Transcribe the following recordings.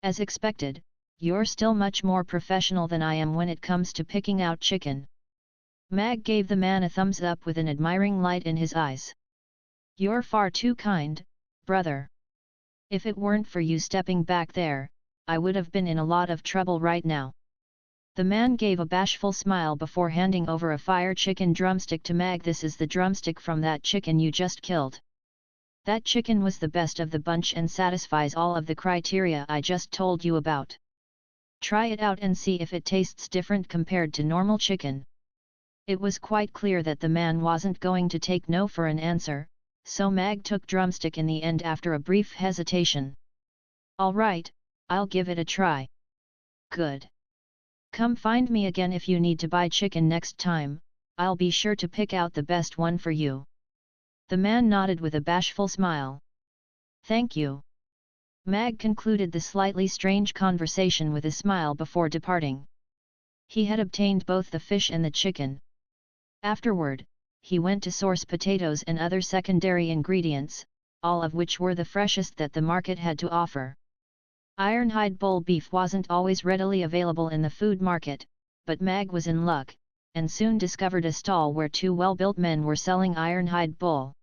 As expected, you're still much more professional than I am when it comes to picking out chicken. Mag gave the man a thumbs up with an admiring light in his eyes. You're far too kind, brother. If it weren't for you stepping back there, I would have been in a lot of trouble right now. The man gave a bashful smile before handing over a fire chicken drumstick to Mag. This is the drumstick from that chicken you just killed. That chicken was the best of the bunch and satisfies all of the criteria I just told you about. Try it out and see if it tastes different compared to normal chicken. It was quite clear that the man wasn't going to take no for an answer, so Mag took drumstick in the end after a brief hesitation. All right, I'll give it a try. Good. Come find me again if you need to buy chicken next time, I'll be sure to pick out the best one for you. The man nodded with a bashful smile. Thank you. Mag concluded the slightly strange conversation with a smile before departing. He had obtained both the fish and the chicken. Afterward, he went to source potatoes and other secondary ingredients, all of which were the freshest that the market had to offer. Ironhide bull beef wasn't always readily available in the food market, but Mag was in luck, and soon discovered a stall where two well-built men were selling ironhide bull.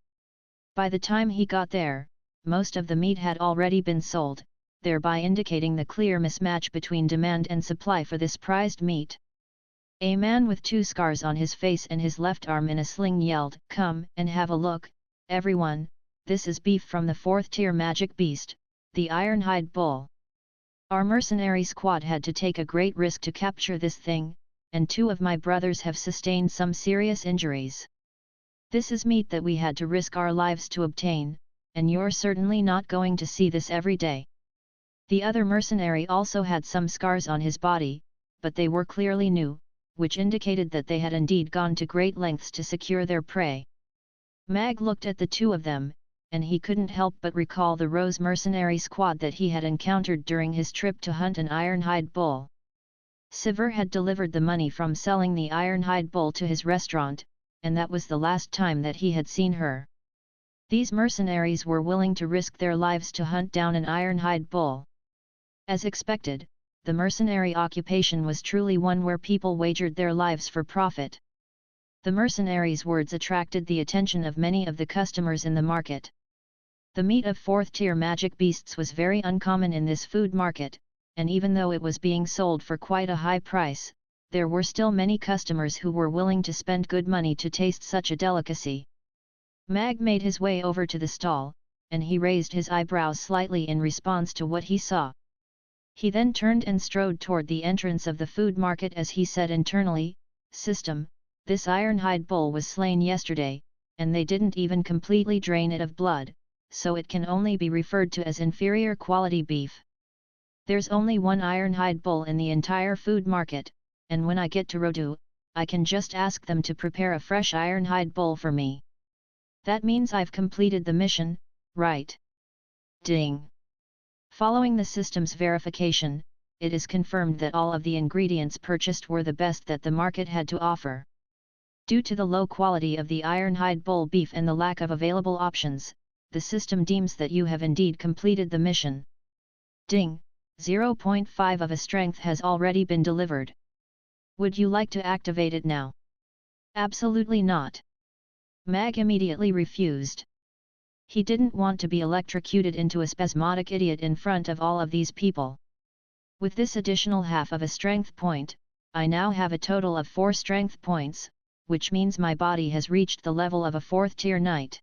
By the time he got there, most of the meat had already been sold, thereby indicating the clear mismatch between demand and supply for this prized meat. A man with 2 scars on his face and his left arm in a sling yelled, "Come and have a look, everyone, this is beef from the 4th-tier magic beast, the ironhide bull. Our mercenary squad had to take a great risk to capture this thing, and 2 of my brothers have sustained some serious injuries. This is meat that we had to risk our lives to obtain, and you're certainly not going to see this every day." The other mercenary also had some scars on his body, but they were clearly new, which indicated that they had indeed gone to great lengths to secure their prey. Mag looked at the 2 of them, and he couldn't help but recall the Rose mercenary squad that he had encountered during his trip to hunt an ironhide bull. Sivir had delivered the money from selling the ironhide bull to his restaurant, and that was the last time that he had seen her. These mercenaries were willing to risk their lives to hunt down an ironhide bull. As expected, the mercenary occupation was truly one where people wagered their lives for profit. The mercenaries' words attracted the attention of many of the customers in the market. The meat of 4th-tier magic beasts was very uncommon in this food market, and even though it was being sold for quite a high price, there were still many customers who were willing to spend good money to taste such a delicacy. Mag made his way over to the stall, and he raised his eyebrows slightly in response to what he saw. He then turned and strode toward the entrance of the food market as he said internally, "System, this ironhide bull was slain yesterday, and they didn't even completely drain it of blood, so it can only be referred to as inferior quality beef. There's only one ironhide bull in the entire food market, and when I get to Rodu, I can just ask them to prepare a fresh ironhide bull for me. That means I've completed the mission, right? Ding! Following the system's verification, it is confirmed that all of the ingredients purchased were the best that the market had to offer. Due to the low quality of the ironhide bull beef and the lack of available options, the system deems that you have indeed completed the mission. Ding! 0.5 of a strength has already been delivered. Would you like to activate it now? Absolutely not. Mag immediately refused. He didn't want to be electrocuted into a spasmodic idiot in front of all of these people. With this additional half of a strength point, I now have a total of 4 strength points, which means my body has reached the level of a 4th-tier knight.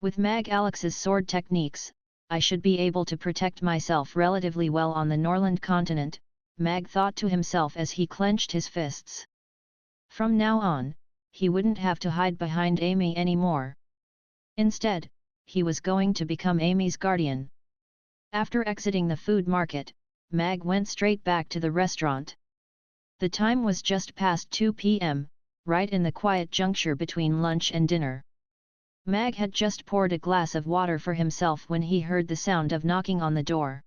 With Mag Alex's sword techniques, I should be able to protect myself relatively well on the Norland continent, Mag thought to himself as he clenched his fists. From now on, he wouldn't have to hide behind Amy anymore. Instead, he was going to become Amy's guardian. After exiting the food market, Mag went straight back to the restaurant. The time was just past 2 p.m., right in the quiet juncture between lunch and dinner. Mag had just poured a glass of water for himself when he heard the sound of knocking on the door.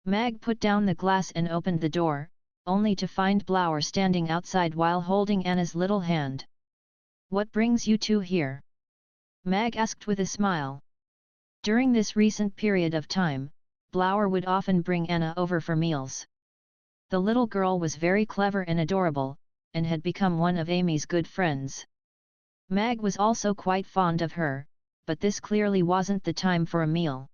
Mag put down the glass and opened the door, only to find Blower standing outside while holding Anna's little hand. "What brings you two here?" Mag asked with a smile. During this recent period of time, Blower would often bring Anna over for meals. The little girl was very clever and adorable, and had become one of Amy's good friends. Mag was also quite fond of her, but this clearly wasn't the time for a meal.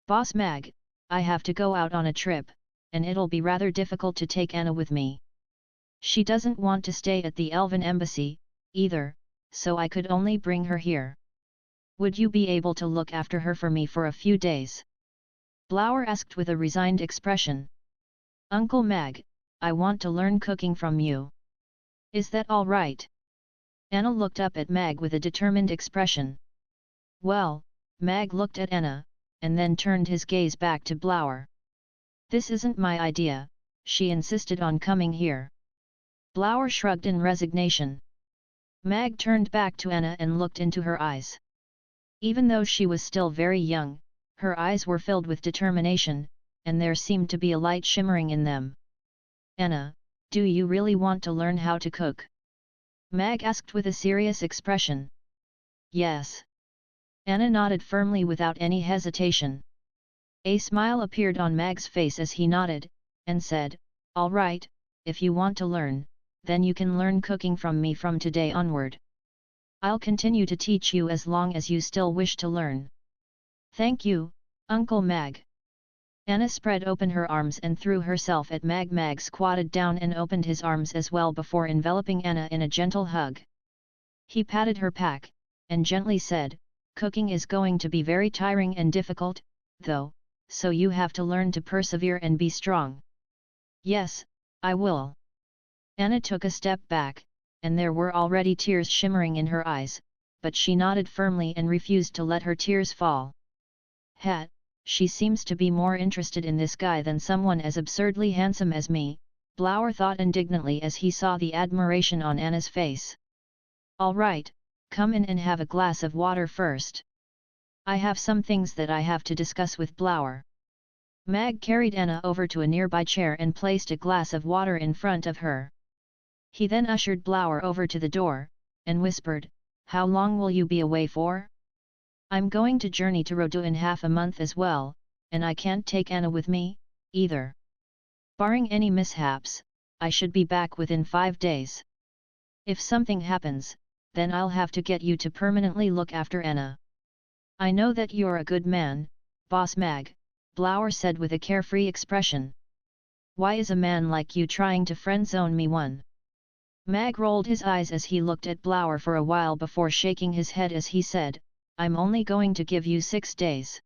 "Boss Mag, I have to go out on a trip, and it'll be rather difficult to take Anna with me. She doesn't want to stay at the Elven embassy, either, so I could only bring her here. Would you be able to look after her for me for a few days?" Blower asked with a resigned expression. "Uncle Mag, I want to learn cooking from you. Is that all right?" Anna looked up at Mag with a determined expression. "Well," Mag looked at Anna, and then turned his gaze back to Blower. "This isn't my idea," she insisted on coming here. Blower shrugged in resignation. Mag turned back to Anna and looked into her eyes. Even though she was still very young, her eyes were filled with determination, and there seemed to be a light shimmering in them. "Anna, do you really want to learn how to cook?" Mag asked with a serious expression. "Yes." Anna nodded firmly without any hesitation. A smile appeared on Mag's face as he nodded, and said, "All right, if you want to learn, then you can learn cooking from me from today onward. I'll continue to teach you as long as you still wish to learn." "Thank you, Uncle Mag." Anna spread open her arms and threw herself at Mag. Mag squatted down and opened his arms as well before enveloping Anna in a gentle hug. He patted her back, and gently said, "Cooking is going to be very tiring and difficult, though, so you have to learn to persevere and be strong." "Yes, I will." Anna took a step back, and there were already tears shimmering in her eyes, but she nodded firmly and refused to let her tears fall. "Hat, she seems to be more interested in this guy than someone as absurdly handsome as me," Blower thought indignantly as he saw the admiration on Anna's face. "All right, come in and have a glass of water first. I have some things that I have to discuss with Blower." Mag carried Anna over to a nearby chair and placed a glass of water in front of her. He then ushered Blower over to the door, and whispered, "How long will you be away for?" "I'm going to journey to Rodu in half a month as well, and I can't take Anna with me, either. Barring any mishaps, I should be back within 5 days. If something happens, then I'll have to get you to permanently look after Anna." "I know that you're a good man, Boss Mag," Blower said with a carefree expression. "Why is a man like you trying to friend-zone me one?" Mag rolled his eyes as he looked at Blower for a while before shaking his head as he said, "I'm only going to give you 6 days.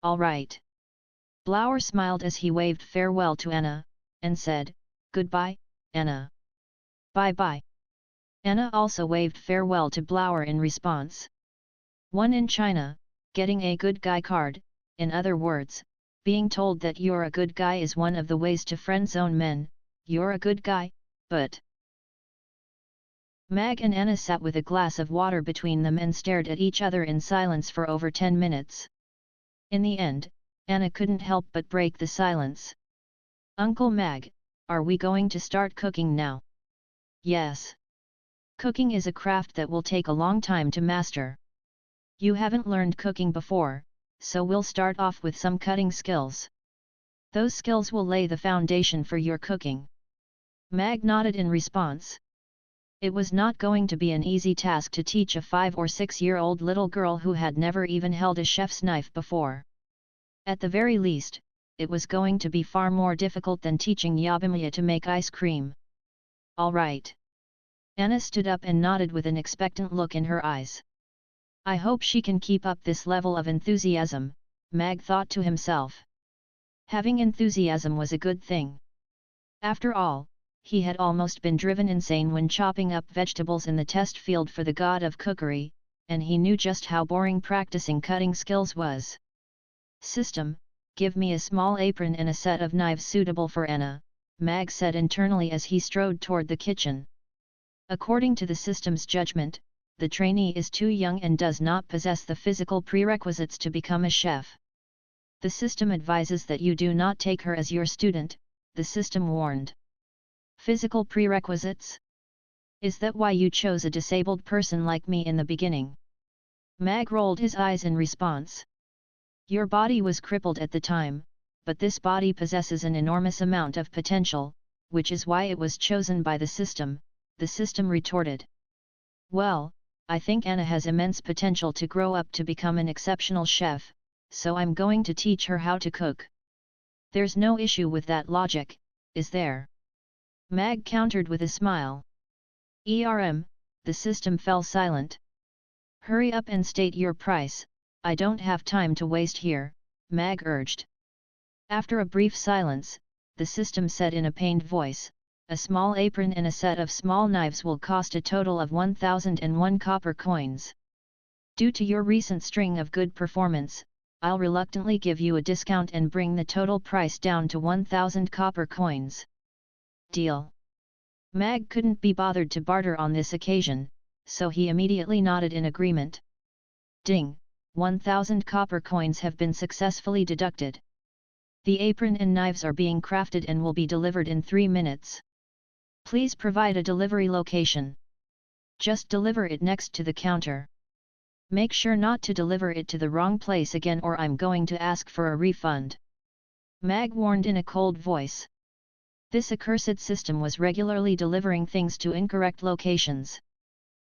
All right." Blower smiled as he waved farewell to Anna, and said, "Goodbye, Anna." "Bye-bye." Anna also waved farewell to Blower in response. One in China, getting a good guy card, in other words, being told that you're a good guy is one of the ways to friend-zone men. You're a good guy, but... Mag and Anna sat with a glass of water between them and stared at each other in silence for over 10 minutes. In the end, Anna couldn't help but break the silence. "Uncle Mag, are we going to start cooking now?" "Yes. Cooking is a craft that will take a long time to master. You haven't learned cooking before, so we'll start off with some cutting skills. Those skills will lay the foundation for your cooking." Mag nodded in response. It was not going to be an easy task to teach a 5 or 6-year-old little girl who had never even held a chef's knife before. At the very least, it was going to be far more difficult than teaching Yabimya to make ice cream. "All right." Anna stood up and nodded with an expectant look in her eyes. "I hope she can keep up this level of enthusiasm," Mag thought to himself. Having enthusiasm was a good thing. After all, he had almost been driven insane when chopping up vegetables in the test field for the god of cookery, and he knew just how boring practicing cutting skills was. "System, give me a small apron and a set of knives suitable for Anna," Mag said internally as he strode toward the kitchen. According to the system's judgment, the trainee is too young and does not possess the physical prerequisites to become a chef. "The system advises that you do not take her as your student," the system warned. "Physical prerequisites? Is that why you chose a disabled person like me in the beginning?" Mag rolled his eyes in response. Your body was crippled at the time, but this body possesses an enormous amount of potential, which is why it was chosen by the system, the system retorted. Well, I think Anna has immense potential to grow up to become an exceptional chef, so I'm going to teach her how to cook. There's no issue with that logic, is there? Mag countered with a smile. The system fell silent. Hurry up and state your price, I don't have time to waste here, Mag urged. After a brief silence, the system said in a pained voice, a small apron and a set of small knives will cost a total of 1001 copper coins. Due to your recent string of good performance, I'll reluctantly give you a discount and bring the total price down to 1000 copper coins. Deal. Mag couldn't be bothered to barter on this occasion, so he immediately nodded in agreement. Ding! 1000 copper coins have been successfully deducted. The apron and knives are being crafted and will be delivered in 3 minutes. Please provide a delivery location. Just deliver it next to the counter. Make sure not to deliver it to the wrong place again or I'm going to ask for a refund. Mag warned in a cold voice. This accursed system was regularly delivering things to incorrect locations.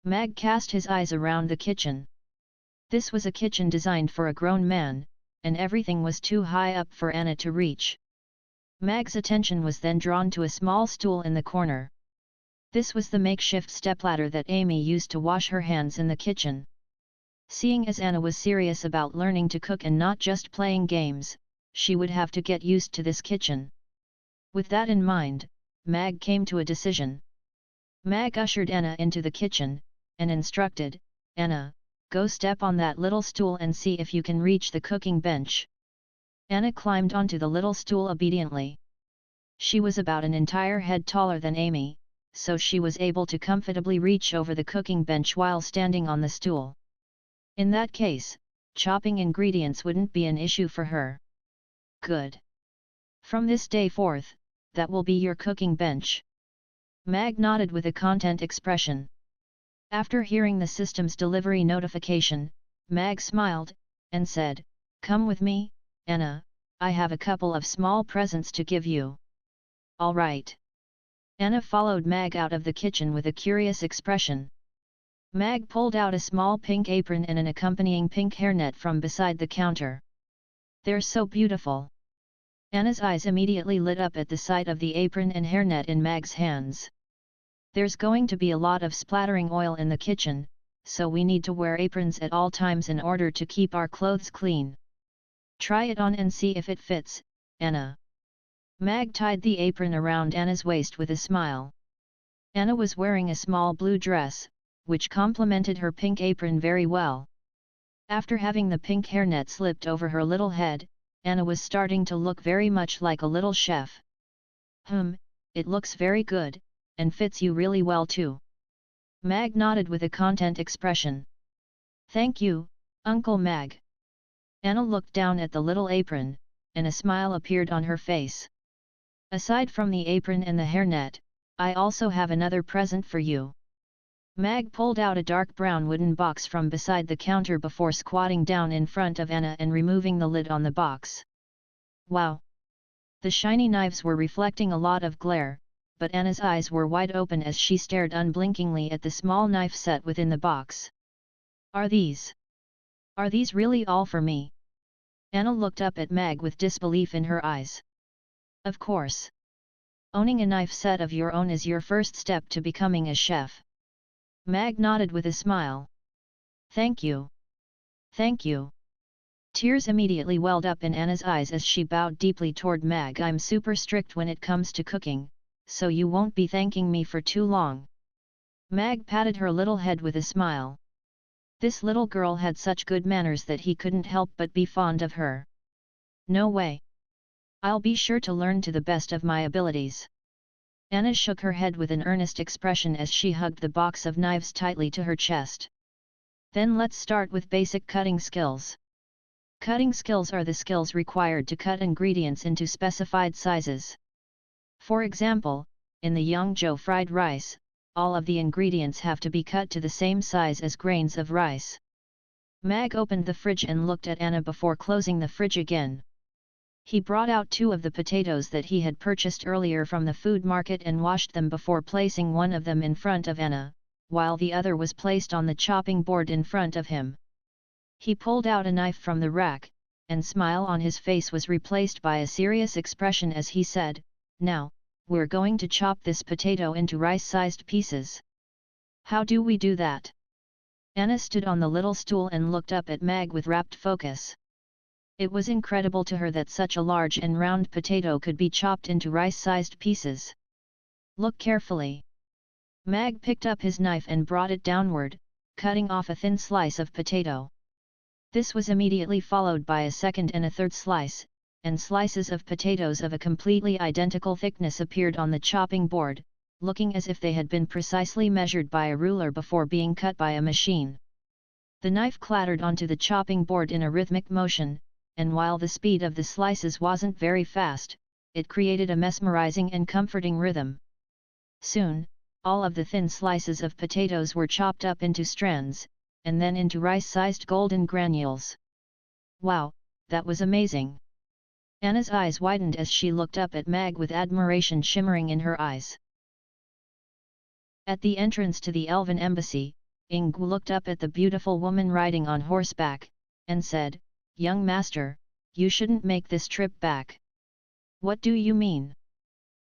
Mag cast his eyes around the kitchen. This was a kitchen designed for a grown man, and everything was too high up for Anna to reach. Mag's attention was then drawn to a small stool in the corner. This was the makeshift stepladder that Amy used to wash her hands in the kitchen. Seeing as Anna was serious about learning to cook and not just playing games, she would have to get used to this kitchen. With that in mind, Mag came to a decision. Mag ushered Anna into the kitchen, and instructed, Anna, go step on that little stool and see if you can reach the cooking bench. Anna climbed onto the little stool obediently. She was about an entire head taller than Amy, so she was able to comfortably reach over the cooking bench while standing on the stool. In that case, chopping ingredients wouldn't be an issue for her. Good. From this day forth, that will be your cooking bench. Mag nodded with a content expression. After hearing the system's delivery notification, Mag smiled, and said, Come with me, Anna, I have a couple of small presents to give you. All right. Anna followed Mag out of the kitchen with a curious expression. Mag pulled out a small pink apron and an accompanying pink hairnet from beside the counter. They're so beautiful. Anna's eyes immediately lit up at the sight of the apron and hairnet in Mag's hands. There's going to be a lot of splattering oil in the kitchen, so we need to wear aprons at all times in order to keep our clothes clean. Try it on and see if it fits, Anna. Mag tied the apron around Anna's waist with a smile. Anna was wearing a small blue dress, which complemented her pink apron very well. After having the pink hairnet slipped over her little head, Anna was starting to look very much like a little chef. It looks very good, and fits you really well too. Mag nodded with a content expression. Thank you, Uncle Mag. Anna looked down at the little apron, and a smile appeared on her face. Aside from the apron and the hairnet, I also have another present for you. Mag pulled out a dark brown wooden box from beside the counter before squatting down in front of Anna and removing the lid on the box. Wow! The shiny knives were reflecting a lot of glare, but Anna's eyes were wide open as she stared unblinkingly at the small knife set within the box. Are these really all for me? Anna looked up at Mag with disbelief in her eyes. Of course. Owning a knife set of your own is your first step to becoming a chef. Mag nodded with a smile. Thank you. Thank you. Tears immediately welled up in Anna's eyes as she bowed deeply toward Mag. I'm super strict when it comes to cooking, so you won't be thanking me for too long. Mag patted her little head with a smile. This little girl had such good manners that he couldn't help but be fond of her. No way. I'll be sure to learn to the best of my abilities. Anna shook her head with an earnest expression as she hugged the box of knives tightly to her chest. Then let's start with basic cutting skills. Cutting skills are the skills required to cut ingredients into specified sizes. For example, in the Yangzhou fried rice, all of the ingredients have to be cut to the same size as grains of rice. Mag opened the fridge and looked at Anna before closing the fridge again. He brought out 2 of the potatoes that he had purchased earlier from the food market and washed them before placing one of them in front of Anna, while the other was placed on the chopping board in front of him. He pulled out a knife from the rack, and smile on his face was replaced by a serious expression as he said, "Now, we're going to chop this potato into rice-sized pieces. How do we do that?" Anna stood on the little stool and looked up at Mag with rapt focus. It was incredible to her that such a large and round potato could be chopped into rice-sized pieces. "Look carefully." Mag picked up his knife and brought it downward, cutting off a thin slice of potato. This was immediately followed by a second and a third slice, and slices of potatoes of a completely identical thickness appeared on the chopping board, looking as if they had been precisely measured by a ruler before being cut by a machine. The knife clattered onto the chopping board in a rhythmic motion, and while the speed of the slices wasn't very fast, it created a mesmerizing and comforting rhythm. Soon, all of the thin slices of potatoes were chopped up into strands, and then into rice-sized golden granules. "Wow, that was amazing!" Anna's eyes widened as she looked up at Mag with admiration shimmering in her eyes. At the entrance to the Elven embassy, Ingw looked up at the beautiful woman riding on horseback, and said, "Young master, you shouldn't make this trip back." "What do you mean?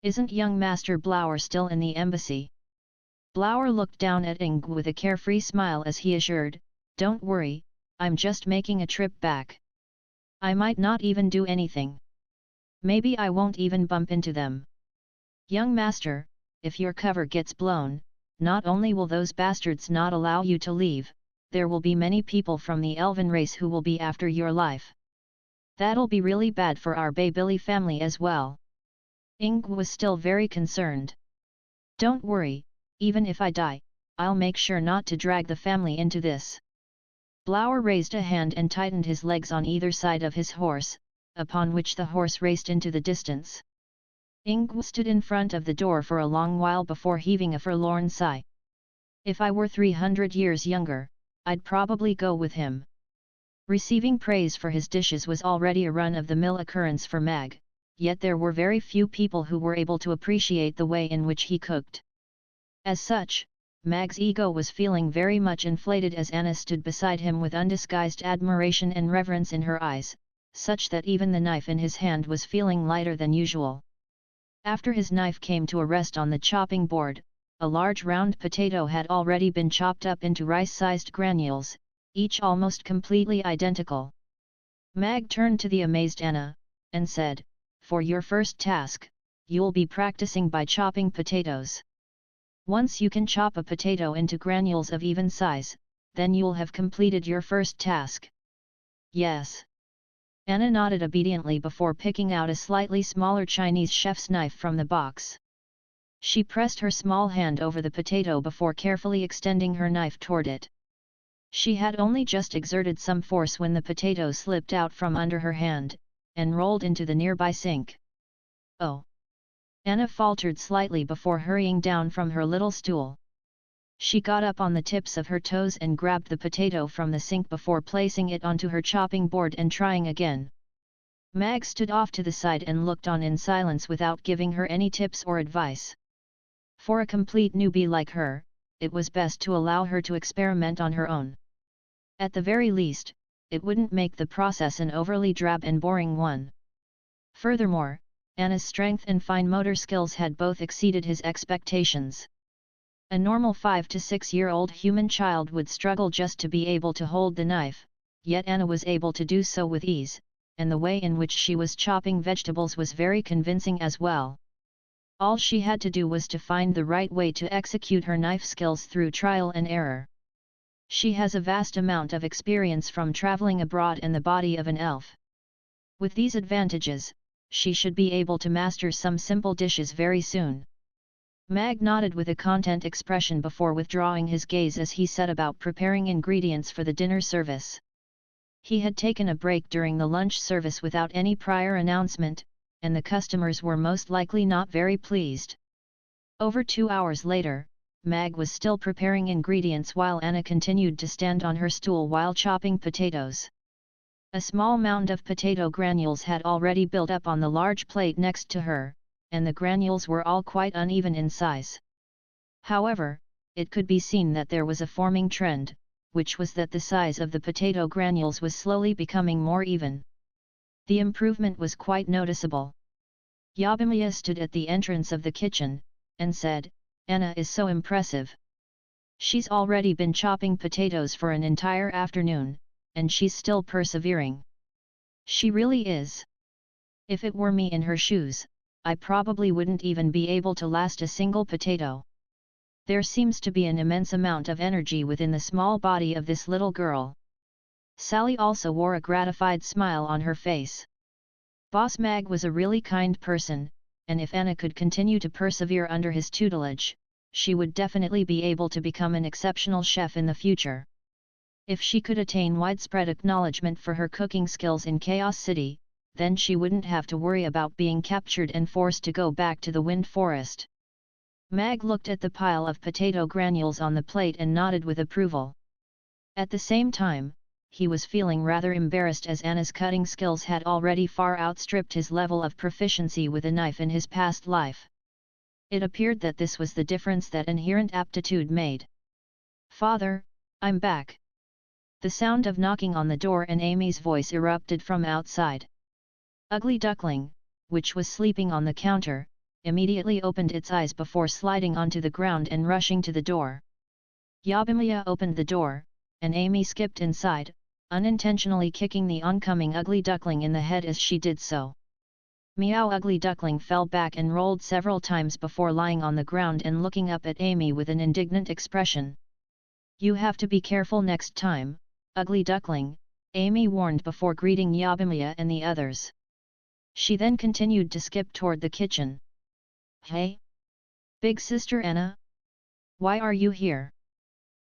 Isn't young Master Blower still in the embassy?" Blower looked down at Ingw with a carefree smile as he assured, "Don't worry, I'm just making a trip back. I might not even do anything. Maybe I won't even bump into them. Young master, if your cover gets blown, not only will those bastards not allow you to leave, there will be many people from the elven race who will be after your life. That'll be really bad for our Baybilly family as well." Ingw was still very concerned. "Don't worry, even if I die, I'll make sure not to drag the family into this." Blower raised a hand and tightened his legs on either side of his horse, upon which the horse raced into the distance. Ingw stood in front of the door for a long while before heaving a forlorn sigh. "If I were 300 years younger, I'd probably go with him." Receiving praise for his dishes was already a run-of-the-mill occurrence for Mag, yet there were very few people who were able to appreciate the way in which he cooked. As such, Mag's ego was feeling very much inflated as Anna stood beside him with undisguised admiration and reverence in her eyes, such that even the knife in his hand was feeling lighter than usual. After his knife came to a rest on the chopping board, a large round potato had already been chopped up into rice-sized granules, each almost completely identical. Mag turned to the amazed Anna, and said, "For your first task, you'll be practicing by chopping potatoes. Once you can chop a potato into granules of even size, then you'll have completed your first task." "Yes." Anna nodded obediently before picking out a slightly smaller Chinese chef's knife from the box. She pressed her small hand over the potato before carefully extending her knife toward it. She had only just exerted some force when the potato slipped out from under her hand, and rolled into the nearby sink. "Oh!" Anna faltered slightly before hurrying down from her little stool. She got up on the tips of her toes and grabbed the potato from the sink before placing it onto her chopping board and trying again. Mag stood off to the side and looked on in silence without giving her any tips or advice. For a complete newbie like her, it was best to allow her to experiment on her own. At the very least, it wouldn't make the process an overly drab and boring one. Furthermore, Anna's strength and fine motor skills had both exceeded his expectations. A normal 5 to 6-year-old human child would struggle just to be able to hold the knife, yet Anna was able to do so with ease, and the way in which she was chopping vegetables was very convincing as well. All she had to do was to find the right way to execute her knife skills through trial and error. She has a vast amount of experience from traveling abroad and the body of an elf. With these advantages, she should be able to master some simple dishes very soon. Mag nodded with a content expression before withdrawing his gaze as he set about preparing ingredients for the dinner service. He had taken a break during the lunch service without any prior announcement, and the customers were most likely not very pleased. Over 2 hours later, Mag was still preparing ingredients while Anna continued to stand on her stool while chopping potatoes. A small mound of potato granules had already built up on the large plate next to her, and the granules were all quite uneven in size. However, it could be seen that there was a forming trend, which was that the size of the potato granules was slowly becoming more even. The improvement was quite noticeable. Yabimiya stood at the entrance of the kitchen, and said, "Anna is so impressive. She's already been chopping potatoes for an entire afternoon, and she's still persevering. She really is. If it were me in her shoes, I probably wouldn't even be able to last a single potato." There seems to be an immense amount of energy within the small body of this little girl. Sally also wore a gratified smile on her face. Boss Mag was a really kind person, and if Anna could continue to persevere under his tutelage, she would definitely be able to become an exceptional chef in the future. If she could attain widespread acknowledgement for her cooking skills in Chaos City, then she wouldn't have to worry about being captured and forced to go back to the Wind Forest. Mag looked at the pile of potato granules on the plate and nodded with approval. At the same time, he was feeling rather embarrassed as Anna's cutting skills had already far outstripped his level of proficiency with a knife in his past life. It appeared that this was the difference that inherent aptitude made. "Father, I'm back." The sound of knocking on the door and Amy's voice erupted from outside. Ugly Duckling, which was sleeping on the counter, immediately opened its eyes before sliding onto the ground and rushing to the door. Yabimiya opened the door, and Amy skipped inside, unintentionally kicking the oncoming Ugly Duckling in the head as she did so. Meow! Ugly Duckling fell back and rolled several times before lying on the ground and looking up at Amy with an indignant expression. "You have to be careful next time, Ugly Duckling," Amy warned before greeting Yabimiya and the others. She then continued to skip toward the kitchen. "Hey? Big Sister Anna? Why are you here?"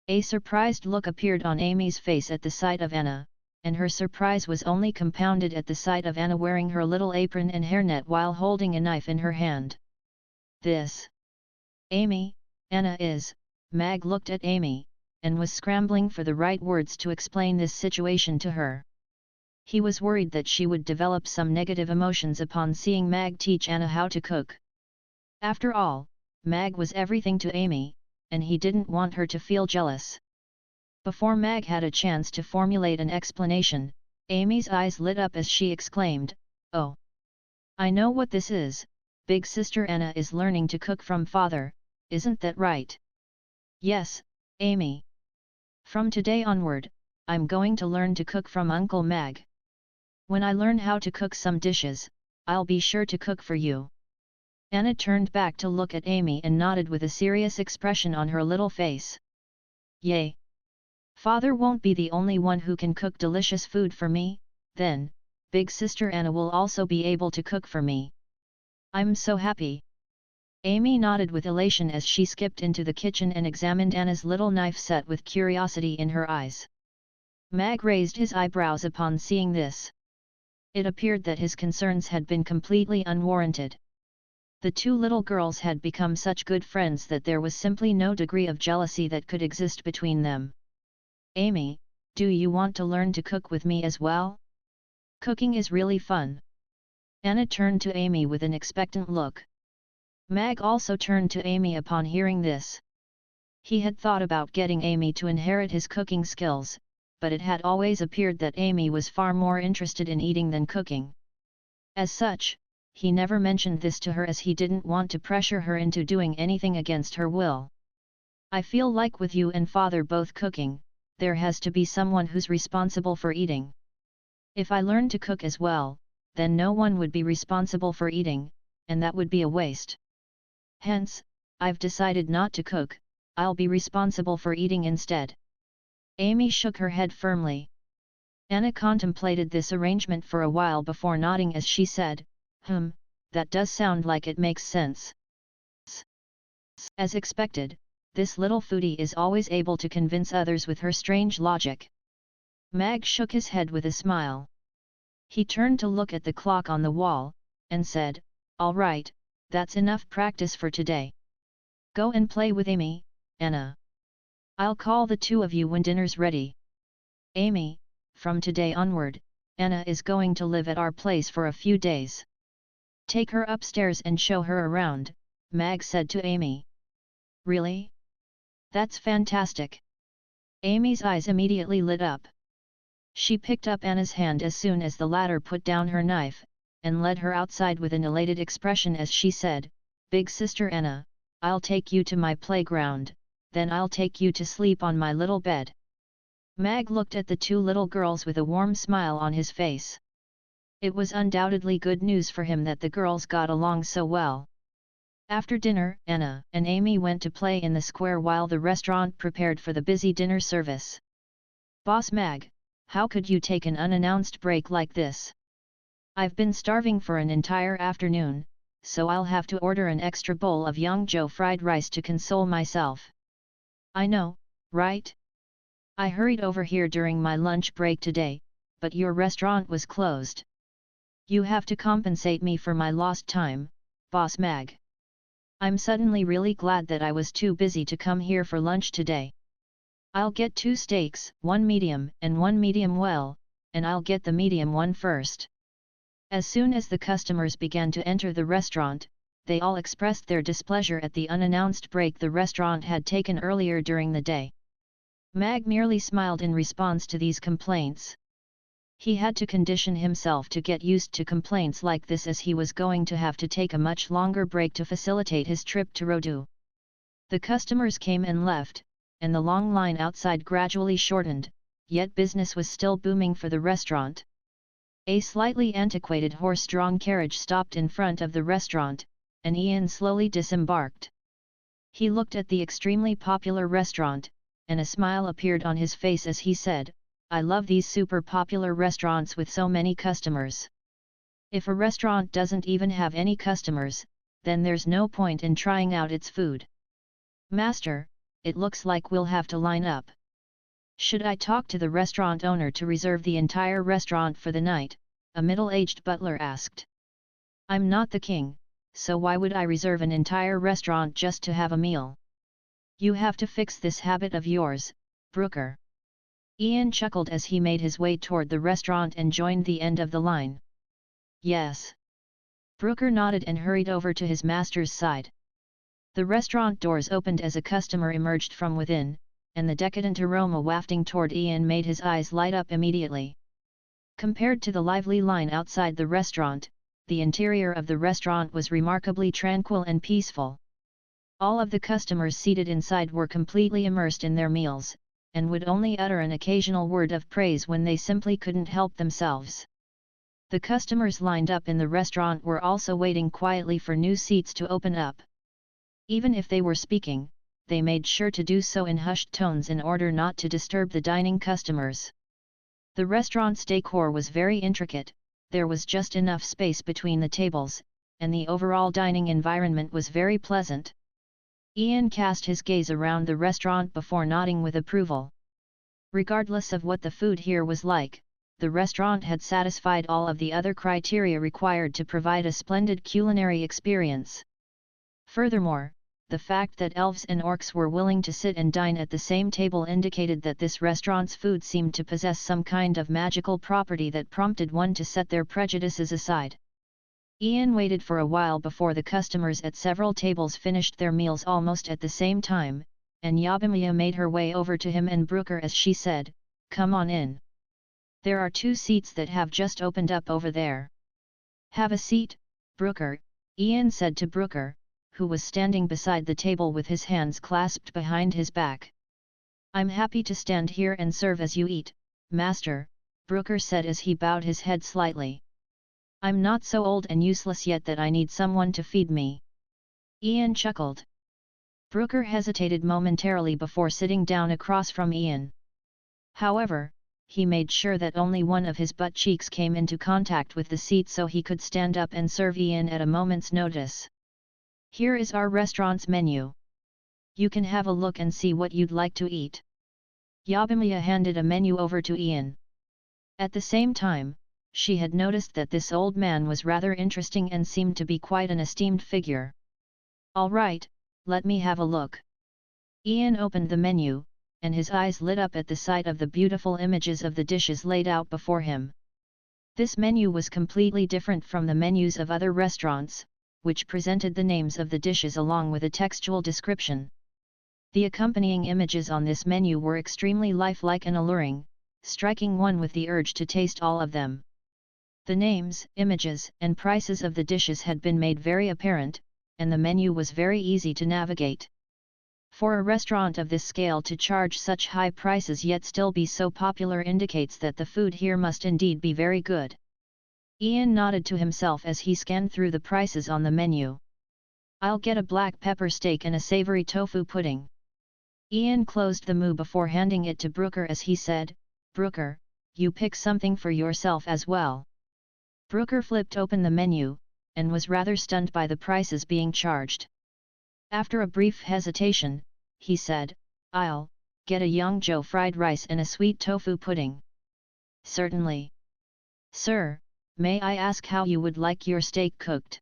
A surprised look appeared on Amy's face at the sight of Anna, and her surprise was only compounded at the sight of Anna wearing her little apron and hairnet while holding a knife in her hand. "This? Amy, Anna is..." Mag looked at Amy, and was scrambling for the right words to explain this situation to her. He was worried that she would develop some negative emotions upon seeing Mag teach Anna how to cook. After all, Mag was everything to Amy, and he didn't want her to feel jealous. Before Mag had a chance to formulate an explanation, Amy's eyes lit up as she exclaimed, "Oh! I know what this is, Big Sister Anna is learning to cook from father, isn't that right?" "Yes, Amy. From today onward, I'm going to learn to cook from Uncle Mag. When I learn how to cook some dishes, I'll be sure to cook for you." Anna turned back to look at Amy and nodded with a serious expression on her little face. "Yay! Father won't be the only one who can cook delicious food for me, then, Big Sister Anna will also be able to cook for me. I'm so happy." Amy nodded with elation as she skipped into the kitchen and examined Anna's little knife set with curiosity in her eyes. Mag raised his eyebrows upon seeing this. It appeared that his concerns had been completely unwarranted. The two little girls had become such good friends that there was simply no degree of jealousy that could exist between them. "Amy, do you want to learn to cook with me as well? Cooking is really fun." Anna turned to Amy with an expectant look. Mag also turned to Amy upon hearing this. He had thought about getting Amy to inherit his cooking skills, but it had always appeared that Amy was far more interested in eating than cooking. As such, he never mentioned this to her as he didn't want to pressure her into doing anything against her will. "I feel like with you and father both cooking, there has to be someone who's responsible for eating. If I learn to cook as well, then no one would be responsible for eating, and that would be a waste. Hence, I've decided not to cook, I'll be responsible for eating instead." Amy shook her head firmly. Anna contemplated this arrangement for a while before nodding as she said, "That does sound like it makes sense." As expected, this little foodie is always able to convince others with her strange logic. Mag shook his head with a smile. He turned to look at the clock on the wall, and said, "All right, that's enough practice for today. Go and play with Amy, Anna. I'll call the two of you when dinner's ready. Amy, from today onward, Anna is going to live at our place for a few days. Take her upstairs and show her around, Mag said to Amy. Really? That's fantastic. Amy's eyes immediately lit up. She picked up Anna's hand as soon as the latter put down her knife, and led her outside with an elated expression as she said, Big sister Anna, I'll take you to my playground, then I'll take you to sleep on my little bed. Mag looked at the two little girls with a warm smile on his face. It was undoubtedly good news for him that the girls got along so well. After dinner, Anna and Amy went to play in the square while the restaurant prepared for the busy dinner service. Boss Mag, how could you take an unannounced break like this? I've been starving for an entire afternoon, so I'll have to order an extra bowl of Yangzhou fried rice to console myself. I know, right? I hurried over here during my lunch break today, but your restaurant was closed. You have to compensate me for my lost time, Boss Mag. I'm suddenly really glad that I was too busy to come here for lunch today. I'll get 2 steaks, 1 medium and 1 medium well, and I'll get the medium one first. As soon as the customers began to enter the restaurant, they all expressed their displeasure at the unannounced break the restaurant had taken earlier during the day. Mag merely smiled in response to these complaints. He had to condition himself to get used to complaints like this as he was going to have to take a much longer break to facilitate his trip to Rodu. The customers came and left, and the long line outside gradually shortened, yet business was still booming for the restaurant. A slightly antiquated horse-drawn carriage stopped in front of the restaurant, and Ian slowly disembarked. He looked at the extremely popular restaurant, and a smile appeared on his face as he said, I love these super popular restaurants with so many customers. If a restaurant doesn't even have any customers, then there's no point in trying out its food. Master, it looks like we'll have to line up. Should I talk to the restaurant owner to reserve the entire restaurant for the night? A middle-aged butler asked. I'm not the king, so why would I reserve an entire restaurant just to have a meal? You have to fix this habit of yours, Brooker. Ian chuckled as he made his way toward the restaurant and joined the end of the line. Yes. Brooker nodded and hurried over to his master's side. The restaurant doors opened as a customer emerged from within, and the decadent aroma wafting toward Ian made his eyes light up immediately. Compared to the lively line outside the restaurant, the interior of the restaurant was remarkably tranquil and peaceful. All of the customers seated inside were completely immersed in their meals, and would only utter an occasional word of praise when they simply couldn't help themselves. The customers lined up in the restaurant were also waiting quietly for new seats to open up. Even if they were speaking, they made sure to do so in hushed tones in order not to disturb the dining customers. The restaurant's decor was very intricate, there was just enough space between the tables, and the overall dining environment was very pleasant. Ian cast his gaze around the restaurant before nodding with approval. Regardless of what the food here was like, the restaurant had satisfied all of the other criteria required to provide a splendid culinary experience. Furthermore, the fact that elves and orcs were willing to sit and dine at the same table indicated that this restaurant's food seemed to possess some kind of magical property that prompted one to set their prejudices aside. Ian waited for a while before the customers at several tables finished their meals almost at the same time, and Yabimiya made her way over to him and Brooker as she said, "Come on in. There are 2 seats that have just opened up over there." "Have a seat, Brooker," Ian said to Brooker, who was standing beside the table with his hands clasped behind his back. "I'm happy to stand here and serve as you eat, Master," Brooker said as he bowed his head slightly. "I'm not so old and useless yet that I need someone to feed me." Ian chuckled. Brooker hesitated momentarily before sitting down across from Ian. However, he made sure that only one of his butt cheeks came into contact with the seat so he could stand up and serve Ian at a moment's notice. "Here is our restaurant's menu. You can have a look and see what you'd like to eat." Yabimiya handed a menu over to Ian. At the same time, she had noticed that this old man was rather interesting and seemed to be quite an esteemed figure. "All right, let me have a look." Ian opened the menu, and his eyes lit up at the sight of the beautiful images of the dishes laid out before him. This menu was completely different from the menus of other restaurants, which presented the names of the dishes along with a textual description. The accompanying images on this menu were extremely lifelike and alluring, striking one with the urge to taste all of them. The names, images, and prices of the dishes had been made very apparent, and the menu was very easy to navigate. For a restaurant of this scale to charge such high prices yet still be so popular indicates that the food here must indeed be very good. Ian nodded to himself as he scanned through the prices on the menu. "I'll get a black pepper steak and a savory tofu pudding." Ian closed the menu before handing it to Brooker as he said, "Brooker, you pick something for yourself as well." Brooker flipped open the menu, and was rather stunned by the prices being charged. After a brief hesitation, he said, "I'll get a Yangzhou fried rice and a sweet tofu pudding." "Certainly." "Sir, may I ask how you would like your steak cooked?"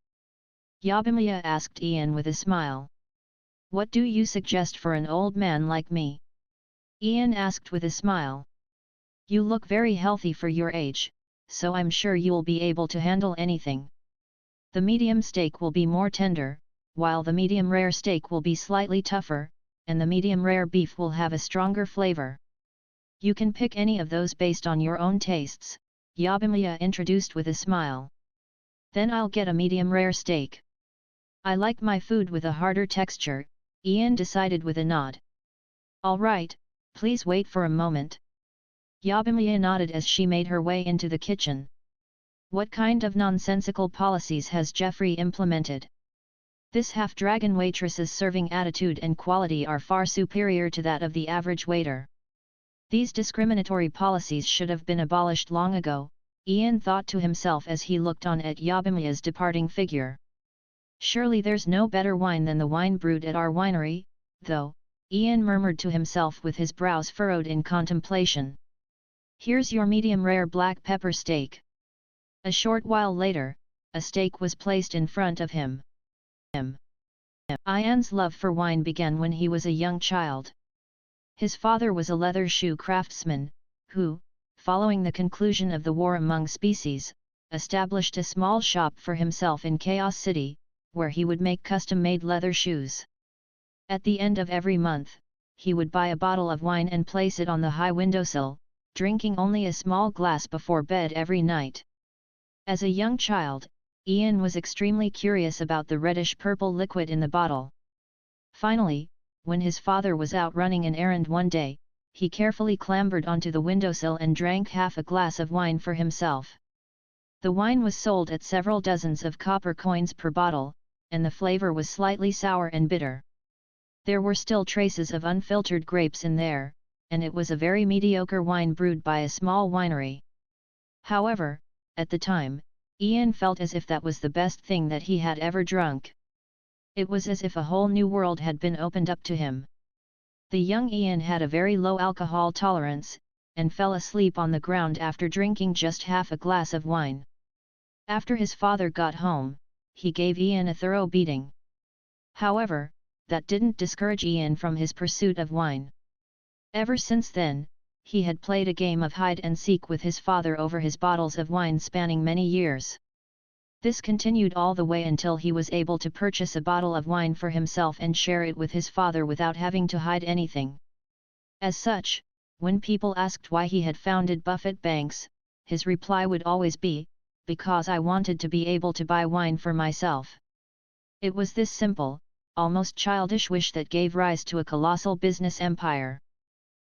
Yabimiya asked Ian with a smile. "What do you suggest for an old man like me?" Ian asked with a smile. "You look very healthy for your age, so I'm sure you'll be able to handle anything. The medium steak will be more tender, while the medium rare steak will be slightly tougher, and the medium rare beef will have a stronger flavor. You can pick any of those based on your own tastes," Yabimiya introduced with a smile. "Then I'll get a medium rare steak. I like my food with a harder texture," Ian decided with a nod. "All right, please wait for a moment." Yabimiya nodded as she made her way into the kitchen. "What kind of nonsensical policies has Jeffrey implemented? This half-dragon waitress's serving attitude and quality are far superior to that of the average waiter. These discriminatory policies should have been abolished long ago," Ian thought to himself as he looked on at Yabimiya's departing figure. "Surely there's no better wine than the wine brewed at our winery, though," Ian murmured to himself with his brows furrowed in contemplation. "Here's your medium rare black pepper steak." A short while later, a steak was placed in front of him. Ian's love for wine began when he was a young child. His father was a leather shoe craftsman, who, following the conclusion of the war among species, established a small shop for himself in Chaos City, where he would make custom-made leather shoes. At the end of every month, he would buy a bottle of wine and place it on the high windowsill, drinking only a small glass before bed every night. As a young child, Ian was extremely curious about the reddish-purple liquid in the bottle. Finally, when his father was out running an errand one day, he carefully clambered onto the windowsill and drank half a glass of wine for himself. The wine was sold at several dozens of copper coins per bottle, and the flavor was slightly sour and bitter. There were still traces of unfiltered grapes in there, and it was a very mediocre wine brewed by a small winery. However, at the time, Ian felt as if that was the best thing that he had ever drunk. It was as if a whole new world had been opened up to him. The young Ian had a very low alcohol tolerance, and fell asleep on the ground after drinking just half a glass of wine. After his father got home, he gave Ian a thorough beating. However, that didn't discourage Ian from his pursuit of wine. Ever since then, he had played a game of hide-and-seek with his father over his bottles of wine spanning many years. This continued all the way until he was able to purchase a bottle of wine for himself and share it with his father without having to hide anything. As such, when people asked why he had founded Buffett Banks, his reply would always be, "Because I wanted to be able to buy wine for myself." It was this simple, almost childish wish that gave rise to a colossal business empire.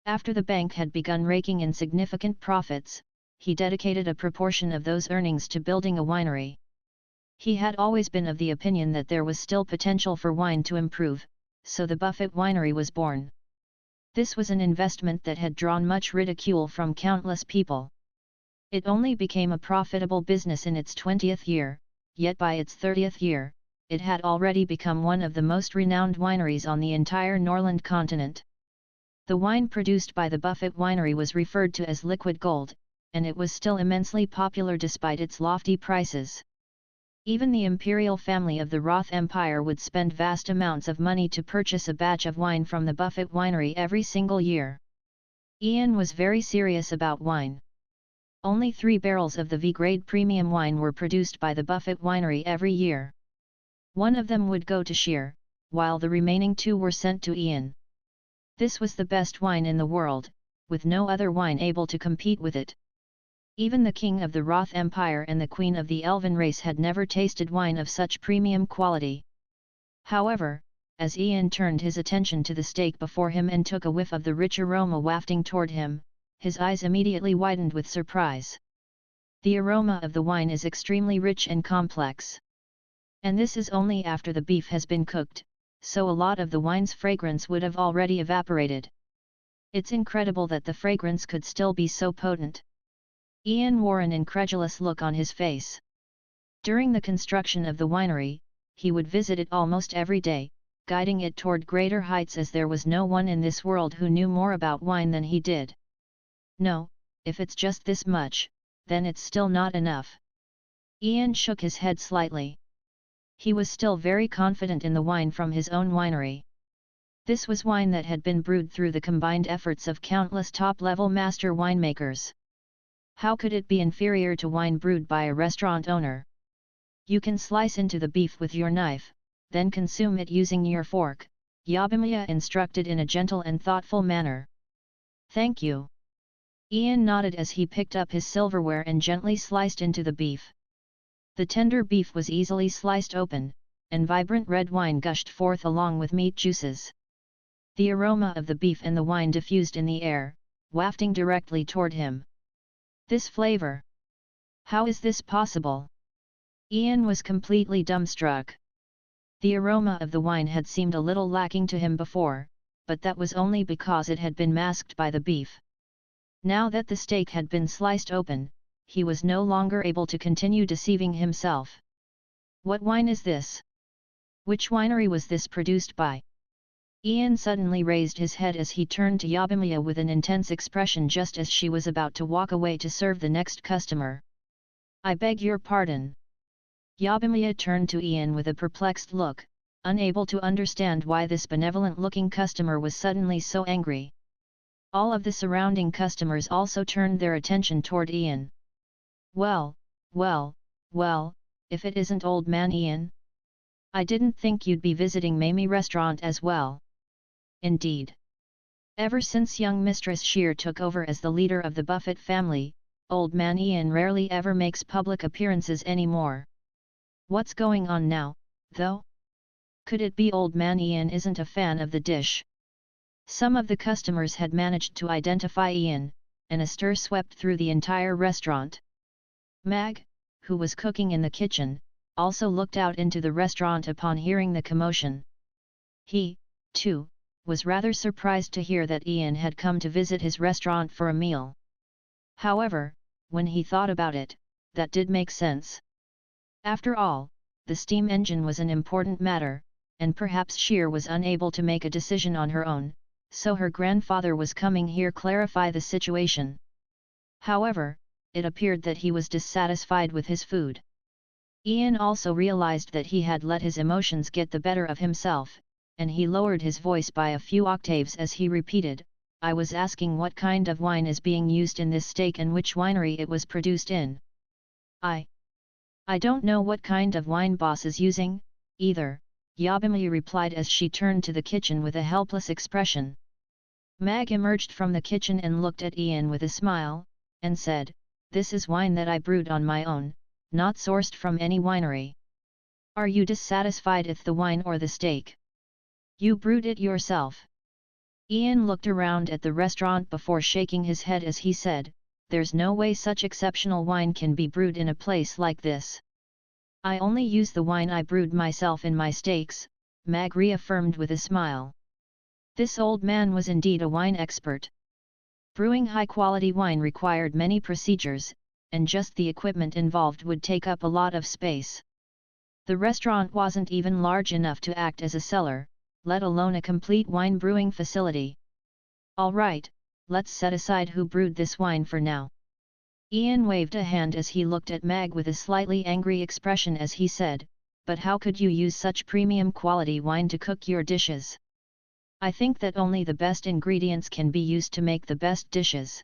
After the bank had begun raking in significant profits, he dedicated a proportion of those earnings to building a winery. He had always been of the opinion that there was still potential for wine to improve, so the Buffett Winery was born. This was an investment that had drawn much ridicule from countless people. It only became a profitable business in its 20th year, yet by its 30th year, it had already become one of the most renowned wineries on the entire Norland continent. The wine produced by the Buffett Winery was referred to as liquid gold, and it was still immensely popular despite its lofty prices. Even the imperial family of the Roth Empire would spend vast amounts of money to purchase a batch of wine from the Buffett winery every single year. Ian was very serious about wine. Only 3 barrels of the V-grade premium wine were produced by the Buffett winery every year. One of them would go to Shear, while the remaining 2 were sent to Ian. This was the best wine in the world, with no other wine able to compete with it. Even the king of the Roth Empire and the queen of the Elven race had never tasted wine of such premium quality. However, as Ian turned his attention to the steak before him and took a whiff of the rich aroma wafting toward him, his eyes immediately widened with surprise. The aroma of the wine is extremely rich and complex. And this is only after the beef has been cooked, so a lot of the wine's fragrance would have already evaporated. It's incredible that the fragrance could still be so potent. Ian wore an incredulous look on his face. During the construction of the winery, he would visit it almost every day, guiding it toward greater heights as there was no one in this world who knew more about wine than he did. No, if it's just this much, then it's still not enough. Ian shook his head slightly. He was still very confident in the wine from his own winery. This was wine that had been brewed through the combined efforts of countless top-level master winemakers. How could it be inferior to wine brewed by a restaurant owner? You can slice into the beef with your knife, then consume it using your fork, Yabimiya instructed in a gentle and thoughtful manner. Thank you. Ian nodded as he picked up his silverware and gently sliced into the beef. The tender beef was easily sliced open, and vibrant red wine gushed forth along with meat juices. The aroma of the beef and the wine diffused in the air, wafting directly toward him. This flavor! How is this possible? Ian was completely dumbstruck. The aroma of the wine had seemed a little lacking to him before, but that was only because it had been masked by the beef. Now that the steak had been sliced open, he was no longer able to continue deceiving himself. What wine is this? Which winery was this produced by? Ian suddenly raised his head as he turned to Yabimiya with an intense expression just as she was about to walk away to serve the next customer. I beg your pardon. Yabimiya turned to Ian with a perplexed look, unable to understand why this benevolent-looking customer was suddenly so angry. All of the surrounding customers also turned their attention toward Ian. Well, if it isn't old man Ian? I didn't think you'd be visiting Mamie restaurant as well. Indeed. Ever since young Mistress Shear took over as the leader of the Buffett family, old man Ian rarely ever makes public appearances anymore. What's going on now, though? Could it be old man Ian isn't a fan of the dish? Some of the customers had managed to identify Ian, and a stir swept through the entire restaurant. Mag, who was cooking in the kitchen, also looked out into the restaurant upon hearing the commotion. He, too, was rather surprised to hear that Ian had come to visit his restaurant for a meal. However, when he thought about it, that did make sense. After all, the steam engine was an important matter, and perhaps Shear was unable to make a decision on her own, so her grandfather was coming here clarify the situation. However, it appeared that he was dissatisfied with his food. Ian also realized that he had let his emotions get the better of himself, and he lowered his voice by a few octaves as he repeated, I was asking what kind of wine is being used in this steak and which winery it was produced in. I don't know what kind of wine boss is using, either, Yabimi replied as she turned to the kitchen with a helpless expression. Mag emerged from the kitchen and looked at Ian with a smile, and said, This is wine that I brewed on my own, not sourced from any winery. Are you dissatisfied with the wine or the steak? You brewed it yourself. Ian looked around at the restaurant before shaking his head as he said, There's no way such exceptional wine can be brewed in a place like this. I only use the wine I brewed myself in my steaks, Mag reaffirmed with a smile. This old man was indeed a wine expert. Brewing high-quality wine required many procedures, and just the equipment involved would take up a lot of space. The restaurant wasn't even large enough to act as a cellar, let alone a complete wine brewing facility. All right, let's set aside who brewed this wine for now. Ian waved a hand as he looked at Mag with a slightly angry expression as he said, "But how could you use such premium quality wine to cook your dishes? I think that only the best ingredients can be used to make the best dishes.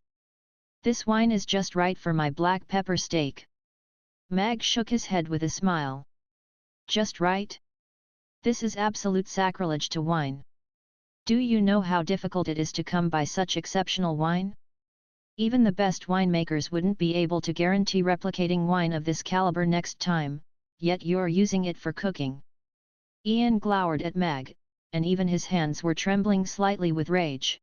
This wine is just right for my black pepper steak." Mag shook his head with a smile. "Just right? This is absolute sacrilege to wine. Do you know how difficult it is to come by such exceptional wine? Even the best winemakers wouldn't be able to guarantee replicating wine of this caliber next time, yet you're using it for cooking." Ian glowered at Mag, and even his hands were trembling slightly with rage.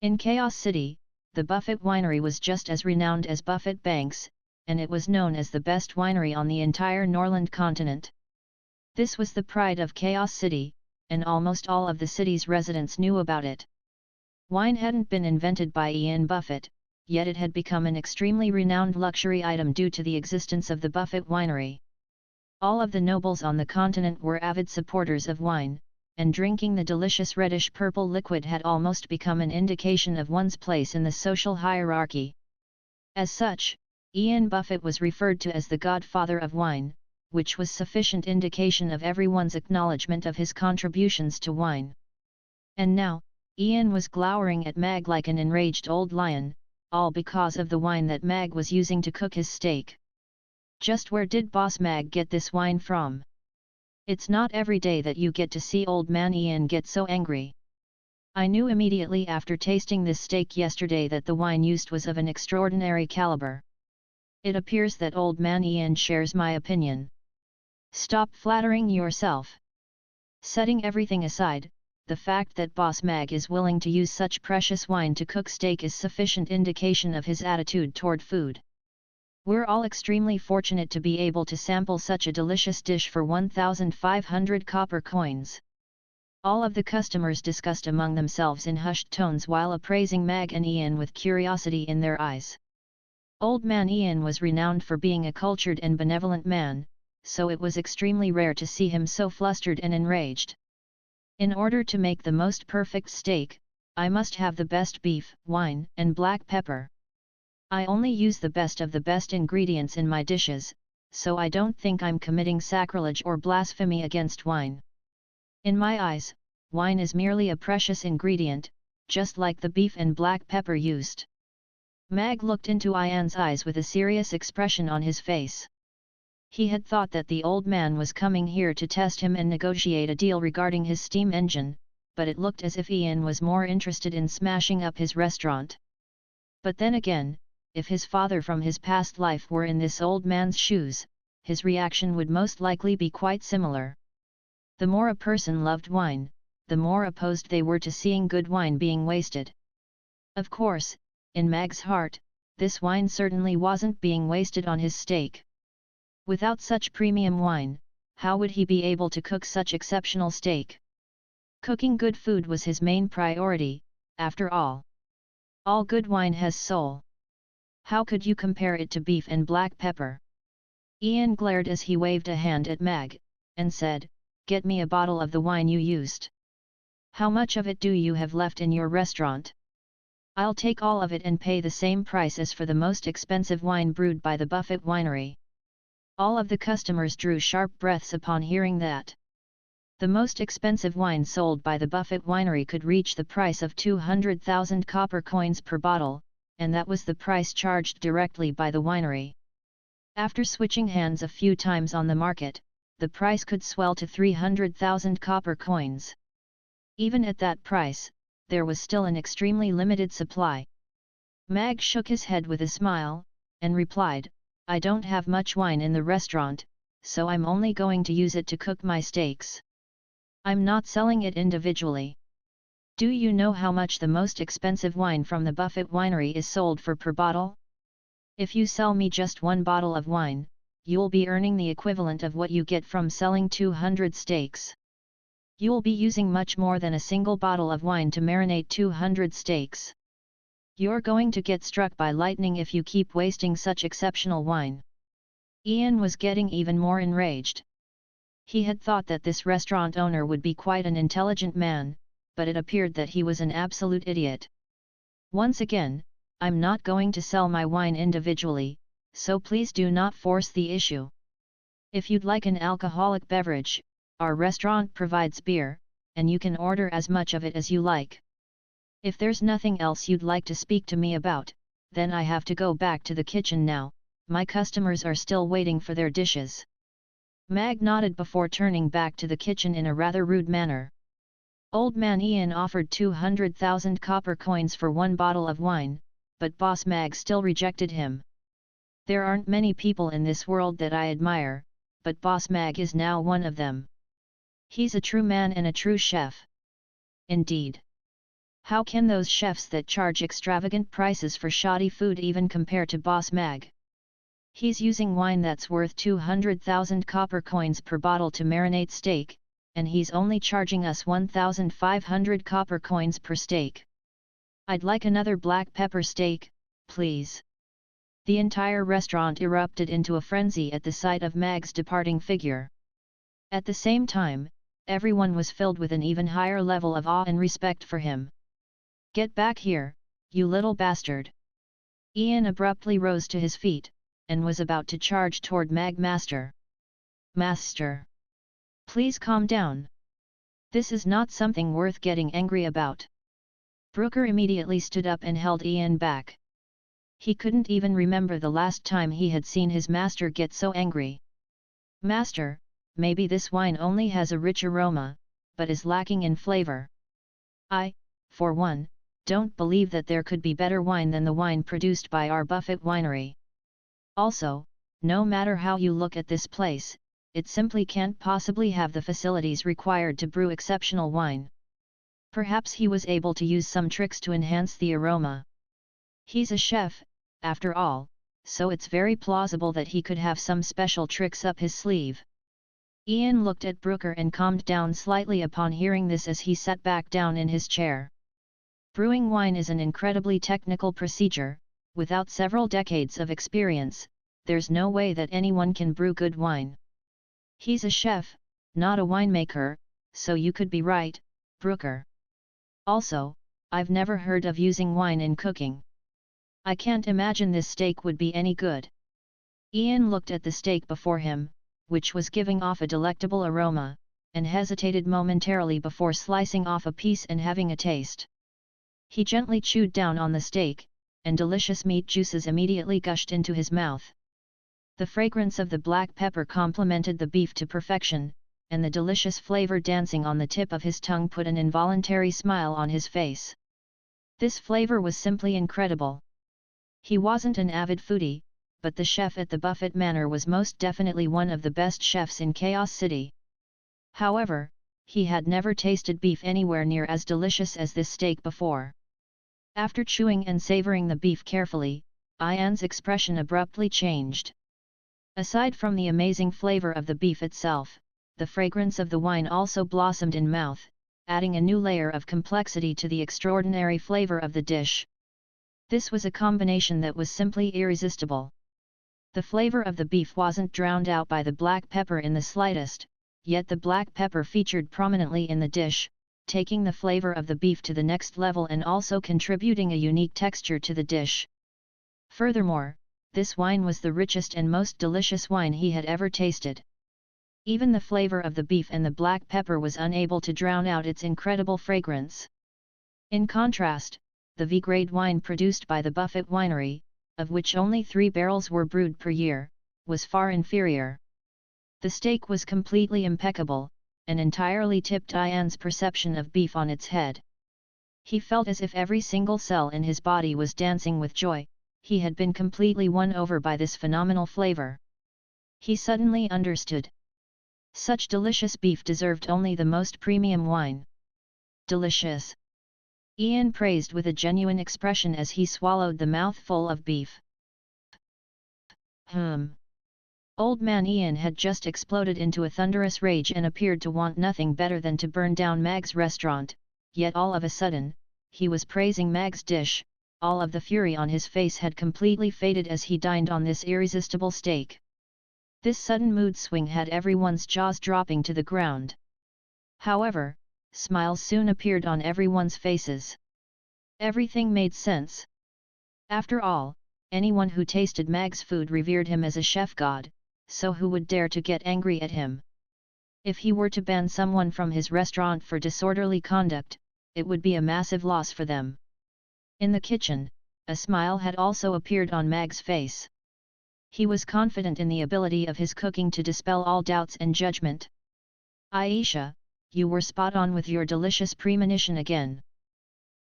In Chaos City, the Buffett winery was just as renowned as Buffett Banks, and it was known as the best winery on the entire Norland continent. This was the pride of Chaos City, and almost all of the city's residents knew about it. Wine hadn't been invented by Ian Buffett, yet it had become an extremely renowned luxury item due to the existence of the Buffett winery. All of the nobles on the continent were avid supporters of wine, and drinking the delicious reddish-purple liquid had almost become an indication of one's place in the social hierarchy. As such, Ian Buffett was referred to as the godfather of wine, which was sufficient indication of everyone's acknowledgement of his contributions to wine. And now, Ian was glowering at Mag like an enraged old lion, all because of the wine that Mag was using to cook his steak. Just where did Boss Mag get this wine from? It's not every day that you get to see old man Ian get so angry. I knew immediately after tasting this steak yesterday that the wine used was of an extraordinary caliber. It appears that old man Ian shares my opinion. Stop flattering yourself. Setting everything aside, the fact that Boss Mag is willing to use such precious wine to cook steak is sufficient indication of his attitude toward food. We're all extremely fortunate to be able to sample such a delicious dish for 1,500 copper coins. All of the customers discussed among themselves in hushed tones while appraising Mag and Ian with curiosity in their eyes. Old man Ian was renowned for being a cultured and benevolent man, so it was extremely rare to see him so flustered and enraged. In order to make the most perfect steak, I must have the best beef, wine, and black pepper. I only use the best of the best ingredients in my dishes, so I don't think I'm committing sacrilege or blasphemy against wine. In my eyes, wine is merely a precious ingredient, just like the beef and black pepper used. Mag looked into Ian's eyes with a serious expression on his face. He had thought that the old man was coming here to test him and negotiate a deal regarding his steam engine, but it looked as if Ian was more interested in smashing up his restaurant. But then again, if his father from his past life were in this old man's shoes, his reaction would most likely be quite similar. The more a person loved wine, the more opposed they were to seeing good wine being wasted. Of course, in Mag's heart, this wine certainly wasn't being wasted on his steak. Without such premium wine, how would he be able to cook such exceptional steak? Cooking good food was his main priority, after all. All good wine has soul. How could you compare it to beef and black pepper? Ian glared as he waved a hand at Mag, and said, "Get me a bottle of the wine you used. How much of it do you have left in your restaurant? I'll take all of it and pay the same price as for the most expensive wine brewed by the Buffett winery." All of the customers drew sharp breaths upon hearing that. The most expensive wine sold by the Buffett winery could reach the price of 200,000 copper coins per bottle, and that was the price charged directly by the winery. After switching hands a few times on the market, the price could swell to 300,000 copper coins. Even at that price, there was still an extremely limited supply. Mag shook his head with a smile, and replied, "I don't have much wine in the restaurant, so I'm only going to use it to cook my steaks. I'm not selling it individually. Do you know how much the most expensive wine from the Buffett winery is sold for per bottle? If you sell me just one bottle of wine, you'll be earning the equivalent of what you get from selling 200 steaks. You'll be using much more than a single bottle of wine to marinate 200 steaks. You're going to get struck by lightning if you keep wasting such exceptional wine." Ian was getting even more enraged. He had thought that this restaurant owner would be quite an intelligent man, but it appeared that he was an absolute idiot. Once again, I'm not going to sell my wine individually, so please do not force the issue. If you'd like an alcoholic beverage, our restaurant provides beer, and you can order as much of it as you like. If there's nothing else you'd like to speak to me about, then I have to go back to the kitchen now, my customers are still waiting for their dishes. Mag nodded before turning back to the kitchen in a rather rude manner. Old Man Ian offered 200,000 copper coins for one bottle of wine, but Boss Mag still rejected him. There aren't many people in this world that I admire, but Boss Mag is now one of them. He's a true man and a true chef. Indeed. How can those chefs that charge extravagant prices for shoddy food even compare to Boss Mag? He's using wine that's worth 200,000 copper coins per bottle to marinate steak, and he's only charging us 1,500 copper coins per steak. I'd like another black pepper steak, please. The entire restaurant erupted into a frenzy at the sight of Mag's departing figure. At the same time, everyone was filled with an even higher level of awe and respect for him. Get back here, you little bastard! Ian abruptly rose to his feet, and was about to charge toward Mag Master. Master! Please calm down. This is not something worth getting angry about. Brooker immediately stood up and held Ian back. He couldn't even remember the last time he had seen his master get so angry. Master, maybe this wine only has a rich aroma, but is lacking in flavor. I, for one, don't believe that there could be better wine than the wine produced by our Buffett winery. Also, no matter how you look at this place, it simply can't possibly have the facilities required to brew exceptional wine. Perhaps he was able to use some tricks to enhance the aroma. He's a chef, after all, so it's very plausible that he could have some special tricks up his sleeve. Ian looked at Brooker and calmed down slightly upon hearing this as he sat back down in his chair. Brewing wine is an incredibly technical procedure. Without several decades of experience, there's no way that anyone can brew good wine. He's a chef, not a winemaker, so you could be right, Brooker. Also, I've never heard of using wine in cooking. I can't imagine this steak would be any good. Ian looked at the steak before him, which was giving off a delectable aroma, and hesitated momentarily before slicing off a piece and having a taste. He gently chewed down on the steak, and delicious meat juices immediately gushed into his mouth. The fragrance of the black pepper complemented the beef to perfection, and the delicious flavor dancing on the tip of his tongue put an involuntary smile on his face. This flavor was simply incredible. He wasn't an avid foodie, but the chef at the Buffett Manor was most definitely one of the best chefs in Chaos City. However, he had never tasted beef anywhere near as delicious as this steak before. After chewing and savoring the beef carefully, Ian's expression abruptly changed. Aside from the amazing flavor of the beef itself, the fragrance of the wine also blossomed in mouth, adding a new layer of complexity to the extraordinary flavor of the dish. This was a combination that was simply irresistible. The flavor of the beef wasn't drowned out by the black pepper in the slightest, yet the black pepper featured prominently in the dish, taking the flavor of the beef to the next level and also contributing a unique texture to the dish. Furthermore, this wine was the richest and most delicious wine he had ever tasted. Even the flavor of the beef and the black pepper was unable to drown out its incredible fragrance. In contrast, the V-grade wine produced by the Buffett winery, of which only 3 barrels were brewed per year, was far inferior. The steak was completely impeccable, and entirely tipped Ian's perception of beef on its head. He felt as if every single cell in his body was dancing with joy. He had been completely won over by this phenomenal flavor. He suddenly understood. Such delicious beef deserved only the most premium wine. Delicious! Ian praised with a genuine expression as he swallowed the mouthful of beef. Old Man Ian had just exploded into a thunderous rage and appeared to want nothing better than to burn down Mag's restaurant, yet all of a sudden, he was praising Mag's dish. All of the fury on his face had completely faded as he dined on this irresistible steak. This sudden mood swing had everyone's jaws dropping to the ground. However, smiles soon appeared on everyone's faces. Everything made sense. After all, anyone who tasted Mag's food revered him as a chef god, so who would dare to get angry at him? If he were to ban someone from his restaurant for disorderly conduct, it would be a massive loss for them. In the kitchen, a smile had also appeared on Mag's face. He was confident in the ability of his cooking to dispel all doubts and judgment. Aisha, you were spot on with your delicious premonition again.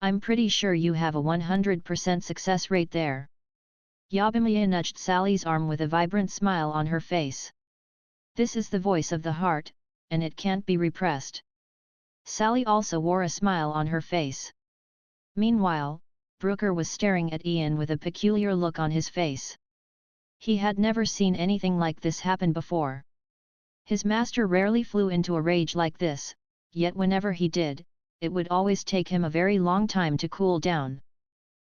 I'm pretty sure you have a 100% success rate there. Yabimiya nudged Sally's arm with a vibrant smile on her face. This is the voice of the heart, and it can't be repressed. Sally also wore a smile on her face. Meanwhile, Brooker was staring at Ian with a peculiar look on his face. He had never seen anything like this happen before. His master rarely flew into a rage like this, yet whenever he did, it would always take him a very long time to cool down.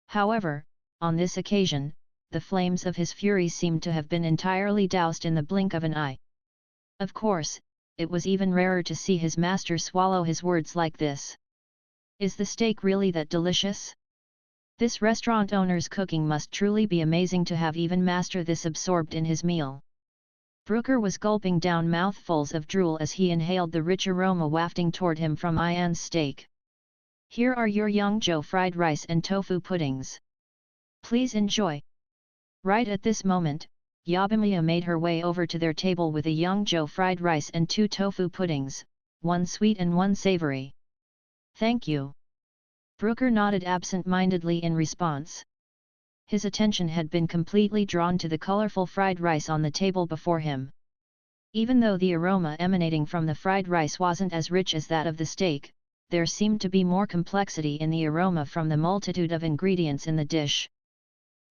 However, on this occasion, the flames of his fury seemed to have been entirely doused in the blink of an eye. Of course, it was even rarer to see his master swallow his words like this. Is the steak really that delicious? This restaurant owner's cooking must truly be amazing to have even master this absorbed in his meal. Brooker was gulping down mouthfuls of drool as he inhaled the rich aroma wafting toward him from Ian's steak. Here are your Yangzhou fried rice and tofu puddings. Please enjoy. Right at this moment, Yabimiya made her way over to their table with a Yangzhou fried rice and 2 tofu puddings, one sweet and one savory. Thank you. Brooker nodded absent-mindedly in response. His attention had been completely drawn to the colorful fried rice on the table before him. Even though the aroma emanating from the fried rice wasn't as rich as that of the steak, there seemed to be more complexity in the aroma from the multitude of ingredients in the dish.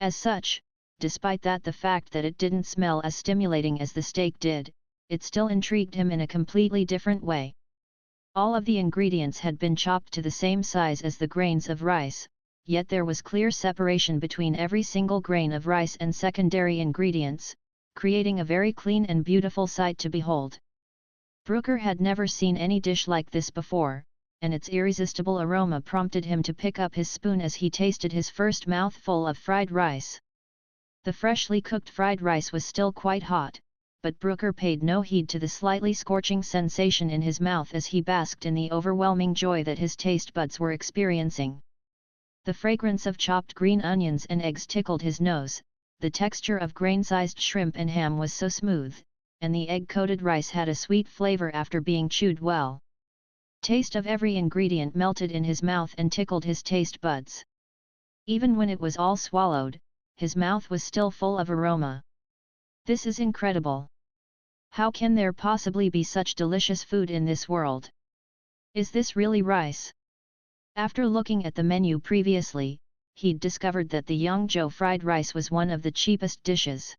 As such, despite the fact that it didn't smell as stimulating as the steak did, it still intrigued him in a completely different way. All of the ingredients had been chopped to the same size as the grains of rice, yet there was clear separation between every single grain of rice and secondary ingredients, creating a very clean and beautiful sight to behold. Brooker had never seen any dish like this before, and its irresistible aroma prompted him to pick up his spoon as he tasted his first mouthful of fried rice. The freshly cooked fried rice was still quite hot, but Brooker paid no heed to the slightly scorching sensation in his mouth as he basked in the overwhelming joy that his taste buds were experiencing. The fragrance of chopped green onions and eggs tickled his nose, the texture of grain-sized shrimp and ham was so smooth, and the egg-coated rice had a sweet flavor after being chewed well. Taste of every ingredient melted in his mouth and tickled his taste buds. Even when it was all swallowed, his mouth was still full of aroma. This is incredible. How can there possibly be such delicious food in this world? Is this really rice? After looking at the menu previously, he'd discovered that the Yangzhou fried rice was one of the cheapest dishes.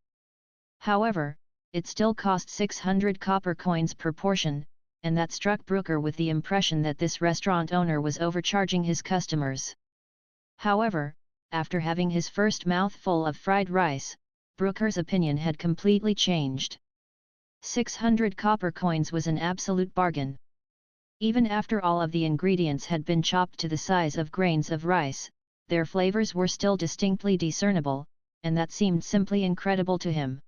However, it still cost 600 copper coins per portion, and that struck Brooker with the impression that this restaurant owner was overcharging his customers. However, after having his first mouthful of fried rice, Brooker's opinion had completely changed. 600 copper coins was an absolute bargain. Even after all of the ingredients had been chopped to the size of grains of rice, their flavors were still distinctly discernible, and that seemed simply incredible to him.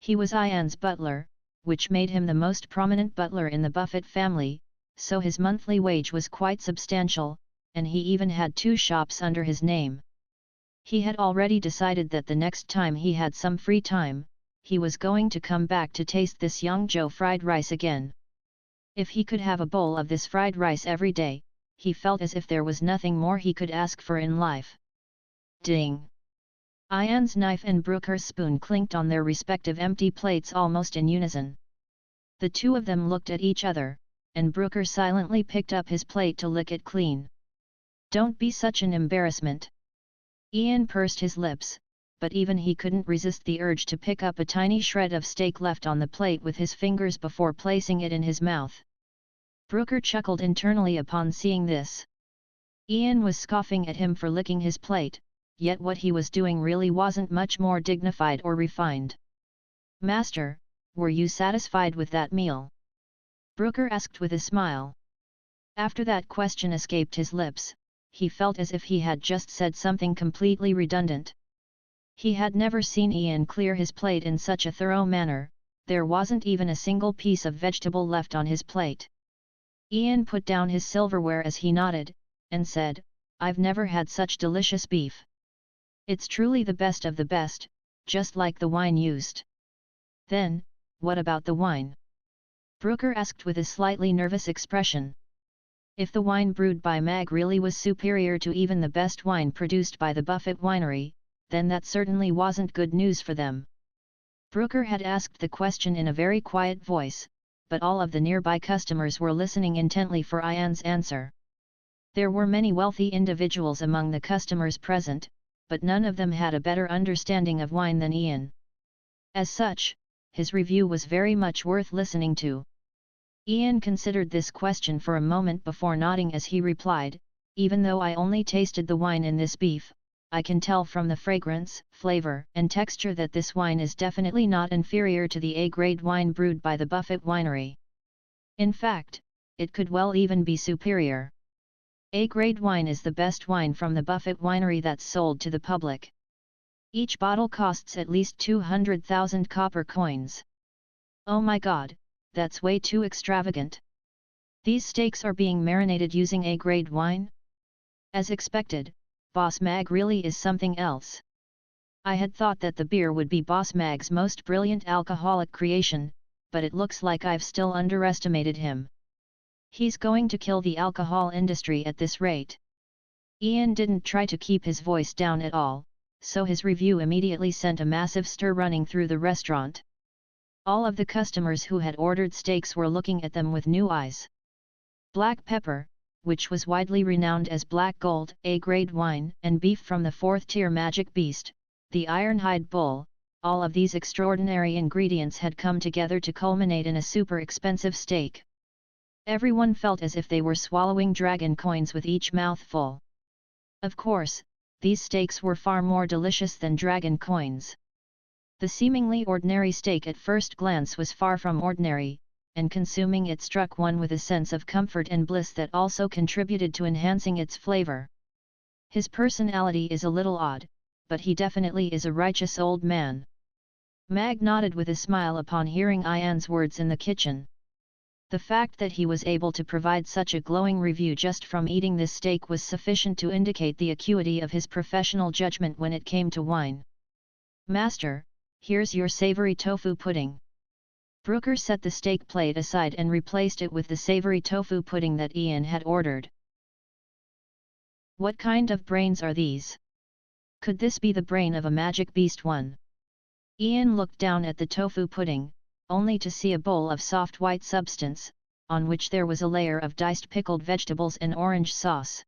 He was Ian's butler, which made him the most prominent butler in the Buffett family, so his monthly wage was quite substantial, and he even had 2 shops under his name. He had already decided that the next time he had some free time, he was going to come back to taste this Yangzhou fried rice again. If he could have a bowl of this fried rice every day, he felt as if there was nothing more he could ask for in life. Ding! Ian's knife and Brooker's spoon clinked on their respective empty plates almost in unison. The two of them looked at each other, and Brooker silently picked up his plate to lick it clean. Don't be such an embarrassment. Ian pursed his lips, but even he couldn't resist the urge to pick up a tiny shred of steak left on the plate with his fingers before placing it in his mouth. Brooker chuckled internally upon seeing this. Ian was scoffing at him for licking his plate, yet what he was doing really wasn't much more dignified or refined. "Master, were you satisfied with that meal?" Brooker asked with a smile. After that question escaped his lips, he felt as if he had just said something completely redundant. He had never seen Ian clear his plate in such a thorough manner. There wasn't even a single piece of vegetable left on his plate. Ian put down his silverware as he nodded, and said, "I've never had such delicious beef. It's truly the best of the best, just like the wine used." "Then, what about the wine?" Brooker asked with a slightly nervous expression. If the wine brewed by Mag really was superior to even the best wine produced by the Buffett winery, then that certainly wasn't good news for them. Brooker had asked the question in a very quiet voice, but all of the nearby customers were listening intently for Ian's answer. There were many wealthy individuals among the customers present, but none of them had a better understanding of wine than Ian. As such, his review was very much worth listening to. Ian considered this question for a moment before nodding as he replied, "Even though I only tasted the wine in this beef, I can tell from the fragrance, flavor, and texture that this wine is definitely not inferior to the A-grade wine brewed by the Buffett winery. In fact, it could well even be superior. A-grade wine is the best wine from the Buffett winery that's sold to the public. Each bottle costs at least 200,000 copper coins. Oh my god, that's way too extravagant. These steaks are being marinated using A-grade wine? As expected, Boss Mag really is something else. I had thought that the beer would be Boss Mag's most brilliant alcoholic creation, but it looks like I've still underestimated him. He's going to kill the alcohol industry at this rate." Ian didn't try to keep his voice down at all, so his review immediately sent a massive stir running through the restaurant. All of the customers who had ordered steaks were looking at them with new eyes. Black pepper, which was widely renowned as black gold, A-grade wine, and beef from the 4th-tier magic beast, the Ironhide bull, all of these extraordinary ingredients had come together to culminate in a super expensive steak. Everyone felt as if they were swallowing dragon coins with each mouthful. Of course, these steaks were far more delicious than dragon coins. The seemingly ordinary steak at first glance was far from ordinary, and consuming it struck one with a sense of comfort and bliss that also contributed to enhancing its flavor. His personality is a little odd, but he definitely is a righteous old man. Mag nodded with a smile upon hearing Ian's words in the kitchen. The fact that he was able to provide such a glowing review just from eating this steak was sufficient to indicate the acuity of his professional judgment when it came to wine. "Master, here's your savory tofu pudding." Brooker set the steak plate aside and replaced it with the savory tofu pudding that Ian had ordered. "What kind of brains are these? Could this be the brain of a magic beast one?" Ian looked down at the tofu pudding, only to see a bowl of soft white substance, on which there was a layer of diced pickled vegetables and orange sauce.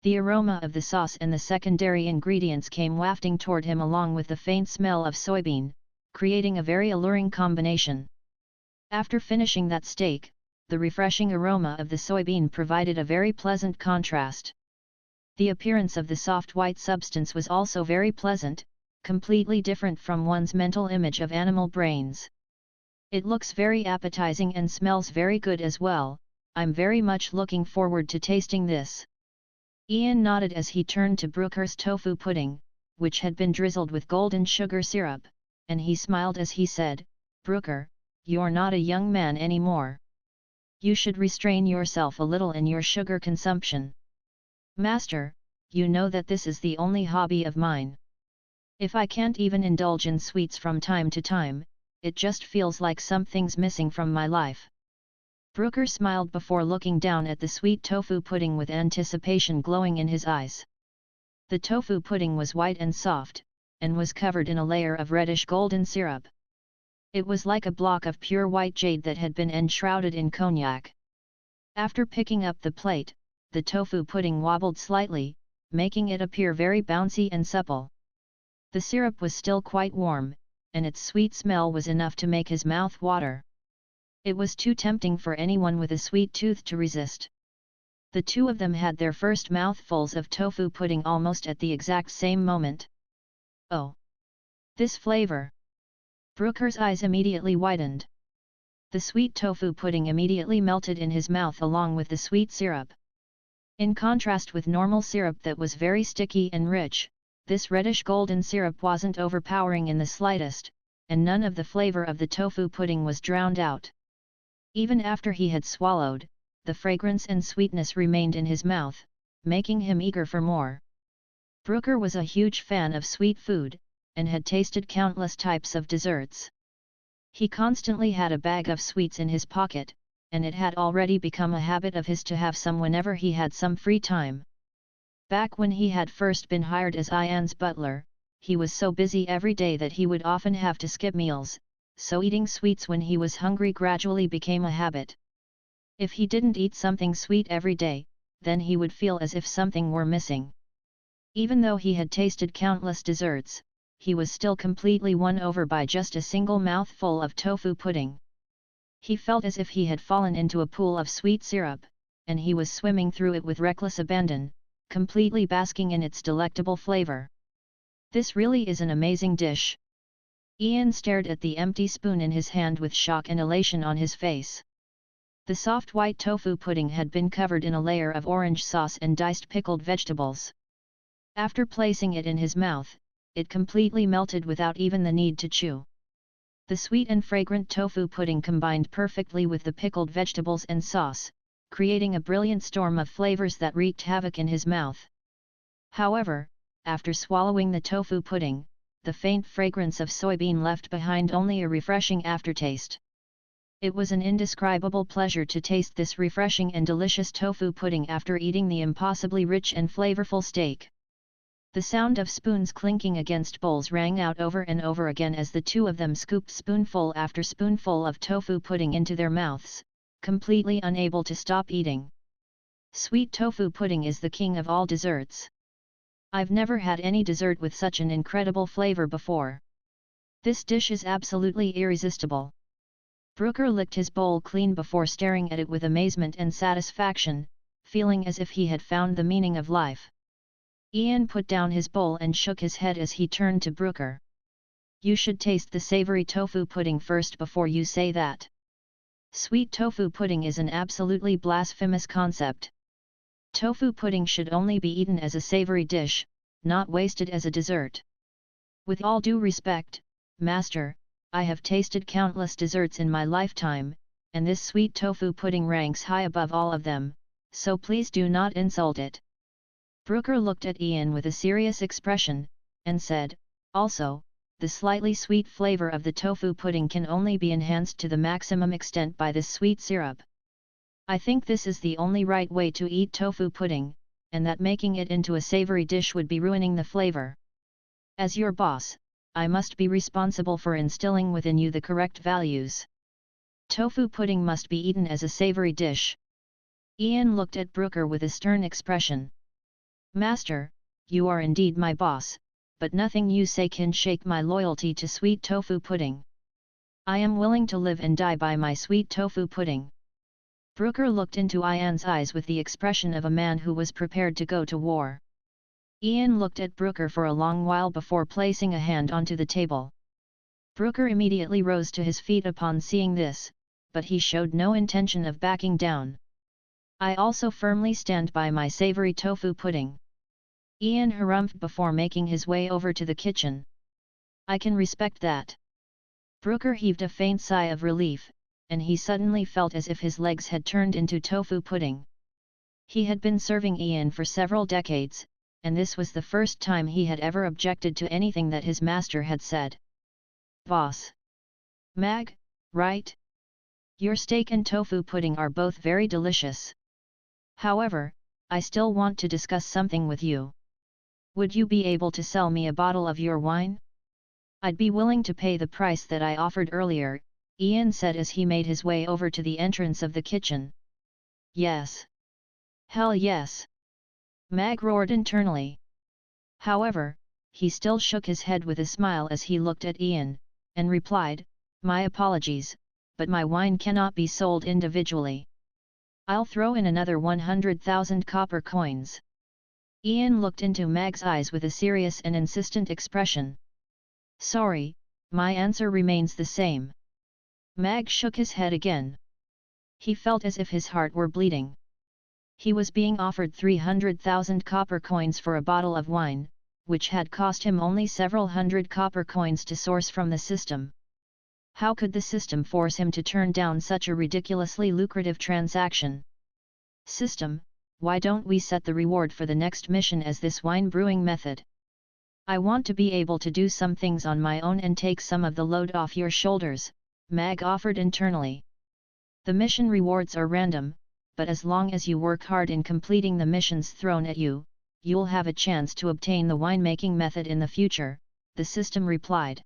The aroma of the sauce and the secondary ingredients came wafting toward him along with the faint smell of soybean, creating a very alluring combination. After finishing that steak, the refreshing aroma of the soybean provided a very pleasant contrast. The appearance of the soft white substance was also very pleasant, completely different from one's mental image of animal brains. "It looks very appetizing and smells very good as well. I'm very much looking forward to tasting this." Ian nodded as he turned to Brooker's tofu pudding, which had been drizzled with golden sugar syrup, and he smiled as he said, "Brooker, you're not a young man anymore. You should restrain yourself a little in your sugar consumption. Master, you know that this is the only hobby of mine. If I can't even indulge in sweets from time to time, it just feels like something's missing from my life." Brooker smiled before looking down at the sweet tofu pudding with anticipation glowing in his eyes. The tofu pudding was white and soft, and was covered in a layer of reddish golden syrup. It was like a block of pure white jade that had been enshrouded in cognac. After picking up the plate, the tofu pudding wobbled slightly, making it appear very bouncy and supple. The syrup was still quite warm, and its sweet smell was enough to make his mouth water. It was too tempting for anyone with a sweet tooth to resist. The two of them had their first mouthfuls of tofu pudding almost at the exact same moment. "Oh! This flavor!" Brooker's eyes immediately widened. The sweet tofu pudding immediately melted in his mouth along with the sweet syrup. In contrast with normal syrup that was very sticky and rich, this reddish golden syrup wasn't overpowering in the slightest, and none of the flavor of the tofu pudding was drowned out. Even after he had swallowed, the fragrance and sweetness remained in his mouth, making him eager for more. Brooker was a huge fan of sweet food, and had tasted countless types of desserts. He constantly had a bag of sweets in his pocket, and it had already become a habit of his to have some whenever he had some free time. Back when he had first been hired as Ian's butler, he was so busy every day that he would often have to skip meals, so eating sweets when he was hungry gradually became a habit. If he didn't eat something sweet every day, then he would feel as if something were missing. Even though he had tasted countless desserts, he was still completely won over by just a single mouthful of tofu pudding. He felt as if he had fallen into a pool of sweet syrup, and he was swimming through it with reckless abandon, completely basking in its delectable flavor. This really is an amazing dish. Ian stared at the empty spoon in his hand with shock and elation on his face. The soft white tofu pudding had been covered in a layer of orange sauce and diced pickled vegetables. After placing it in his mouth, it completely melted without even the need to chew. The sweet and fragrant tofu pudding combined perfectly with the pickled vegetables and sauce, creating a brilliant storm of flavors that wreaked havoc in his mouth. However, after swallowing the tofu pudding, the faint fragrance of soybean left behind only a refreshing aftertaste. It was an indescribable pleasure to taste this refreshing and delicious tofu pudding after eating the impossibly rich and flavorful steak. The sound of spoons clinking against bowls rang out over and over again as the two of them scooped spoonful after spoonful of tofu pudding into their mouths, completely unable to stop eating. Sweet tofu pudding is the king of all desserts. I've never had any dessert with such an incredible flavor before. This dish is absolutely irresistible. Brooker licked his bowl clean before staring at it with amazement and satisfaction, feeling as if he had found the meaning of life. Ian put down his bowl and shook his head as he turned to Brooker. You should taste the savory tofu pudding first before you say that. Sweet tofu pudding is an absolutely blasphemous concept. Tofu pudding should only be eaten as a savory dish, not wasted as a dessert. With all due respect, Master, I have tasted countless desserts in my lifetime, and this sweet tofu pudding ranks high above all of them, so please do not insult it. Brooker looked at Ian with a serious expression, and said, also, the slightly sweet flavor of the tofu pudding can only be enhanced to the maximum extent by this sweet syrup. I think this is the only right way to eat tofu pudding, and that making it into a savory dish would be ruining the flavor. As your boss, I must be responsible for instilling within you the correct values. Tofu pudding must be eaten as a savory dish. Ian looked at Brooker with a stern expression. Master, you are indeed my boss, but nothing you say can shake my loyalty to sweet tofu pudding. I am willing to live and die by my sweet tofu pudding. Brooker looked into Ian's eyes with the expression of a man who was prepared to go to war. Ian looked at Brooker for a long while before placing a hand onto the table. Brooker immediately rose to his feet upon seeing this, but he showed no intention of backing down. I also firmly stand by my savory tofu pudding. Ian harumphed before making his way over to the kitchen. I can respect that. Brooker heaved a faint sigh of relief, and he suddenly felt as if his legs had turned into tofu pudding. He had been serving Ian for several decades, and this was the first time he had ever objected to anything that his master had said. Boss. Mag, right? Your steak and tofu pudding are both very delicious. However, I still want to discuss something with you. Would you be able to sell me a bottle of your wine? I'd be willing to pay the price that I offered earlier, Ian said as he made his way over to the entrance of the kitchen. Yes. Hell yes. Mag roared internally. However, he still shook his head with a smile as he looked at Ian, and replied, my apologies, but my wine cannot be sold individually. I'll throw in another 100,000 copper coins. Ian looked into Mag's eyes with a serious and insistent expression. Sorry, my answer remains the same. Mag shook his head again. He felt as if his heart were bleeding. He was being offered 300,000 copper coins for a bottle of wine, which had cost him only several hundred copper coins to source from the system. How could the system force him to turn down such a ridiculously lucrative transaction? System, why don't we set the reward for the next mission as this wine brewing method? I want to be able to do some things on my own and take some of the load off your shoulders, Mag offered internally. The mission rewards are random, but as long as you work hard in completing the missions thrown at you, you'll have a chance to obtain the winemaking method in the future, the system replied.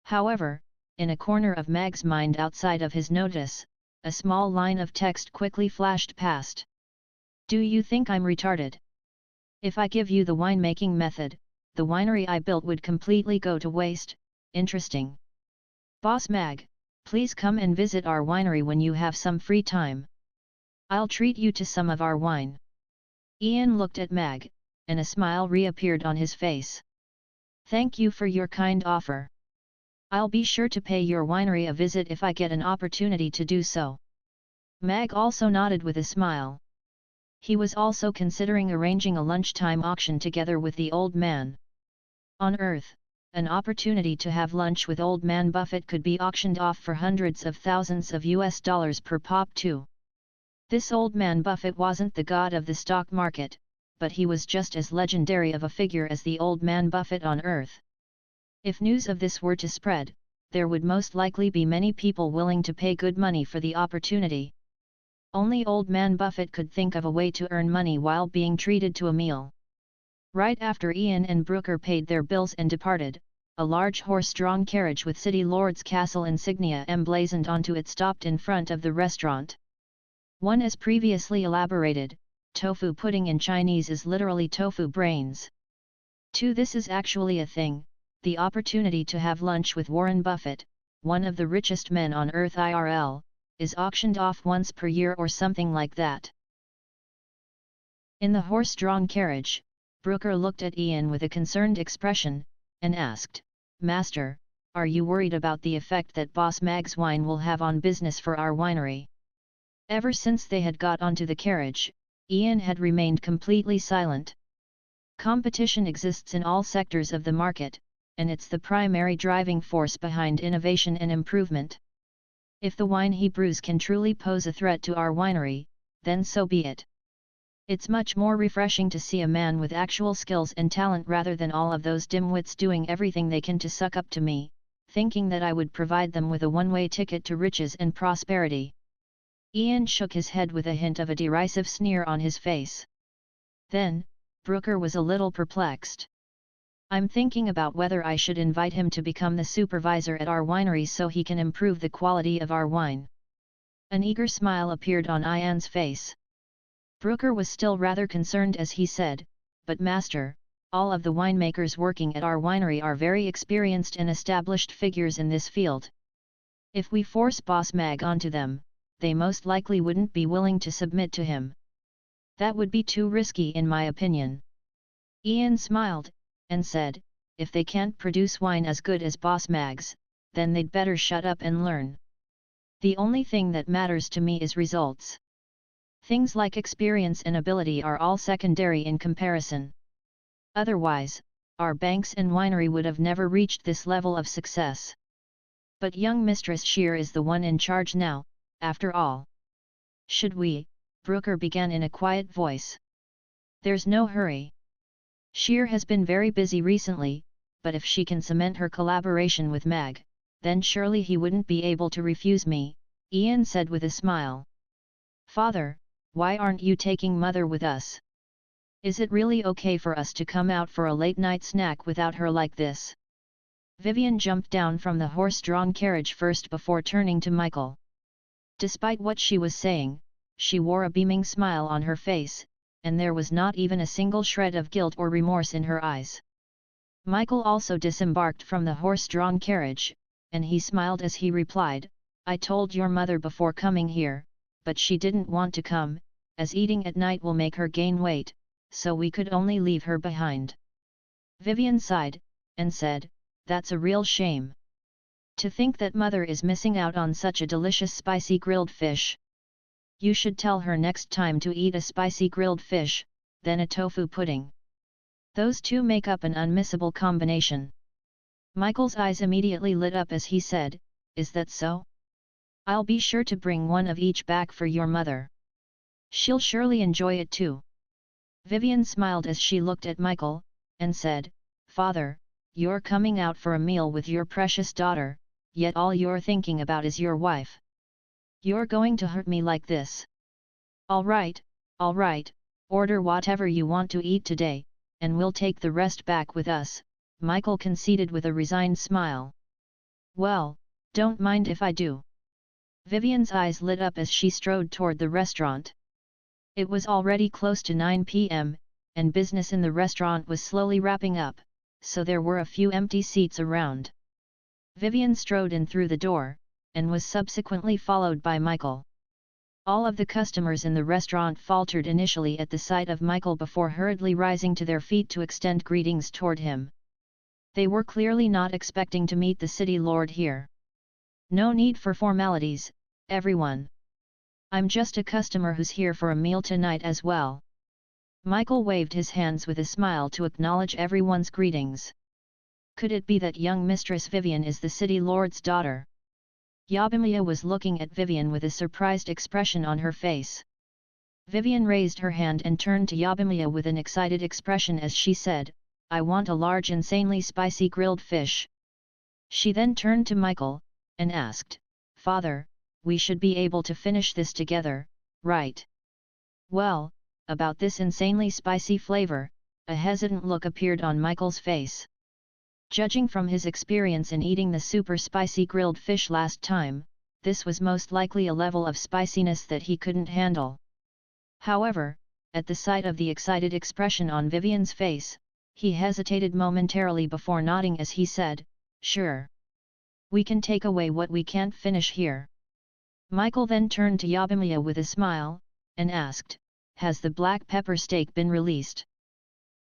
However, in a corner of Mag's mind outside of his notice, a small line of text quickly flashed past. Do you think I'm retarded? If I give you the winemaking method, the winery I built would completely go to waste. Interesting. Boss Mag, please come and visit our winery when you have some free time. I'll treat you to some of our wine. Ian looked at Mag, and a smile reappeared on his face. Thank you for your kind offer. I'll be sure to pay your winery a visit if I get an opportunity to do so. Mag also nodded with a smile. He was also considering arranging a lunchtime auction together with the old man. On Earth, an opportunity to have lunch with Old Man Buffett could be auctioned off for hundreds of thousands of US dollars per pop too. This Old Man Buffett wasn't the god of the stock market, but he was just as legendary of a figure as the Old Man Buffett on Earth. If news of this were to spread, there would most likely be many people willing to pay good money for the opportunity. Only Old Man Buffett could think of a way to earn money while being treated to a meal. Right after Ian and Brooker paid their bills and departed, a large horse-drawn carriage with City Lord's Castle insignia emblazoned onto it stopped in front of the restaurant. 1. As previously elaborated, tofu pudding in Chinese is literally tofu brains. 2. This is actually a thing, the opportunity to have lunch with Warren Buffett, one of the richest men on Earth IRL, is auctioned off once per year or something like that. In the horse-drawn carriage, Brooker looked at Ian with a concerned expression, and asked, Master, are you worried about the effect that Boss Mag's wine will have on business for our winery? Ever since they had got onto the carriage, Ian had remained completely silent. Competition exists in all sectors of the market, and it's the primary driving force behind innovation and improvement. If the wine he brews can truly pose a threat to our winery, then so be it. It's much more refreshing to see a man with actual skills and talent rather than all of those dimwits doing everything they can to suck up to me, thinking that I would provide them with a one-way ticket to riches and prosperity. Ian shook his head with a hint of a derisive sneer on his face. Then, Brooker was a little perplexed. I'm thinking about whether I should invite him to become the supervisor at our winery so he can improve the quality of our wine. An eager smile appeared on Ian's face. Brooker was still rather concerned as he said, but Master, all of the winemakers working at our winery are very experienced and established figures in this field. If we force Boss Mag onto them, they most likely wouldn't be willing to submit to him. That would be too risky in my opinion. Ian smiled, and said, if they can't produce wine as good as Boss Mag's, then they'd better shut up and learn. The only thing that matters to me is results. Things like experience and ability are all secondary in comparison. Otherwise, our banks and winery would have never reached this level of success. But young Mistress Shear is the one in charge now, after all. Should we? Brooker began in a quiet voice. There's no hurry. Shear has been very busy recently, but if she can cement her collaboration with Mag, then surely he wouldn't be able to refuse me, Ian said with a smile. Father, why aren't you taking Mother with us? Is it really okay for us to come out for a late-night snack without her like this? Vivian jumped down from the horse-drawn carriage first before turning to Michael. Despite what she was saying, she wore a beaming smile on her face, and there was not even a single shred of guilt or remorse in her eyes. Michael also disembarked from the horse-drawn carriage, and he smiled as he replied, I told your mother before coming here, but she didn't want to come, as eating at night will make her gain weight, so we could only leave her behind. Vivian sighed, and said, that's a real shame. To think that Mother is missing out on such a delicious spicy grilled fish. You should tell her next time to eat a spicy grilled fish, then a tofu pudding. Those two make up an unmissable combination. Michael's eyes immediately lit up as he said, "Is that so? I'll be sure to bring one of each back for your mother. She'll surely enjoy it too." Vivian smiled as she looked at Michael, and said, "Father, you're coming out for a meal with your precious daughter, yet all you're thinking about is your wife. You're going to hurt me like this. All right, order whatever you want to eat today, and we'll take the rest back with us," Michael conceded with a resigned smile. "Well, don't mind if I do." Vivian's eyes lit up as she strode toward the restaurant. It was already close to 9 p.m., and business in the restaurant was slowly wrapping up, so there were a few empty seats around. Vivian strode in through the door, and was subsequently followed by Michael. All of the customers in the restaurant faltered initially at the sight of Michael before hurriedly rising to their feet to extend greetings toward him. They were clearly not expecting to meet the city lord here. "No need for formalities, everyone. I'm just a customer who's here for a meal tonight as well." Michael waved his hands with a smile to acknowledge everyone's greetings. Could it be that young Mistress Vivian is the city lord's daughter? Yabimiya was looking at Vivian with a surprised expression on her face. Vivian raised her hand and turned to Yabimiya with an excited expression as she said, "I want a large insanely spicy grilled fish." She then turned to Michael, and asked, "Father, we should be able to finish this together, right?" "Well, about this insanely spicy flavor," a hesitant look appeared on Michael's face. Judging from his experience in eating the super spicy grilled fish last time, this was most likely a level of spiciness that he couldn't handle. However, at the sight of the excited expression on Vivian's face, he hesitated momentarily before nodding as he said, "Sure. We can take away what we can't finish here." Michael then turned to Yabimiya with a smile, and asked, "Has the black pepper steak been released?"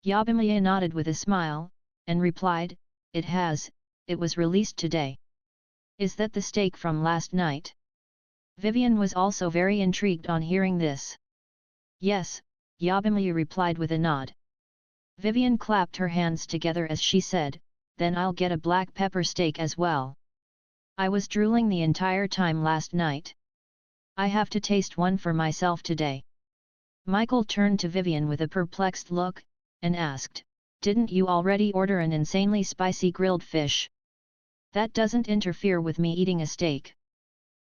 Yabimiya nodded with a smile, and replied, "It has, it was released today." "Is that the steak from last night?" Vivian was also very intrigued on hearing this. "Yes," Yabimiya replied with a nod. Vivian clapped her hands together as she said, "Then I'll get a black pepper steak as well. I was drooling the entire time last night. I have to taste one for myself today." Michael turned to Vivian with a perplexed look, and asked, "Didn't you already order an insanely spicy grilled fish? That doesn't interfere with me eating a steak."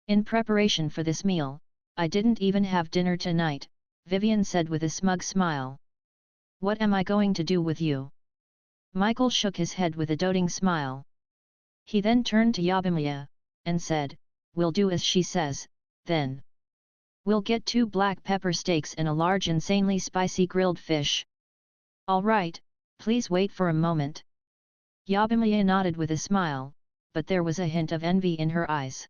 "In preparation for this meal, I didn't even have dinner tonight," Vivian said with a smug smile. "What am I going to do with you?" Michael shook his head with a doting smile. He then turned to Yabimiya, and said, "We'll do as she says, then. We'll get 2 black pepper steaks and a large insanely spicy grilled fish." "All right, please wait for a moment." Yabimiya nodded with a smile, but there was a hint of envy in her eyes.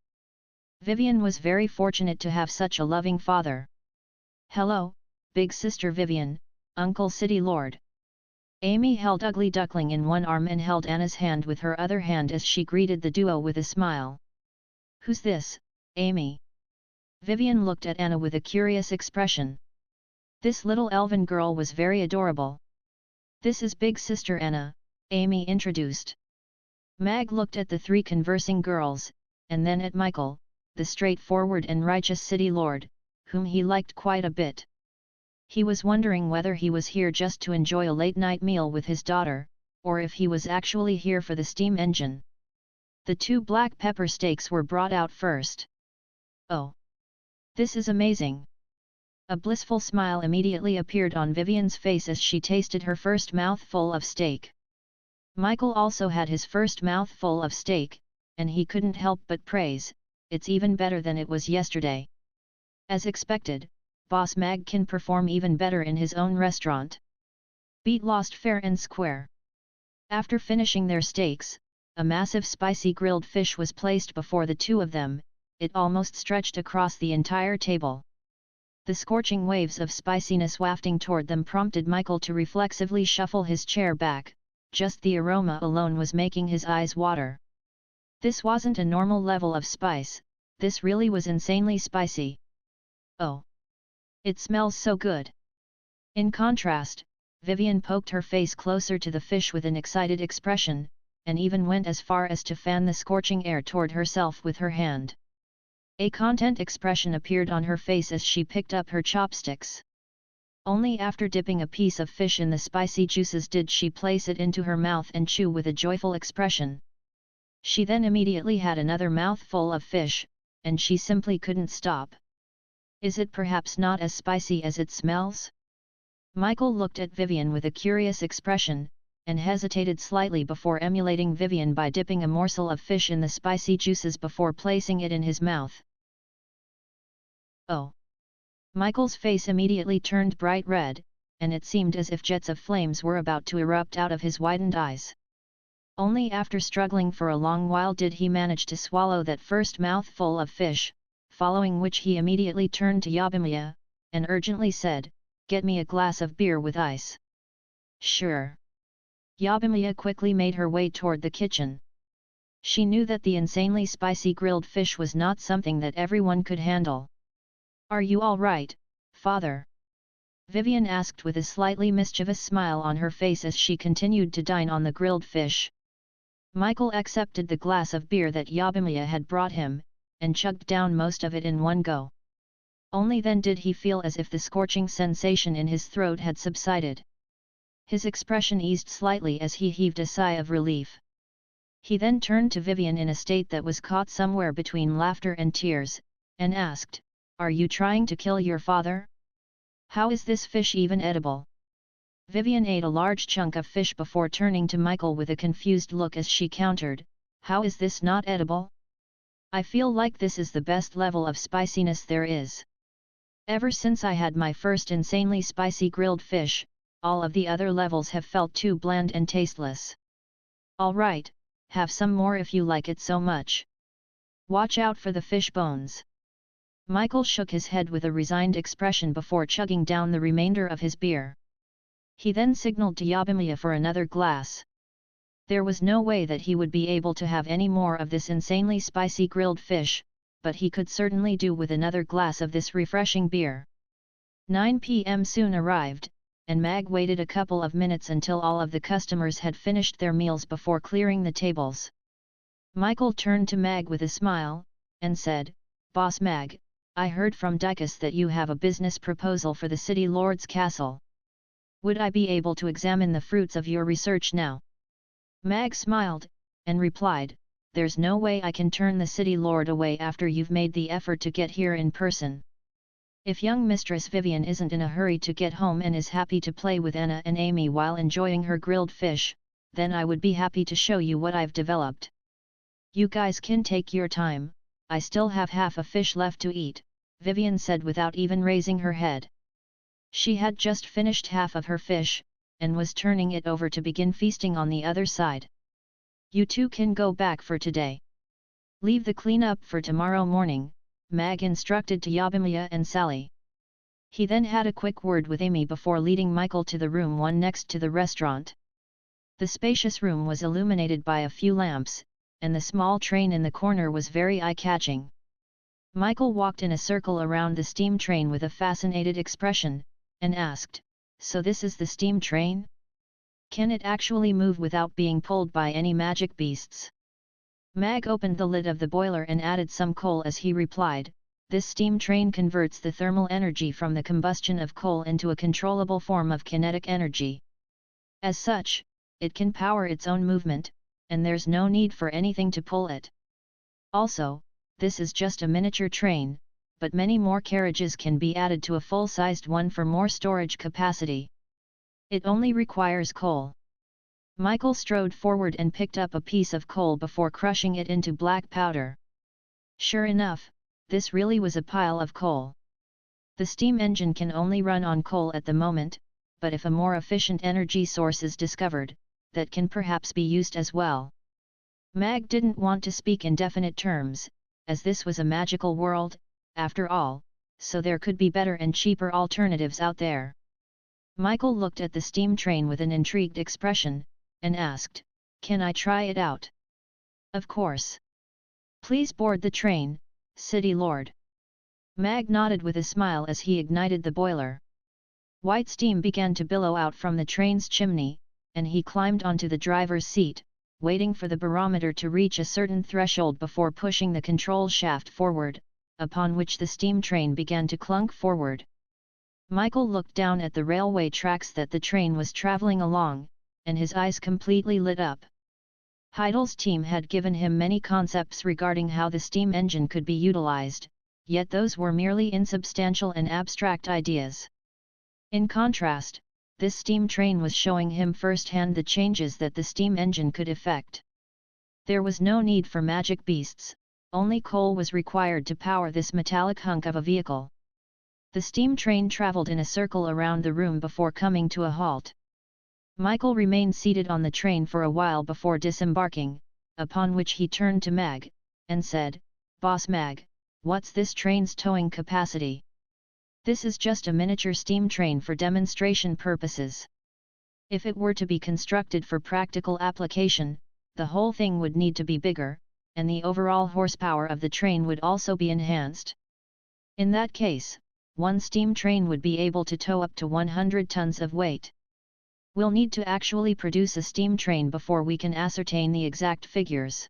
Vivian was very fortunate to have such a loving father. "Hello, big sister Vivian, Uncle City Lord." Amy held Ugly Duckling in one arm and held Anna's hand with her other hand as she greeted the duo with a smile. "Who's this, Amy?" Vivian looked at Anna with a curious expression. This little elven girl was very adorable. "This is big sister Anna," Amy introduced. Mag looked at the 3 conversing girls, and then at Michael, the straightforward and righteous city lord, whom he liked quite a bit. He was wondering whether he was here just to enjoy a late-night meal with his daughter, or if he was actually here for the steam engine. The 2 black pepper steaks were brought out first. "Oh! This is amazing!" A blissful smile immediately appeared on Vivian's face as she tasted her first mouthful of steak. Michael also had his first mouthful of steak, and he couldn't help but praise, "It's even better than it was yesterday." As expected, Boss Mag can perform even better in his own restaurant. Beat lost fair and square. After finishing their steaks, a massive spicy grilled fish was placed before the 2 of them. It almost stretched across the entire table. The scorching waves of spiciness wafting toward them prompted Michael to reflexively shuffle his chair back. Just the aroma alone was making his eyes water. This wasn't a normal level of spice, this really was insanely spicy. Oh! It smells so good! In contrast, Vivian poked her face closer to the fish with an excited expression, and even went as far as to fan the scorching air toward herself with her hand. A content expression appeared on her face as she picked up her chopsticks. Only after dipping a piece of fish in the spicy juices did she place it into her mouth and chew with a joyful expression. She then immediately had another mouthful of fish, and she simply couldn't stop. Is it perhaps not as spicy as it smells? Michael looked at Vivian with a curious expression, and hesitated slightly before emulating Vivian by dipping a morsel of fish in the spicy juices before placing it in his mouth. Oh! Michael's face immediately turned bright red, and it seemed as if jets of flames were about to erupt out of his widened eyes. Only after struggling for a long while did he manage to swallow that first mouthful of fish, following which he immediately turned to Yabimiya, and urgently said, "Get me a glass of beer with ice." Sure. Yabimiya quickly made her way toward the kitchen. She knew that the insanely spicy grilled fish was not something that everyone could handle. "Are you all right, father?" Vivian asked with a slightly mischievous smile on her face as she continued to dine on the grilled fish. Michael accepted the glass of beer that Yabimiya had brought him, and chugged down most of it in one go. Only then did he feel as if the scorching sensation in his throat had subsided. His expression eased slightly as he heaved a sigh of relief. He then turned to Vivian in a state that was caught somewhere between laughter and tears, and asked, "Are you trying to kill your father? How is this fish even edible?" Vivian ate a large chunk of fish before turning to Michael with a confused look as she countered, "How is this not edible? I feel like this is the best level of spiciness there is. Ever since I had my first insanely spicy grilled fish, all of the other levels have felt too bland and tasteless. All right, have some more if you like it so much. Watch out for the fish bones." Michael shook his head with a resigned expression before chugging down the remainder of his beer. He then signaled to Yabimiya for another glass. There was no way that he would be able to have any more of this insanely spicy grilled fish, but he could certainly do with another glass of this refreshing beer. 9 p.m. soon arrived, and Mag waited a couple of minutes until all of the customers had finished their meals before clearing the tables. Michael turned to Mag with a smile, and said, "Boss Mag, I heard from Dykus that you have a business proposal for the City Lord's castle. Would I be able to examine the fruits of your research now?" Mag smiled, and replied, "There's no way I can turn the City Lord away after you've made the effort to get here in person. If young Mistress Vivian isn't in a hurry to get home and is happy to play with Anna and Amy while enjoying her grilled fish, then I would be happy to show you what I've developed. You guys can take your time, I still have half a fish left to eat," Vivian said without even raising her head. She had just finished half of her fish, and was turning it over to begin feasting on the other side. "You two can go back for today. Leave the cleanup for tomorrow morning," Mag instructed to Yabimiya and Sally. He then had a quick word with Amy before leading Michael to the room one next to the restaurant. The spacious room was illuminated by a few lamps, and the small train in the corner was very eye-catching. Michael walked in a circle around the steam train with a fascinated expression, and asked, "So this is the steam train? Can it actually move without being pulled by any magic beasts?" Mag opened the lid of the boiler and added some coal as he replied, "This steam train converts the thermal energy from the combustion of coal into a controllable form of kinetic energy. As such, it can power its own movement, and there's no need for anything to pull it. Also, this is just a miniature train, but many more carriages can be added to a full-sized one for more storage capacity. It only requires coal." Michael strode forward and picked up a piece of coal before crushing it into black powder. Sure enough, this really was a pile of coal. The steam engine can only run on coal at the moment, but if a more efficient energy source is discovered, that can perhaps be used as well. Mag didn't want to speak in definite terms, as this was a magical world, after all, so there could be better and cheaper alternatives out there. Michael looked at the steam train with an intrigued expression, and asked, "Can I try it out?" "Of course. Please board the train, City Lord." Mag nodded with a smile as he ignited the boiler. White steam began to billow out from the train's chimney, and he climbed onto the driver's seat, waiting for the barometer to reach a certain threshold before pushing the control shaft forward, upon which the steam train began to clunk forward. Michael looked down at the railway tracks that the train was traveling along, and his eyes completely lit up. Heidel's team had given him many concepts regarding how the steam engine could be utilized, yet those were merely insubstantial and abstract ideas. In contrast, this steam train was showing him firsthand the changes that the steam engine could effect. There was no need for magic beasts, only coal was required to power this metallic hunk of a vehicle. The steam train traveled in a circle around the room before coming to a halt. Michael remained seated on the train for a while before disembarking, upon which he turned to Mag, and said, "Boss Mag, what's this train's towing capacity?" "This is just a miniature steam train for demonstration purposes. If it were to be constructed for practical application, the whole thing would need to be bigger, and the overall horsepower of the train would also be enhanced. In that case, one steam train would be able to tow up to 100 tons of weight. We'll need to actually produce a steam train before we can ascertain the exact figures.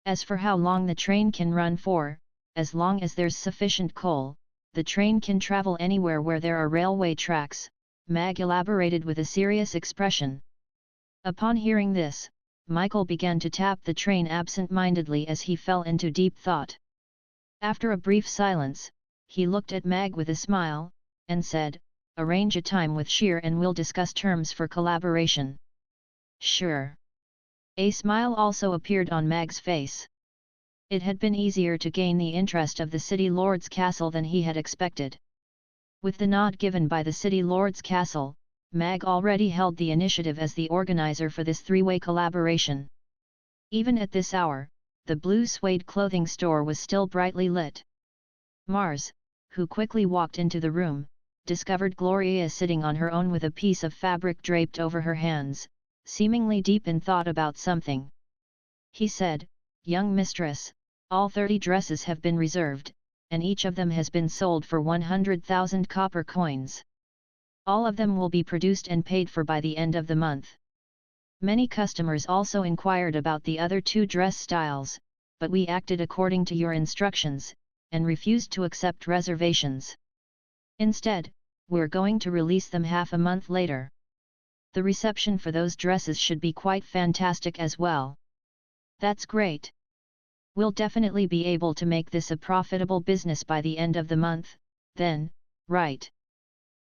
As for how long the train can run for, as long as there's sufficient coal, the train can travel anywhere where there are railway tracks," Mag elaborated with a serious expression. Upon hearing this, Michael began to tap the train absent-mindedly as he fell into deep thought. After a brief silence, he looked at Mag with a smile, and said, "Arrange a time with Sheer and we'll discuss terms for collaboration." "Sure." A smile also appeared on Mag's face. It had been easier to gain the interest of the City Lord's castle than he had expected. With the nod given by the City Lord's castle, Mag already held the initiative as the organizer for this three-way collaboration. Even at this hour, the blue suede clothing store was still brightly lit. Mars, who quickly walked into the room, discovered Gloria sitting on her own with a piece of fabric draped over her hands, seemingly deep in thought about something. He said, "Young mistress, all 30 dresses have been reserved, and each of them has been sold for 100,000 copper coins. All of them will be produced and paid for by the end of the month. Many customers also inquired about the other 2 dress styles, but we acted according to your instructions, and refused to accept reservations. Instead, we're going to release them half a month later. The reception for those dresses should be quite fantastic as well." "That's great. We'll definitely be able to make this a profitable business by the end of the month, then, right?"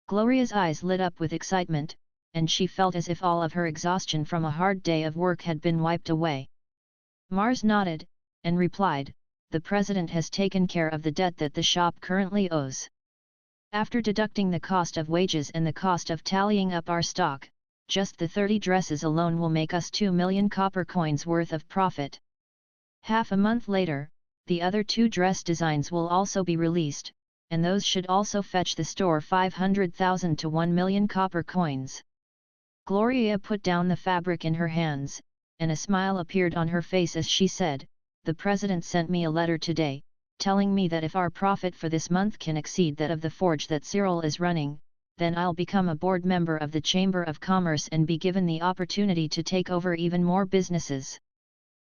Gloria's eyes lit up with excitement, and she felt as if all of her exhaustion from a hard day of work had been wiped away. Mars nodded, and replied, "The president has taken care of the debt that the shop currently owes. After deducting the cost of wages and the cost of tallying up our stock, just the 30 dresses alone will make us 2 million copper coins worth of profit. Half a month later, the other 2 dress designs will also be released, and those should also fetch the store 500,000 to 1 million copper coins." Gloria put down the fabric in her hands, and a smile appeared on her face as she said, "The president sent me a letter today, telling me that if our profit for this month can exceed that of the forge that Cyril is running, then I'll become a board member of the Chamber of Commerce and be given the opportunity to take over even more businesses."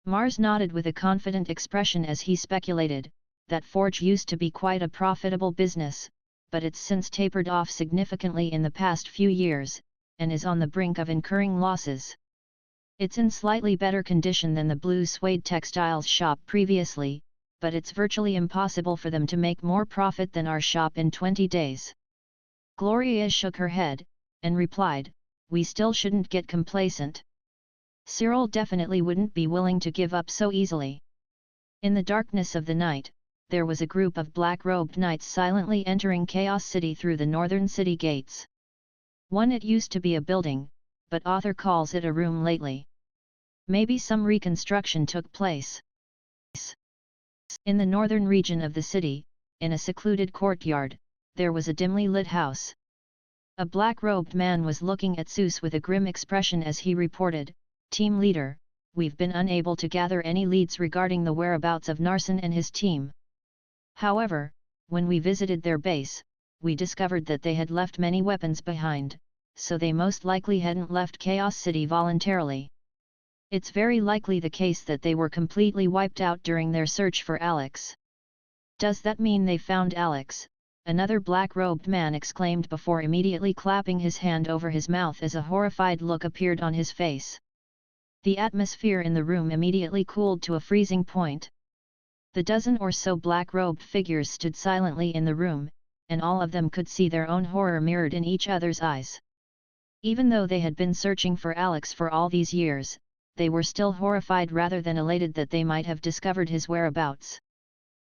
Mars nodded with a confident expression as he speculated, that forge used to be quite a profitable business, but it's since tapered off significantly in the past few years, and is on the brink of incurring losses. It's in slightly better condition than the blue suede textiles shop previously, but it's virtually impossible for them to make more profit than our shop in 20 days. Gloria shook her head, and replied, "We still shouldn't get complacent. Cyril definitely wouldn't be willing to give up so easily." In the darkness of the night, there was a group of black-robed knights silently entering Chaos City through the northern city gates. It used to be a building, but author calls it a room lately. Maybe some reconstruction took place. In the northern region of the city, in a secluded courtyard, there was a dimly lit house. A black-robed man was looking at Zeus with a grim expression as he reported, "Team leader, we've been unable to gather any leads regarding the whereabouts of Narsen and his team. However, when we visited their base, we discovered that they had left many weapons behind, so they most likely hadn't left Chaos City voluntarily. It's very likely the case that they were completely wiped out during their search for Alex. Does that mean they found Alex? Another black-robed man exclaimed before immediately clapping his hand over his mouth as a horrified look appeared on his face. The atmosphere in the room immediately cooled to a freezing point. The dozen or so black-robed figures stood silently in the room, and all of them could see their own horror mirrored in each other's eyes. Even though they had been searching for Alex for all these years, they were still horrified rather than elated that they might have discovered his whereabouts.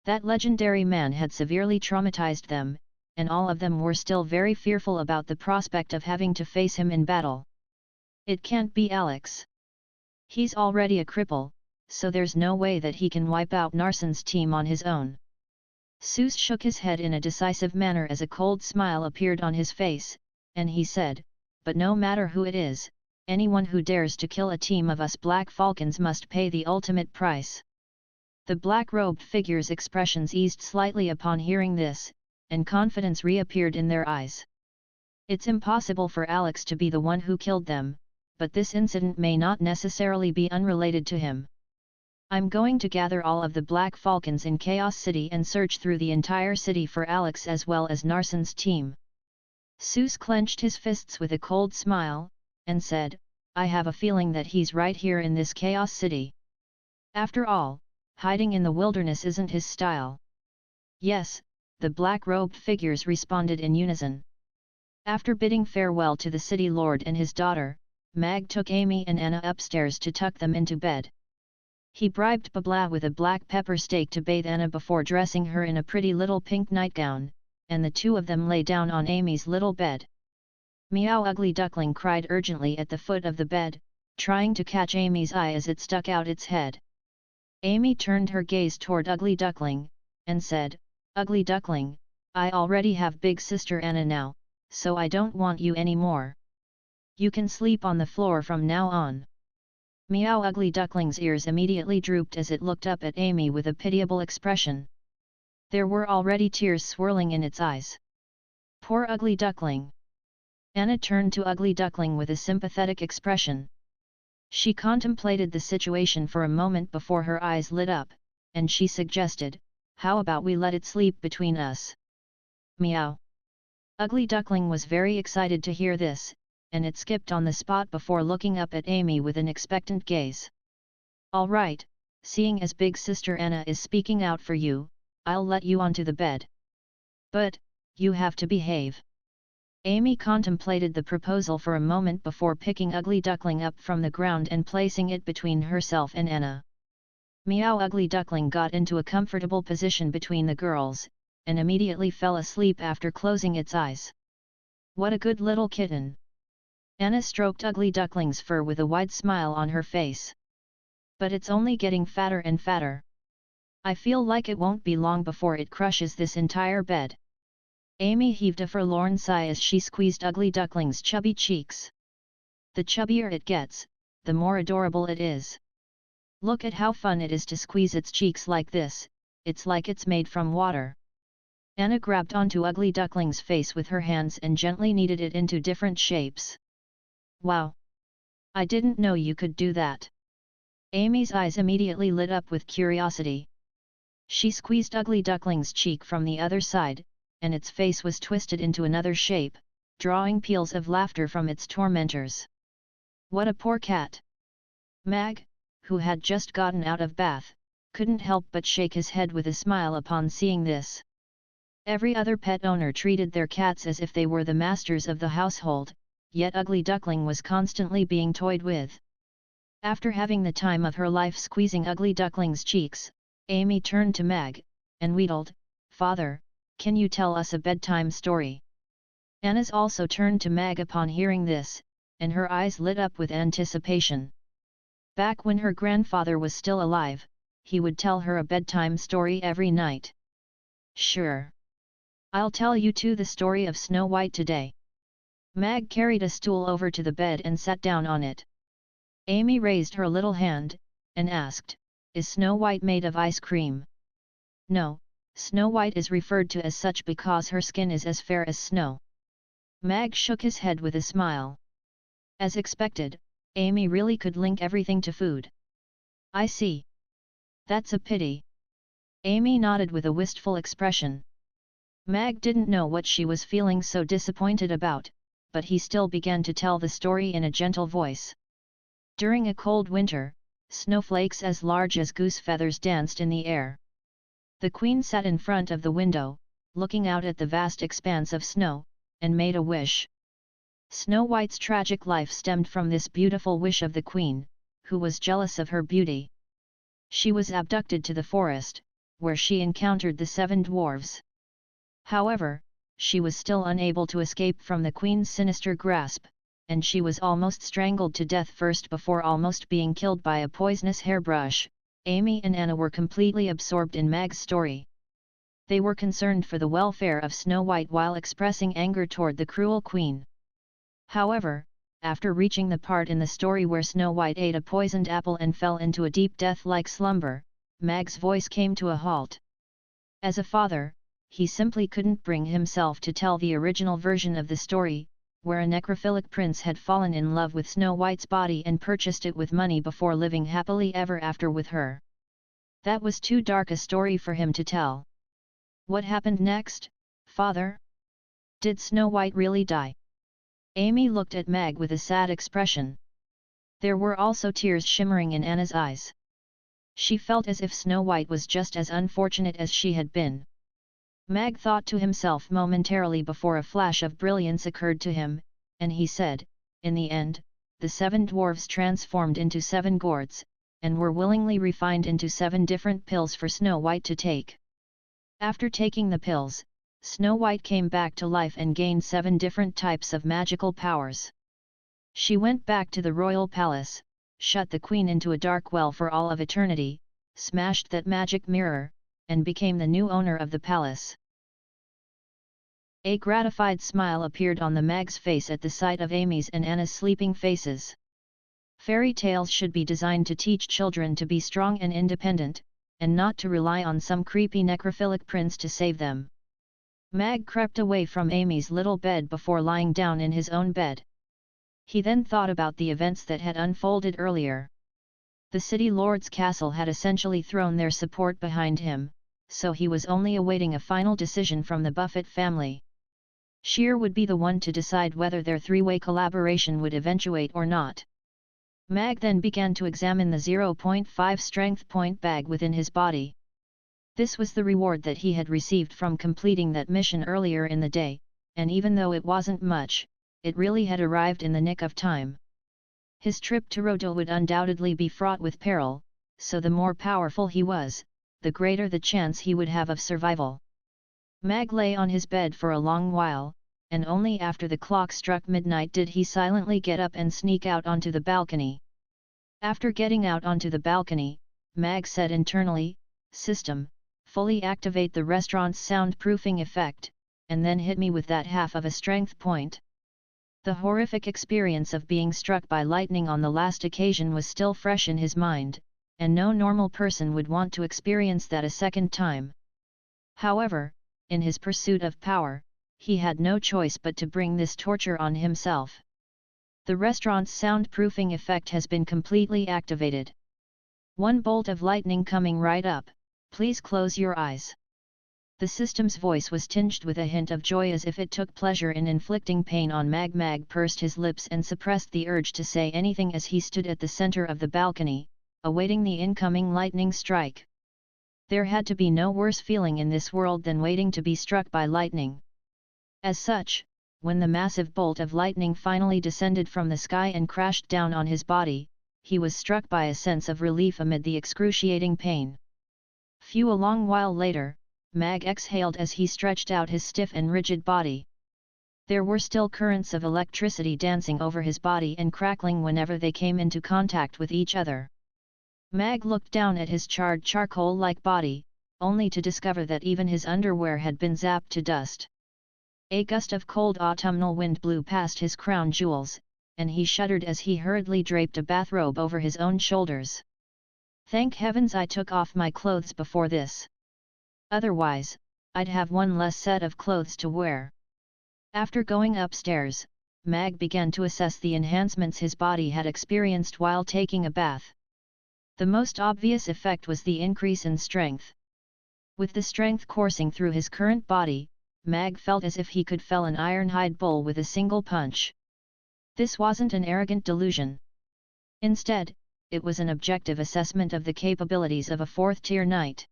That legendary man had severely traumatized them, and all of them were still very fearful about the prospect of having to face him in battle. It can't be Alex. He's already a cripple, so there's no way that he can wipe out Narson's team on his own. Seuss shook his head in a decisive manner as a cold smile appeared on his face, and he said, "But no matter who it is, anyone who dares to kill a team of us Black Falcons must pay the ultimate price." The black-robed figures' expressions eased slightly upon hearing this, and confidence reappeared in their eyes. It's impossible for Alex to be the one who killed them, but this incident may not necessarily be unrelated to him. I'm going to gather all of the Black Falcons in Chaos City and search through the entire city for Alex as well as Narson's team. Seuss clenched his fists with a cold smile, and said, "I have a feeling that he's right here in this Chaos City. After all, hiding in the wilderness isn't his style." "Yes," the black-robed figures responded in unison. After bidding farewell to the city lord and his daughter, Mag took Amy and Anna upstairs to tuck them into bed. He bribed Babla with a black pepper steak to bathe Anna before dressing her in a pretty little pink nightgown, and the two of them lay down on Amy's little bed. Meow Ugly Duckling cried urgently at the foot of the bed, trying to catch Amy's eye as it stuck out its head. Amy turned her gaze toward Ugly Duckling, and said, "Ugly Duckling, I already have big sister Anna now, so I don't want you anymore. You can sleep on the floor from now on." Meow Ugly Duckling's ears immediately drooped as it looked up at Amy with a pitiable expression. There were already tears swirling in its eyes. Poor Ugly Duckling. Anna turned to Ugly Duckling with a sympathetic expression. She contemplated the situation for a moment before her eyes lit up, and she suggested, "How about we let it sleep between us?" Meow. Ugly Duckling was very excited to hear this, and it skipped on the spot before looking up at Amy with an expectant gaze. "All right, seeing as big sister Anna is speaking out for you, I'll let you onto the bed. But, you have to behave." Amy contemplated the proposal for a moment before picking Ugly Duckling up from the ground and placing it between herself and Anna. Meow Ugly Duckling got into a comfortable position between the girls, and immediately fell asleep after closing its eyes. "What a good little kitten." Anna stroked Ugly Duckling's fur with a wide smile on her face. "But it's only getting fatter and fatter. I feel like it won't be long before it crushes this entire bed." Amy heaved a forlorn sigh as she squeezed Ugly Duckling's chubby cheeks. "The chubbier it gets, the more adorable it is. Look at how fun it is to squeeze its cheeks like this, it's like it's made from water." Anna grabbed onto Ugly Duckling's face with her hands and gently kneaded it into different shapes. "Wow! I didn't know you could do that." Amy's eyes immediately lit up with curiosity. She squeezed Ugly Duckling's cheek from the other side, and its face was twisted into another shape, drawing peals of laughter from its tormentors. "What a poor cat!" Mag, who had just gotten out of bath, couldn't help but shake his head with a smile upon seeing this. Every other pet owner treated their cats as if they were the masters of the household, yet Ugly Duckling was constantly being toyed with. After having the time of her life squeezing Ugly Duckling's cheeks, Amy turned to Mag, and wheedled, "Father, can you tell us a bedtime story?" Anna's also turned to Mag upon hearing this, and her eyes lit up with anticipation. Back when her grandfather was still alive, he would tell her a bedtime story every night. "Sure. I'll tell you too the story of Snow White today." Mag carried a stool over to the bed and sat down on it. Amy raised her little hand, and asked, "Is Snow White made of ice cream?" "No, Snow White is referred to as such because her skin is as fair as snow. Mag shook his head with a smile. As expected, Amy really could link everything to food. I see. That's a pity. Amy nodded with a wistful expression. Mag didn't know what she was feeling so disappointed about, but he still began to tell the story in a gentle voice. During a cold winter, snowflakes as large as goose feathers danced in the air. The queen sat in front of the window, looking out at the vast expanse of snow, and made a wish. Snow White's tragic life stemmed from this beautiful wish of the queen, who was jealous of her beauty. She was abducted to the forest, where she encountered the 7 dwarves. However, she was still unable to escape from the queen's sinister grasp, and she was almost strangled to death first before almost being killed by a poisonous hairbrush. Amy and Anna were completely absorbed in Mag's story. They were concerned for the welfare of Snow White while expressing anger toward the cruel queen. However, after reaching the part in the story where Snow White ate a poisoned apple and fell into a deep death-like slumber, Mag's voice came to a halt. As a father, he simply couldn't bring himself to tell the original version of the story, where a necrophilic prince had fallen in love with Snow White's body and purchased it with money before living happily ever after with her. That was too dark a story for him to tell. What happened next, father? Did Snow White really die? Amy looked at Mag with a sad expression. There were also tears shimmering in Anna's eyes. She felt as if Snow White was just as unfortunate as she had been. Mag thought to himself momentarily before a flash of brilliance occurred to him, and he said, in the end, the 7 dwarves transformed into 7 gourds, and were willingly refined into 7 different pills for Snow White to take. After taking the pills, Snow White came back to life and gained 7 different types of magical powers. She went back to the royal palace, shut the queen into a dark well for all of eternity, smashed that magic mirror, and became the new owner of the palace. A gratified smile appeared on the Mag's face at the sight of Amy's and Anna's sleeping faces. Fairy tales should be designed to teach children to be strong and independent, and not to rely on some creepy necrophilic prince to save them. Mag crept away from Amy's little bed before lying down in his own bed. He then thought about the events that had unfolded earlier. The city lord's castle had essentially thrown their support behind him, so he was only awaiting a final decision from the Buffett family. Sheer would be the one to decide whether their 3-way collaboration would eventuate or not. Mag then began to examine the 0.5 strength point bag within his body. This was the reward that he had received from completing that mission earlier in the day, and even though it wasn't much, it really had arrived in the nick of time. His trip to Roto would undoubtedly be fraught with peril, so the more powerful he was, the greater the chance he would have of survival. Mag lay on his bed for a long while, and only after the clock struck midnight did he silently get up and sneak out onto the balcony. After getting out onto the balcony, Mag said internally, "System, fully activate the restaurant's soundproofing effect, and then hit me with that half of a strength point." The horrific experience of being struck by lightning on the last occasion was still fresh in his mind, and no normal person would want to experience that a second time. However, in his pursuit of power, he had no choice but to bring this torture on himself. The restaurant's soundproofing effect has been completely activated. One bolt of lightning coming right up, please close your eyes. The system's voice was tinged with a hint of joy as if it took pleasure in inflicting pain on Mag. Mag pursed his lips and suppressed the urge to say anything as he stood at the center of the balcony, awaiting the incoming lightning strike. There had to be no worse feeling in this world than waiting to be struck by lightning. As such, when the massive bolt of lightning finally descended from the sky and crashed down on his body, he was struck by a sense of relief amid the excruciating pain. A long while later, Mag exhaled as he stretched out his stiff and rigid body. There were still currents of electricity dancing over his body and crackling whenever they came into contact with each other. Mag looked down at his charred charcoal-like body, only to discover that even his underwear had been zapped to dust. A gust of cold autumnal wind blew past his crown jewels, and he shuddered as he hurriedly draped a bathrobe over his own shoulders. Thank heavens I took off my clothes before this. Otherwise, I'd have one less set of clothes to wear. After going upstairs, Mag began to assess the enhancements his body had experienced while taking a bath. The most obvious effect was the increase in strength. With the strength coursing through his current body, Mag felt as if he could fell an iron-hide bull with a single punch. This wasn't an arrogant delusion. Instead, it was an objective assessment of the capabilities of a fourth-tier knight.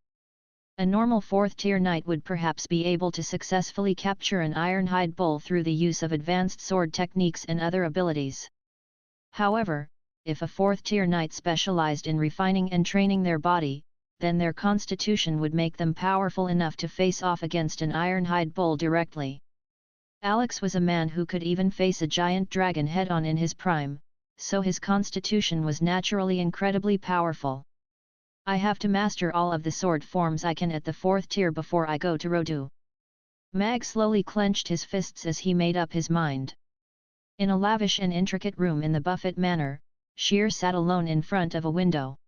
A normal fourth-tier knight would perhaps be able to successfully capture an iron-hide bull through the use of advanced sword techniques and other abilities. However, if a fourth-tier knight specialized in refining and training their body, then their constitution would make them powerful enough to face off against an iron-hide bull directly. Alex was a man who could even face a giant dragon head-on in his prime, so his constitution was naturally incredibly powerful. I have to master all of the sword forms I can at the fourth tier before I go to Rodu. Mag slowly clenched his fists as he made up his mind. In a lavish and intricate room in the Buffett Manor, Sheer sat alone in front of a window.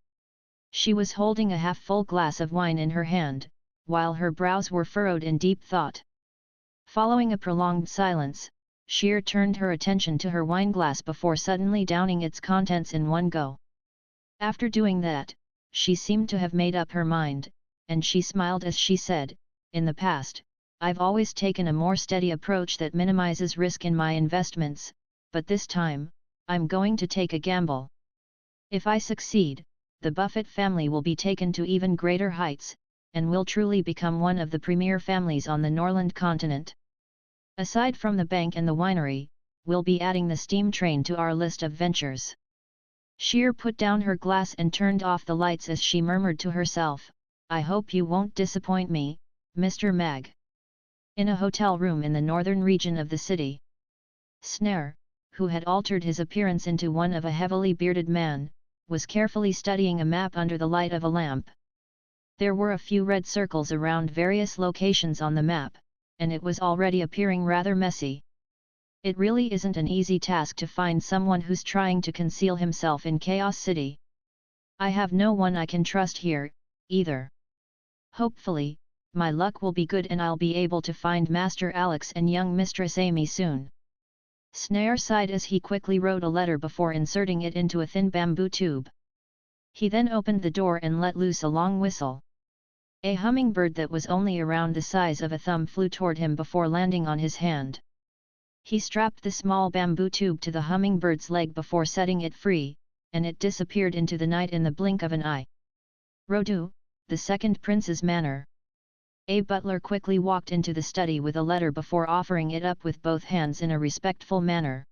She was holding a half-full glass of wine in her hand, while her brows were furrowed in deep thought. Following a prolonged silence, Sheer turned her attention to her wineglass before suddenly downing its contents in one go. After doing that, she seemed to have made up her mind, and she smiled as she said, "In the past, I've always taken a more steady approach that minimizes risk in my investments, but this time, I'm going to take a gamble. If I succeed, the Buffett family will be taken to even greater heights, and will truly become one of the premier families on the Norland continent. Aside from the bank and the winery, we'll be adding the steam train to our list of ventures." Sheer put down her glass and turned off the lights as she murmured to herself, "I hope you won't disappoint me, Mr. Mag." In a hotel room in the northern region of the city, Snare, who had altered his appearance into one of a heavily bearded man, was carefully studying a map under the light of a lamp. There were a few red circles around various locations on the map, and it was already appearing rather messy. It really isn't an easy task to find someone who's trying to conceal himself in Chaos City. I have no one I can trust here, either. Hopefully, my luck will be good and I'll be able to find Master Alex and young Mistress Amy soon." Snare sighed as he quickly wrote a letter before inserting it into a thin bamboo tube. He then opened the door and let loose a long whistle. A hummingbird that was only around the size of a thumb flew toward him before landing on his hand. He strapped the small bamboo tube to the hummingbird's leg before setting it free, and it disappeared into the night in the blink of an eye. Rodu, the second prince's manor. A butler quickly walked into the study with a letter before offering it up with both hands in a respectful manner.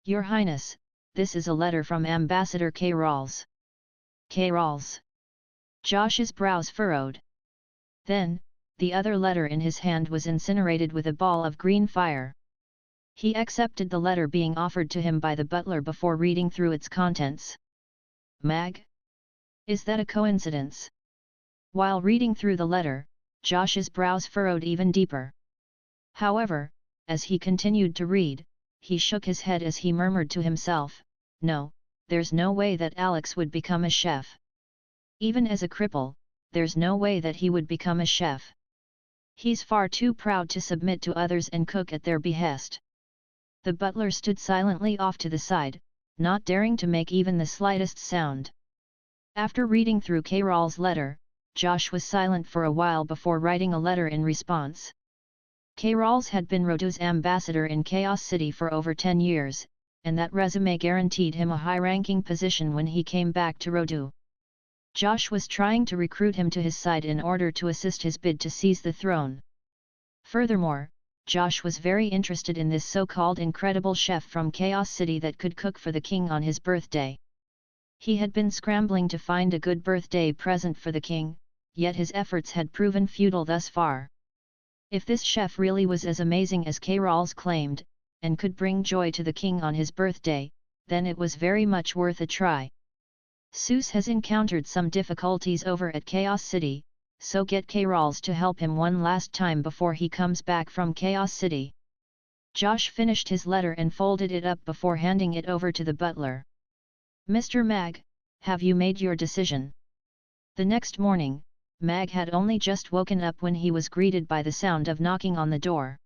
"Your Highness, this is a letter from Ambassador K. Rawls." "K. Rawls?" Josh's brows furrowed. Then, the other letter in his hand was incinerated with a ball of green fire. He accepted the letter being offered to him by the butler before reading through its contents. "Mag? Is that a coincidence?" While reading through the letter, Josh's brows furrowed even deeper. However, as he continued to read, he shook his head as he murmured to himself, "No, there's no way that Alex would become a chef. Even as a cripple, there's no way that he would become a chef. He's far too proud to submit to others and cook at their behest." The butler stood silently off to the side, not daring to make even the slightest sound. After reading through K. Rawls' letter, Josh was silent for a while before writing a letter in response. K. Rawls had been Rodu's ambassador in Chaos City for over 10 years, and that resume guaranteed him a high-ranking position when he came back to Rodu. Josh was trying to recruit him to his side in order to assist his bid to seize the throne. Furthermore, Josh was very interested in this so-called incredible chef from Chaos City that could cook for the king on his birthday. He had been scrambling to find a good birthday present for the king, yet his efforts had proven futile thus far. If this chef really was as amazing as K. Rawls claimed, and could bring joy to the king on his birthday, then it was very much worth a try. Seuss has encountered some difficulties over at Chaos City, so get K. Rawls to help him one last time before he comes back from Chaos City. Josh finished his letter and folded it up before handing it over to the butler. "Mr. Mag, have you made your decision?" The next morning, Mag had only just woken up when he was greeted by the sound of knocking on the door.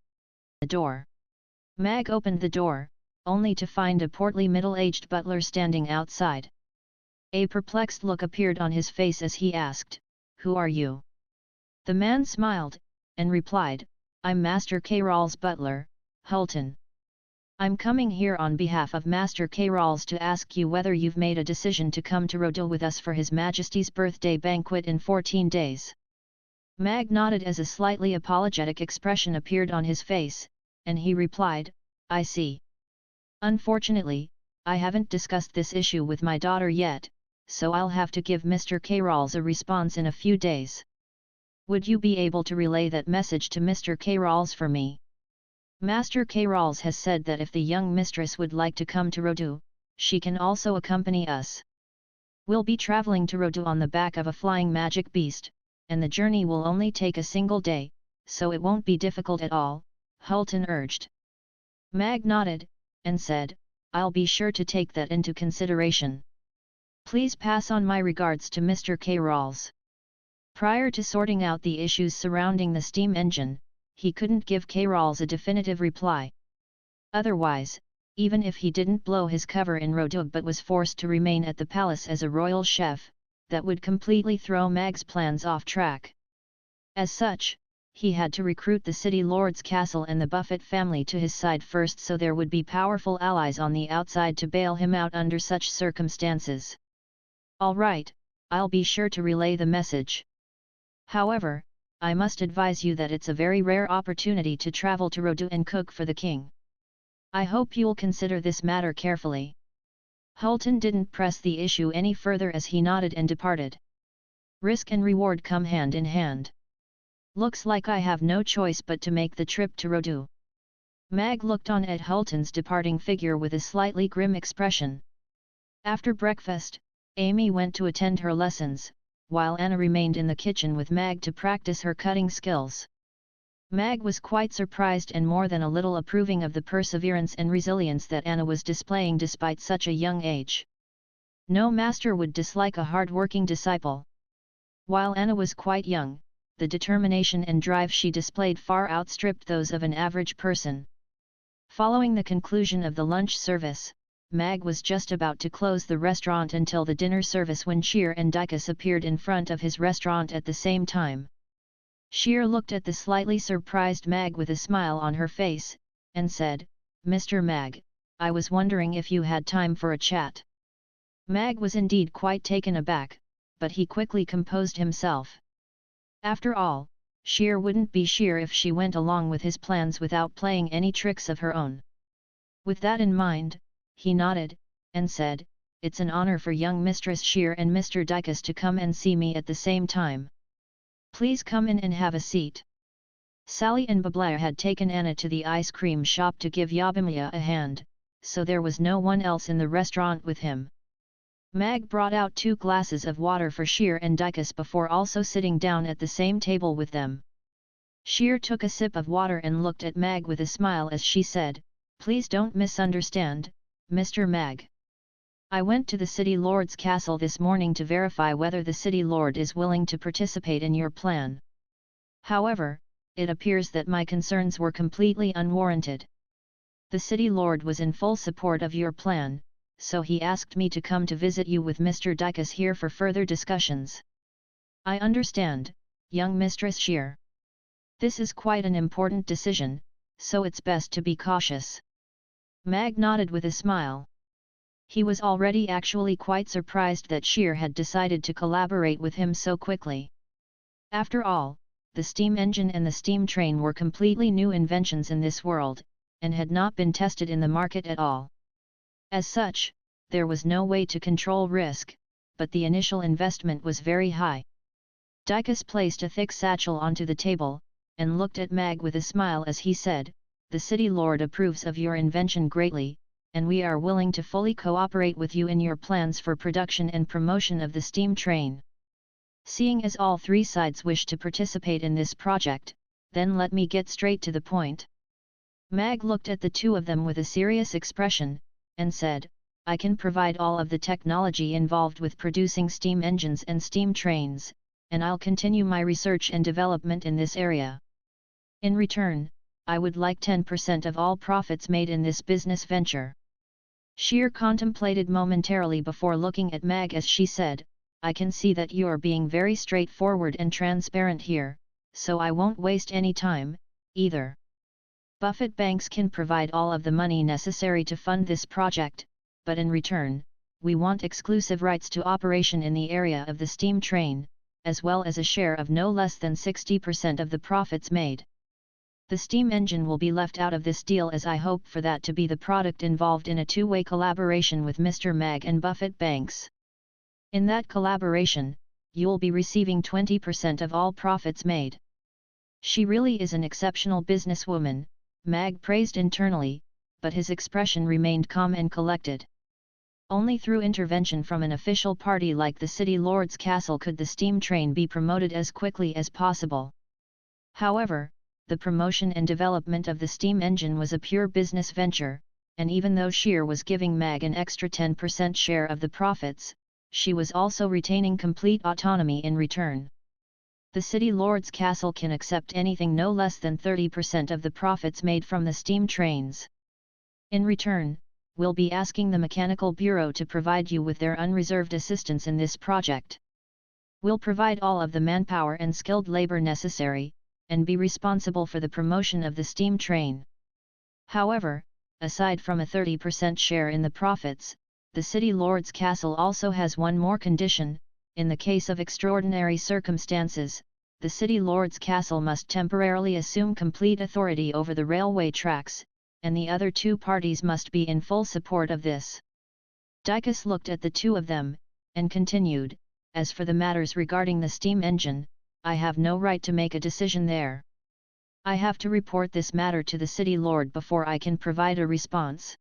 Mag opened the door, only to find a portly middle-aged butler standing outside. A perplexed look appeared on his face as he asked, "Who are you?" The man smiled, and replied, "I'm Master Cairal's butler, Hulton. I'm coming here on behalf of Master Cairal's to ask you whether you've made a decision to come to Rodil with us for His Majesty's birthday banquet in 14 days. Mag nodded as a slightly apologetic expression appeared on his face, and he replied, "I see. Unfortunately, I haven't discussed this issue with my daughter yet, so I'll have to give Mr. Cairal's a response in a few days. Would you be able to relay that message to Mr. Cairal's for me? Master Cairal's has said that if the young mistress would like to come to Rodu, she can also accompany us. We'll be travelling to Rodu on the back of a flying magic beast, and the journey will only take a single day, so it won't be difficult at all," Hulton urged. Mag nodded, and said, "I'll be sure to take that into consideration. Please pass on my regards to Mr. Cairal's." Prior to sorting out the issues surrounding the steam engine, he couldn't give Cairal's a definitive reply. Otherwise, even if he didn't blow his cover in Rodug but was forced to remain at the palace as a royal chef, that would completely throw Mag's plans off track. As such, he had to recruit the city lord's castle and the Buffett family to his side first, so there would be powerful allies on the outside to bail him out under such circumstances. "All right, I'll be sure to relay the message. However, I must advise you that it's a very rare opportunity to travel to Rodu and cook for the king. I hope you'll consider this matter carefully." Hulton didn't press the issue any further as he nodded and departed. Risk and reward come hand in hand. "Looks like I have no choice but to make the trip to Rodu." Mag looked on at Hulton's departing figure with a slightly grim expression. After breakfast, Amy went to attend her lessons, while Anna remained in the kitchen with Mag to practice her cutting skills. Mag was quite surprised and more than a little approving of the perseverance and resilience that Anna was displaying despite such a young age. No master would dislike a hard-working disciple. While Anna was quite young, the determination and drive she displayed far outstripped those of an average person. Following the conclusion of the lunch service, Mag was just about to close the restaurant until the dinner service when Sheer and Dicus appeared in front of his restaurant at the same time. Sheer looked at the slightly surprised Mag with a smile on her face, and said, "Mr. Mag, I was wondering if you had time for a chat." Mag was indeed quite taken aback, but he quickly composed himself. After all, Sheer wouldn't be Sheer if she went along with his plans without playing any tricks of her own. With that in mind, he nodded, and said, "It's an honor for young Mistress Sheer and Mr. Dicus to come and see me at the same time. Please come in and have a seat." Sally and Babla had taken Anna to the ice cream shop to give Yabimya a hand, so there was no one else in the restaurant with him. Mag brought out 2 glasses of water for Sheer and Dicus before also sitting down at the same table with them. Sheer took a sip of water and looked at Mag with a smile as she said, "Please don't misunderstand, Mr. Mag. I went to the City Lord's castle this morning to verify whether the City Lord is willing to participate in your plan. However, it appears that my concerns were completely unwarranted. The City Lord was in full support of your plan, so he asked me to come to visit you with Mr. Dicus here for further discussions." "I understand, young Mistress Sheer. This is quite an important decision, so it's best to be cautious." Mag nodded with a smile. He was already actually quite surprised that Sheer had decided to collaborate with him so quickly. After all, the steam engine and the steam train were completely new inventions in this world, and had not been tested in the market at all. As such, there was no way to control risk, but the initial investment was very high. Dicus placed a thick satchel onto the table, and looked at Mag with a smile as he said, "The City Lord approves of your invention greatly, and we are willing to fully cooperate with you in your plans for production and promotion of the steam train. Seeing as all 3 sides wish to participate in this project, then let me get straight to the point." Mag looked at the 2 of them with a serious expression, and said, "I can provide all of the technology involved with producing steam engines and steam trains, and I'll continue my research and development in this area. In return, I would like 10% of all profits made in this business venture." Sheer contemplated momentarily before looking at Mag as she said, "I can see that you're being very straightforward and transparent here, so I won't waste any time, either. Buffett Banks can provide all of the money necessary to fund this project, but in return, we want exclusive rights to operation in the area of the steam train, as well as a share of no less than 60% of the profits made. The steam engine will be left out of this deal as I hope for that to be the product involved in a two-way collaboration with Mr. Mag and Buffett Banks. In that collaboration, you'll be receiving 20% of all profits made." She really is an exceptional businesswoman, Mag praised internally, but his expression remained calm and collected. Only through intervention from an official party like the City Lord's Castle could the steam train be promoted as quickly as possible. However, the promotion and development of the steam engine was a pure business venture, and even though Sheer was giving Mag an extra 10% share of the profits, she was also retaining complete autonomy in return. The City Lord's Castle can accept anything no less than 30% of the profits made from the steam trains. In return, we'll be asking the Mechanical Bureau to provide you with their unreserved assistance in this project. We'll provide all of the manpower and skilled labor necessary, and be responsible for the promotion of the steam train. However, aside from a 30% share in the profits, the City Lord's Castle also has one more condition. In the case of extraordinary circumstances, the City Lord's Castle must temporarily assume complete authority over the railway tracks, and the other two parties must be in full support of this. Dicus looked at the two of them, and continued, "As for the matters regarding the steam engine, I have no right to make a decision there. I have to report this matter to the City Lord before I can provide a response.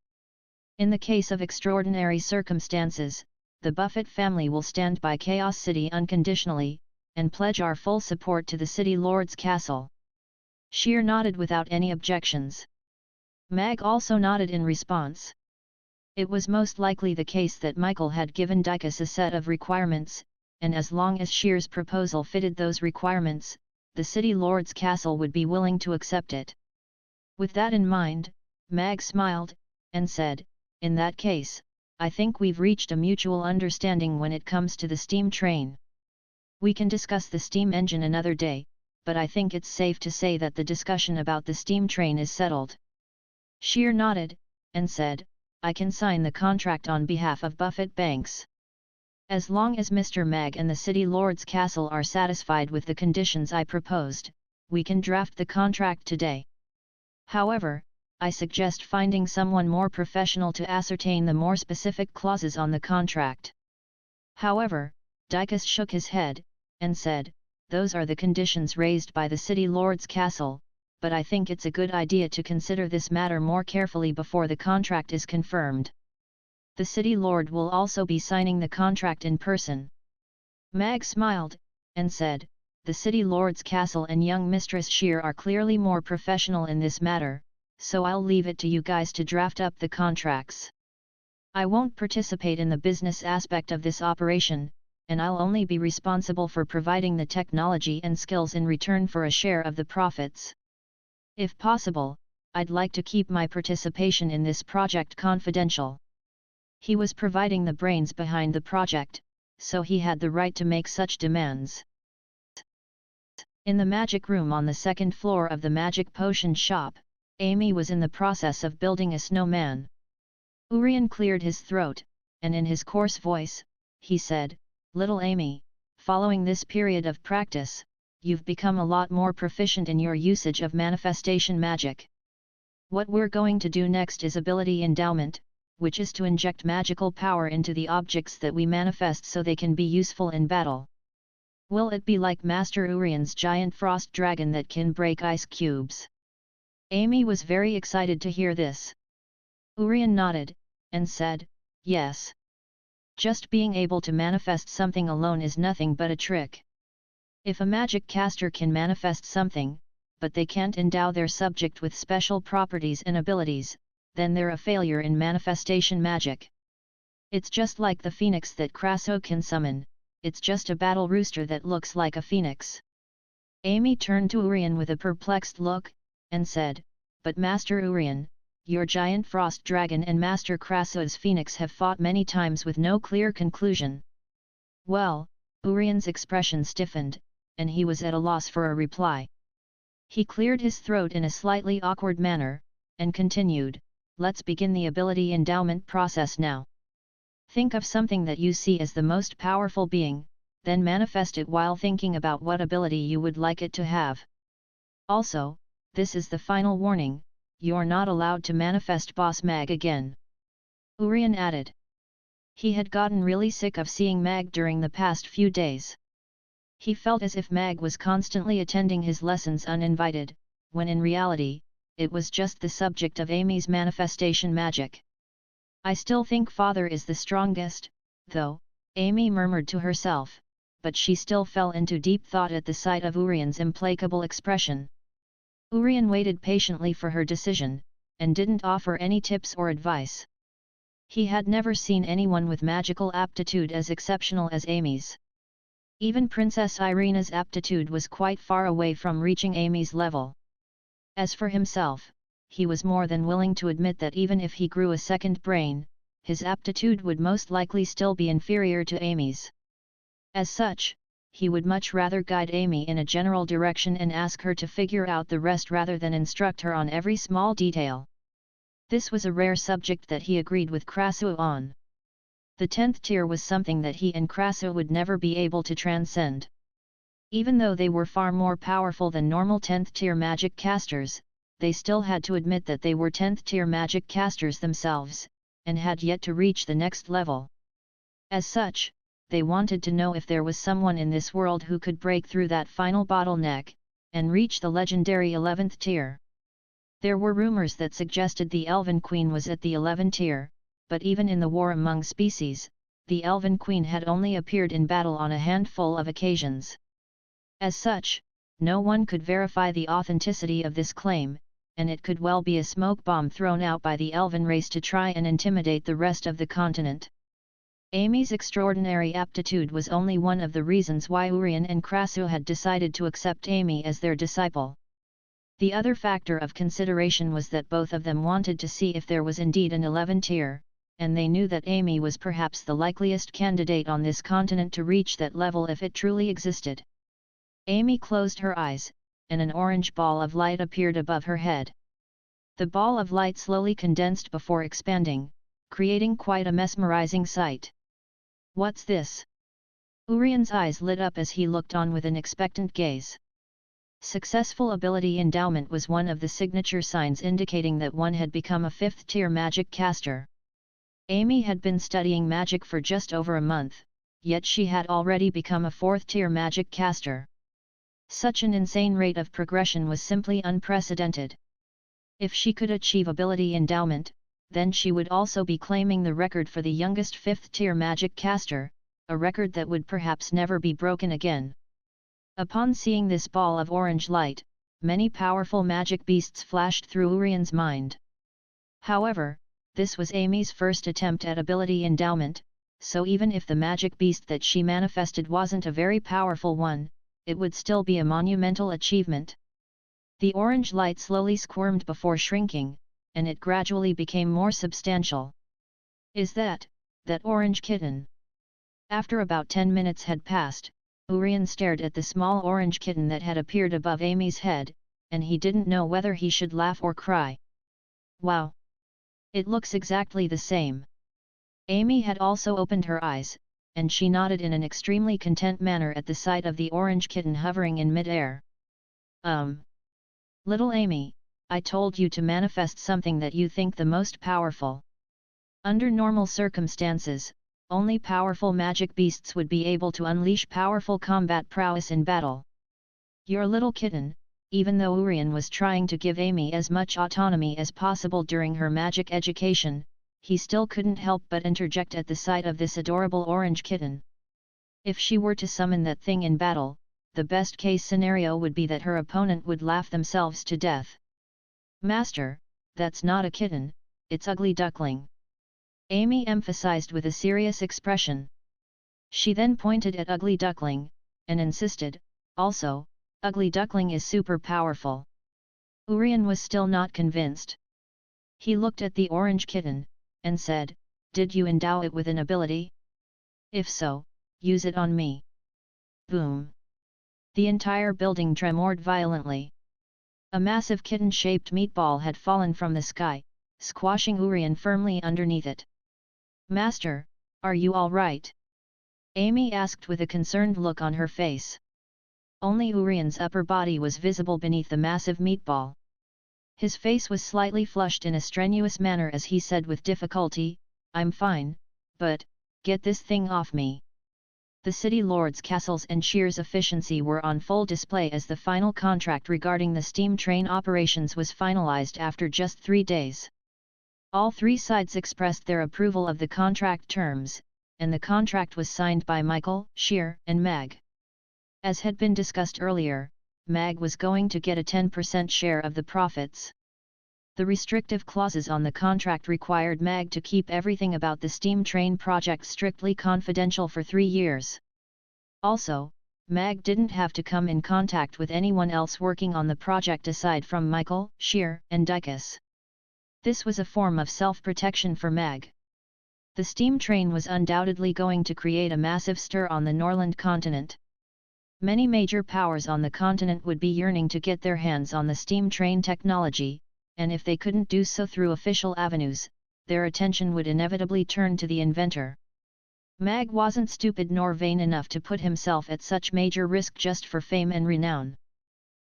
In the case of extraordinary circumstances, the Buffett family will stand by Chaos City unconditionally, and pledge our full support to the City Lord's Castle." Sheer nodded without any objections. Mag also nodded in response. It was most likely the case that Michael had given Dicus a set of requirements, and as long as Sheer's proposal fitted those requirements, the City Lord's Castle would be willing to accept it. With that in mind, Mag smiled, and said, "In that case, I think we've reached a mutual understanding when it comes to the steam train. We can discuss the steam engine another day, but I think it's safe to say that the discussion about the steam train is settled." Sheer nodded, and said, "I can sign the contract on behalf of Buffett Banks. As long as Mr. Mag and the City Lord's Castle are satisfied with the conditions I proposed, we can draft the contract today. However, I suggest finding someone more professional to ascertain the more specific clauses on the contract." However, Dicus shook his head, and said, "Those are the conditions raised by the City Lord's Castle, but I think it's a good idea to consider this matter more carefully before the contract is confirmed. The City Lord will also be signing the contract in person." Mag smiled, and said, "The City Lord's Castle and young Mistress Sheer are clearly more professional in this matter, so I'll leave it to you guys to draft up the contracts. I won't participate in the business aspect of this operation, and I'll only be responsible for providing the technology and skills in return for a share of the profits. If possible, I'd like to keep my participation in this project confidential." He was providing the brains behind the project, so he had the right to make such demands. In the magic room on the second floor of the magic potion shop, Amy was in the process of building a snowman. Urian cleared his throat, and in his coarse voice, he said, "Little Amy, following this period of practice, you've become a lot more proficient in your usage of manifestation magic. What we're going to do next is ability endowment, which is to inject magical power into the objects that we manifest so they can be useful in battle. Will it be like Master Urian's giant frost dragon that can break ice cubes?" Amy was very excited to hear this. Urian nodded, and said, "Yes. Just being able to manifest something alone is nothing but a trick. If a magic caster can manifest something, but they can't endow their subject with special properties and abilities, then they're a failure in manifestation magic. It's just like the phoenix that Kraso can summon, it's just a battle rooster that looks like a phoenix. Amy turned to Urian with a perplexed look, and said, but Master Urian, your giant frost dragon and Master Krasu's phoenix have fought many times with no clear conclusion. Well, Urian's expression stiffened, and he was at a loss for a reply. He cleared his throat in a slightly awkward manner, and continued, let's begin the ability endowment process now. Think of something that you see as the most powerful being, then manifest it while thinking about what ability you would like it to have. Also, this is the final warning, you're not allowed to manifest Boss Mag again. Urian added. He had gotten really sick of seeing Mag during the past few days. He felt as if Mag was constantly attending his lessons uninvited, when in reality, it was just the subject of Amy's manifestation magic. I still think Father is the strongest, though, Amy murmured to herself, but she still fell into deep thought at the sight of Urian's implacable expression. Urian waited patiently for her decision, and didn't offer any tips or advice. He had never seen anyone with magical aptitude as exceptional as Amy's. Even Princess Irina's aptitude was quite far away from reaching Amy's level. As for himself, he was more than willing to admit that even if he grew a second brain, his aptitude would most likely still be inferior to Amy's. As such, he would much rather guide Amy in a general direction and ask her to figure out the rest rather than instruct her on every small detail. This was a rare subject that he agreed with Krasu on. The 10th tier was something that he and Krasu would never be able to transcend. Even though they were far more powerful than normal 10th tier magic casters, they still had to admit that they were 10th tier magic casters themselves, and had yet to reach the next level. As such, they wanted to know if there was someone in this world who could break through that final bottleneck, and reach the legendary 11th tier. There were rumors that suggested the Elven Queen was at the 11th tier, but even in the war among species, the Elven Queen had only appeared in battle on a handful of occasions. As such, no one could verify the authenticity of this claim, and it could well be a smoke bomb thrown out by the Elven race to try and intimidate the rest of the continent. Amy's extraordinary aptitude was only one of the reasons why Urian and Krasu had decided to accept Amy as their disciple. The other factor of consideration was that both of them wanted to see if there was indeed an 11th tier, and they knew that Amy was perhaps the likeliest candidate on this continent to reach that level if it truly existed. Amy closed her eyes, and an orange ball of light appeared above her head. The ball of light slowly condensed before expanding, creating quite a mesmerizing sight. What's this? Urian's eyes lit up as he looked on with an expectant gaze. Successful ability endowment was one of the signature signs indicating that one had become a 5th tier magic caster. Amy had been studying magic for just over a month, yet she had already become a 4th tier magic caster. Such an insane rate of progression was simply unprecedented. If she could achieve ability endowment, then she would also be claiming the record for the youngest 5th tier magic caster, a record that would perhaps never be broken again. Upon seeing this ball of orange light, many powerful magic beasts flashed through Urian's mind. However, this was Amy's first attempt at ability endowment, so even if the magic beast that she manifested wasn't a very powerful one, it would still be a monumental achievement. The orange light slowly squirmed before shrinking, and it gradually became more substantial. Is that orange kitten? After about 10 minutes had passed, Urian stared at the small orange kitten that had appeared above Amy's head, and he didn't know whether he should laugh or cry. Wow! It looks exactly the same. Amy had also opened her eyes, and she nodded in an extremely content manner at the sight of the orange kitten hovering in mid-air. Little Amy, I told you to manifest something that you think the most powerful. Under normal circumstances, only powerful magic beasts would be able to unleash powerful combat prowess in battle. Your little kitten, even though Urian was trying to give Amy as much autonomy as possible during her magic education, he still couldn't help but interject at the sight of this adorable orange kitten. If she were to summon that thing in battle, the best case scenario would be that her opponent would laugh themselves to death. Master, that's not a kitten, it's ugly duckling. Amy emphasized with a serious expression. She then pointed at Ugly Duckling, and insisted, also, Ugly Duckling is super powerful. Urian was still not convinced. He looked at the orange kitten, and said, did you endow it with an ability? If so, use it on me. Boom! The entire building tremored violently. A massive kitten-shaped meatball had fallen from the sky, squashing Urian firmly underneath it. Master, are you all right? Amy asked with a concerned look on her face. Only Urian's upper body was visible beneath the massive meatball. His face was slightly flushed in a strenuous manner as he said with difficulty, I'm fine, but, get this thing off me. The city lord's castles and shears efficiency were on full display as the final contract regarding the steam train operations was finalized after just 3 days. All 3 sides expressed their approval of the contract terms, and the contract was signed by Michael, Shear, and Mag. As had been discussed earlier, Mag was going to get a 10% share of the profits. The restrictive clauses on the contract required Mag to keep everything about the steam train project strictly confidential for 3 years. Also, Mag didn't have to come in contact with anyone else working on the project aside from Michael, Shear, and Dykus. This was a form of self-protection for Mag. The steam train was undoubtedly going to create a massive stir on the Norland continent. Many major powers on the continent would be yearning to get their hands on the steam train technology, and if they couldn't do so through official avenues, their attention would inevitably turn to the inventor. Mag wasn't stupid nor vain enough to put himself at such major risk just for fame and renown.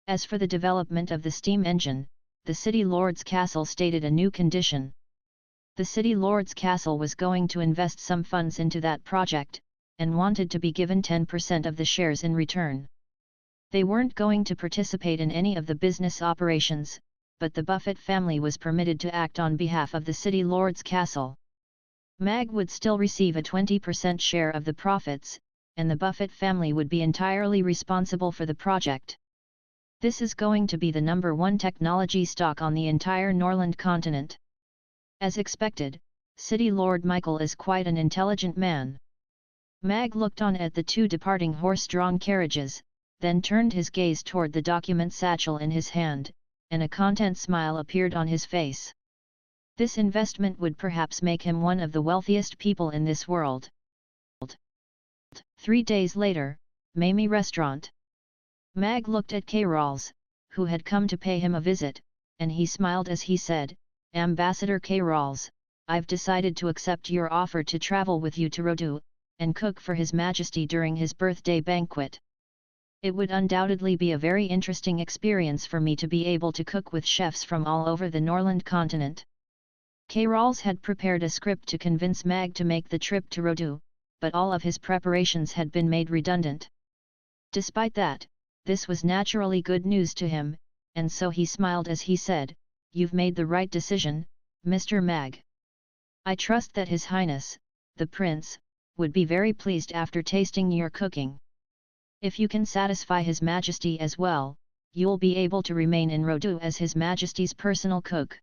As for the development of the steam engine, the city lord's castle stated a new condition. The city lord's castle was going to invest some funds into that project, and wanted to be given 10% of the shares in return. They weren't going to participate in any of the business operations, but the Buffett family was permitted to act on behalf of the city lord's castle. Mag would still receive a 20% share of the profits, and the Buffett family would be entirely responsible for the project. This is going to be the #1 technology stock on the entire Norland continent. As expected, City Lord Michael is quite an intelligent man. Mag looked on at the 2 departing horse-drawn carriages, then turned his gaze toward the document satchel in his hand, and a content smile appeared on his face. This investment would perhaps make him one of the wealthiest people in this world. 3 days later, Mamie Restaurant. Mag looked at K-Rawls, who had come to pay him a visit, and he smiled as he said, Ambassador K-Rawls, I've decided to accept your offer to travel with you to Rodu, and cook for His Majesty during his birthday banquet. It would undoubtedly be a very interesting experience for me to be able to cook with chefs from all over the Norland continent. K-Rawls had prepared a script to convince Mag to make the trip to Rodu, but all of his preparations had been made redundant. Despite that, this was naturally good news to him, and so he smiled as he said, You've made the right decision, Mr. Mag. I trust that His Highness, the Prince, would be very pleased after tasting your cooking. If you can satisfy His Majesty as well, you'll be able to remain in Rodu as His Majesty's personal cook.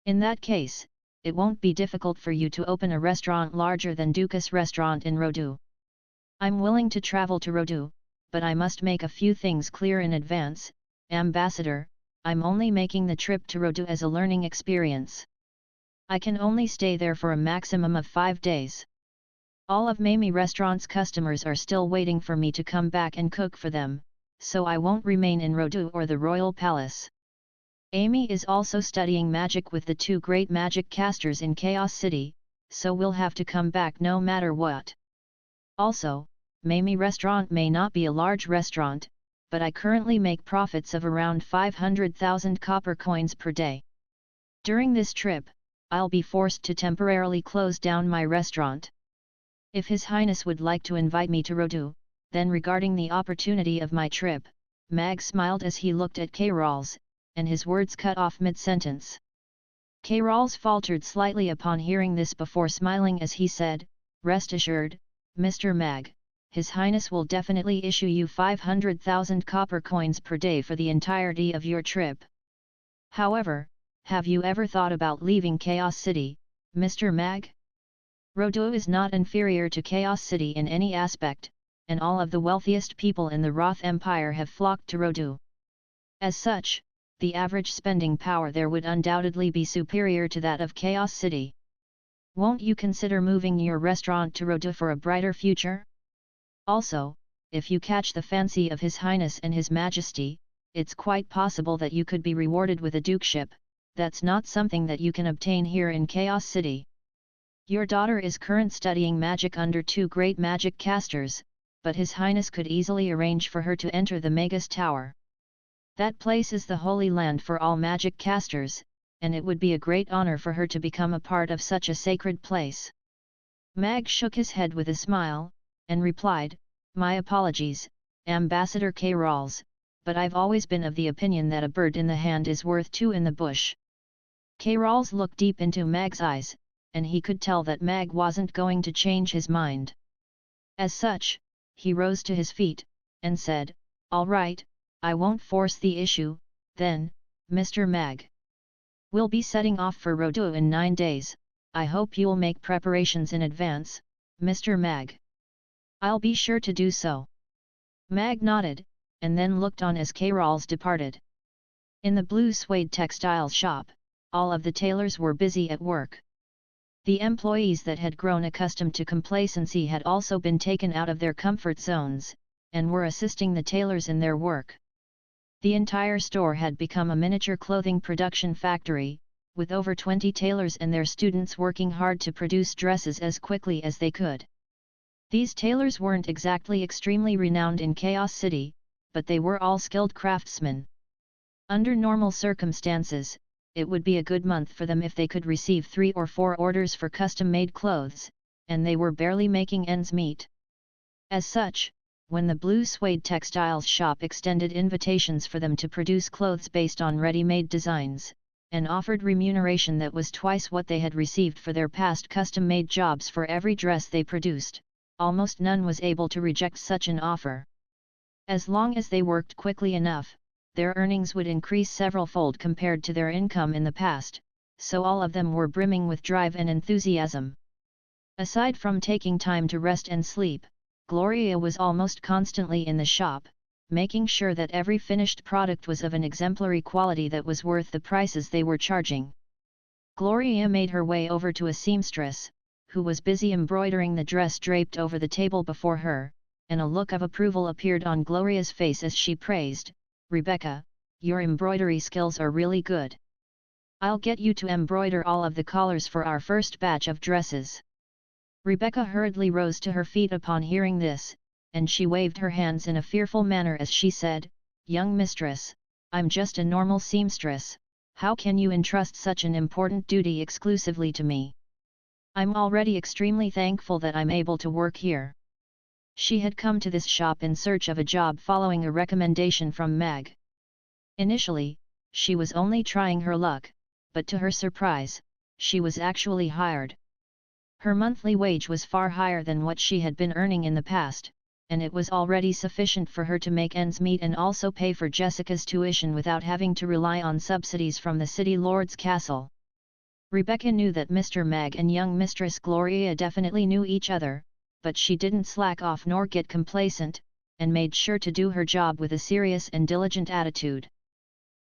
In that case, it won't be difficult for you to open a restaurant larger than Dukas Restaurant in Rodu. I'm willing to travel to Rodu, but I must make a few things clear in advance, Ambassador, I'm only making the trip to Rodu as a learning experience. I can only stay there for a maximum of 5 days. All of Mamie Restaurant's customers are still waiting for me to come back and cook for them, so I won't remain in Rodu or the Royal Palace. Amy is also studying magic with the 2 great magic casters in Chaos City, so we'll have to come back no matter what. Also, Mamie Restaurant may not be a large restaurant, but I currently make profits of around 500,000 copper coins per day. During this trip, I'll be forced to temporarily close down my restaurant. If His Highness would like to invite me to Rodu, then regarding the opportunity of my trip, Mag smiled as he looked at K-Rawls, and his words cut off mid-sentence. K-Rawls faltered slightly upon hearing this before smiling as he said, Rest assured, Mr. Mag, His Highness will definitely issue you 500,000 copper coins per day for the entirety of your trip. However, have you ever thought about leaving Chaos City, Mr. Mag? Rodu is not inferior to Chaos City in any aspect, and all of the wealthiest people in the Roth Empire have flocked to Rodu. As such, the average spending power there would undoubtedly be superior to that of Chaos City. Won't you consider moving your restaurant to Rodu for a brighter future? Also, if you catch the fancy of His Highness and His Majesty, it's quite possible that you could be rewarded with a dukeship. That's not something that you can obtain here in Chaos City. Your daughter is currently studying magic under 2 great magic casters, but His Highness could easily arrange for her to enter the Magus Tower. That place is the holy land for all magic casters, and it would be a great honor for her to become a part of such a sacred place. Mag shook his head with a smile, and replied, "My apologies, Ambassador K. Rawls, but I've always been of the opinion that a bird in the hand is worth 2 in the bush." K. Rawls looked deep into Mag's eyes, and he could tell that Mag wasn't going to change his mind. As such, he rose to his feet, and said, "All right, I won't force the issue, then, Mr. Mag. We'll be setting off for Rodu in 9 days, I hope you'll make preparations in advance, Mr. Mag." "I'll be sure to do so." Mag nodded, and then looked on as K. Rawls departed. In the blue suede textile shop, all of the tailors were busy at work. The employees that had grown accustomed to complacency had also been taken out of their comfort zones, and were assisting the tailors in their work. The entire store had become a miniature clothing production factory, with over 20 tailors and their students working hard to produce dresses as quickly as they could. These tailors weren't exactly extremely renowned in Chaos City, but they were all skilled craftsmen. Under normal circumstances, it would be a good month for them if they could receive 3 or 4 orders for custom-made clothes, and they were barely making ends meet. As such, when the blue suede textiles shop extended invitations for them to produce clothes based on ready-made designs, and offered remuneration that was twice what they had received for their past custom-made jobs for every dress they produced, almost none was able to reject such an offer. As long as they worked quickly enough, their earnings would increase several-fold compared to their income in the past, so all of them were brimming with drive and enthusiasm. Aside from taking time to rest and sleep, Gloria was almost constantly in the shop, making sure that every finished product was of an exemplary quality that was worth the prices they were charging. Gloria made her way over to a seamstress, who was busy embroidering the dress draped over the table before her, and a look of approval appeared on Gloria's face as she praised, "Rebecca, your embroidery skills are really good. I'll get you to embroider all of the collars for our first batch of dresses." Rebecca hurriedly rose to her feet upon hearing this, and she waved her hands in a fearful manner as she said, "Young mistress, I'm just a normal seamstress, how can you entrust such an important duty exclusively to me? I'm already extremely thankful that I'm able to work here." She had come to this shop in search of a job following a recommendation from Mag. Initially, she was only trying her luck, but to her surprise, she was actually hired. Her monthly wage was far higher than what she had been earning in the past, and it was already sufficient for her to make ends meet and also pay for Jessica's tuition without having to rely on subsidies from the city lord's castle. Rebecca knew that Mr. Mag and young Mistress Gloria definitely knew each other, but she didn't slack off nor get complacent, and made sure to do her job with a serious and diligent attitude.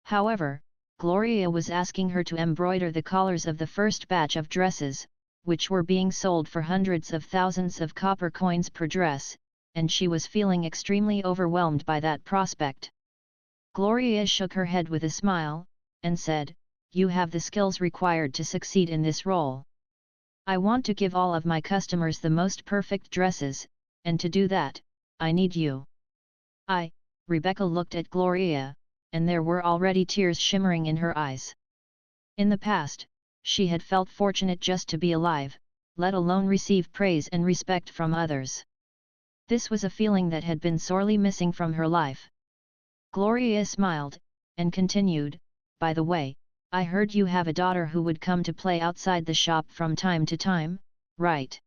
However, Gloria was asking her to embroider the collars of the first batch of dresses, which were being sold for hundreds of thousands of copper coins per dress, and she was feeling extremely overwhelmed by that prospect. Gloria shook her head with a smile, and said, "You have the skills required to succeed in this role. I want to give all of my customers the most perfect dresses, and to do that, I need you." Rebecca looked at Gloria, and there were already tears shimmering in her eyes. In the past, she had felt fortunate just to be alive, let alone receive praise and respect from others. This was a feeling that had been sorely missing from her life. Gloria smiled, and continued, "By the way, I heard you have a daughter who would come to play outside the shop from time to time, right?"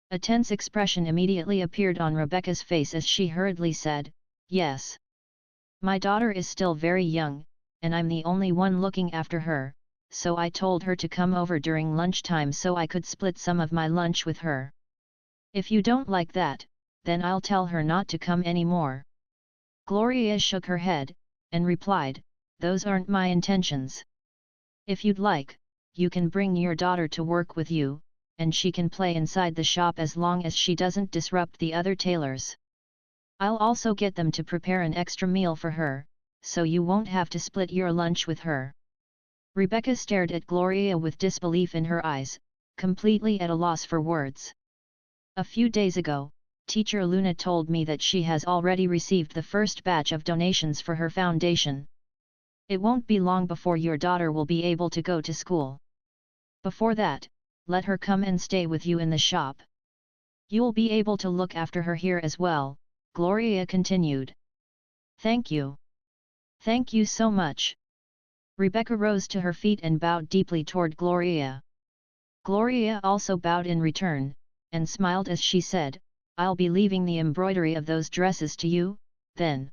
A tense expression immediately appeared on Rebecca's face as she hurriedly said, "Yes. My daughter is still very young, and I'm the only one looking after her, so I told her to come over during lunchtime so I could split some of my lunch with her. If you don't like that, then I'll tell her not to come anymore." Gloria shook her head, and replied, "Those aren't my intentions. If you'd like, you can bring your daughter to work with you, and she can play inside the shop as long as she doesn't disrupt the other tailors. I'll also get them to prepare an extra meal for her, so you won't have to split your lunch with her." Rebecca stared at Gloria with disbelief in her eyes, completely at a loss for words. "A few days ago, Teacher Luna told me that she has already received the first batch of donations for her foundation. It won't be long before your daughter will be able to go to school. Before that, let her come and stay with you in the shop. You'll be able to look after her here as well," Gloria continued. "Thank you. Thank you so much." Rebecca rose to her feet and bowed deeply toward Gloria. Gloria also bowed in return, and smiled as she said, "I'll be leaving the embroidery of those dresses to you, then."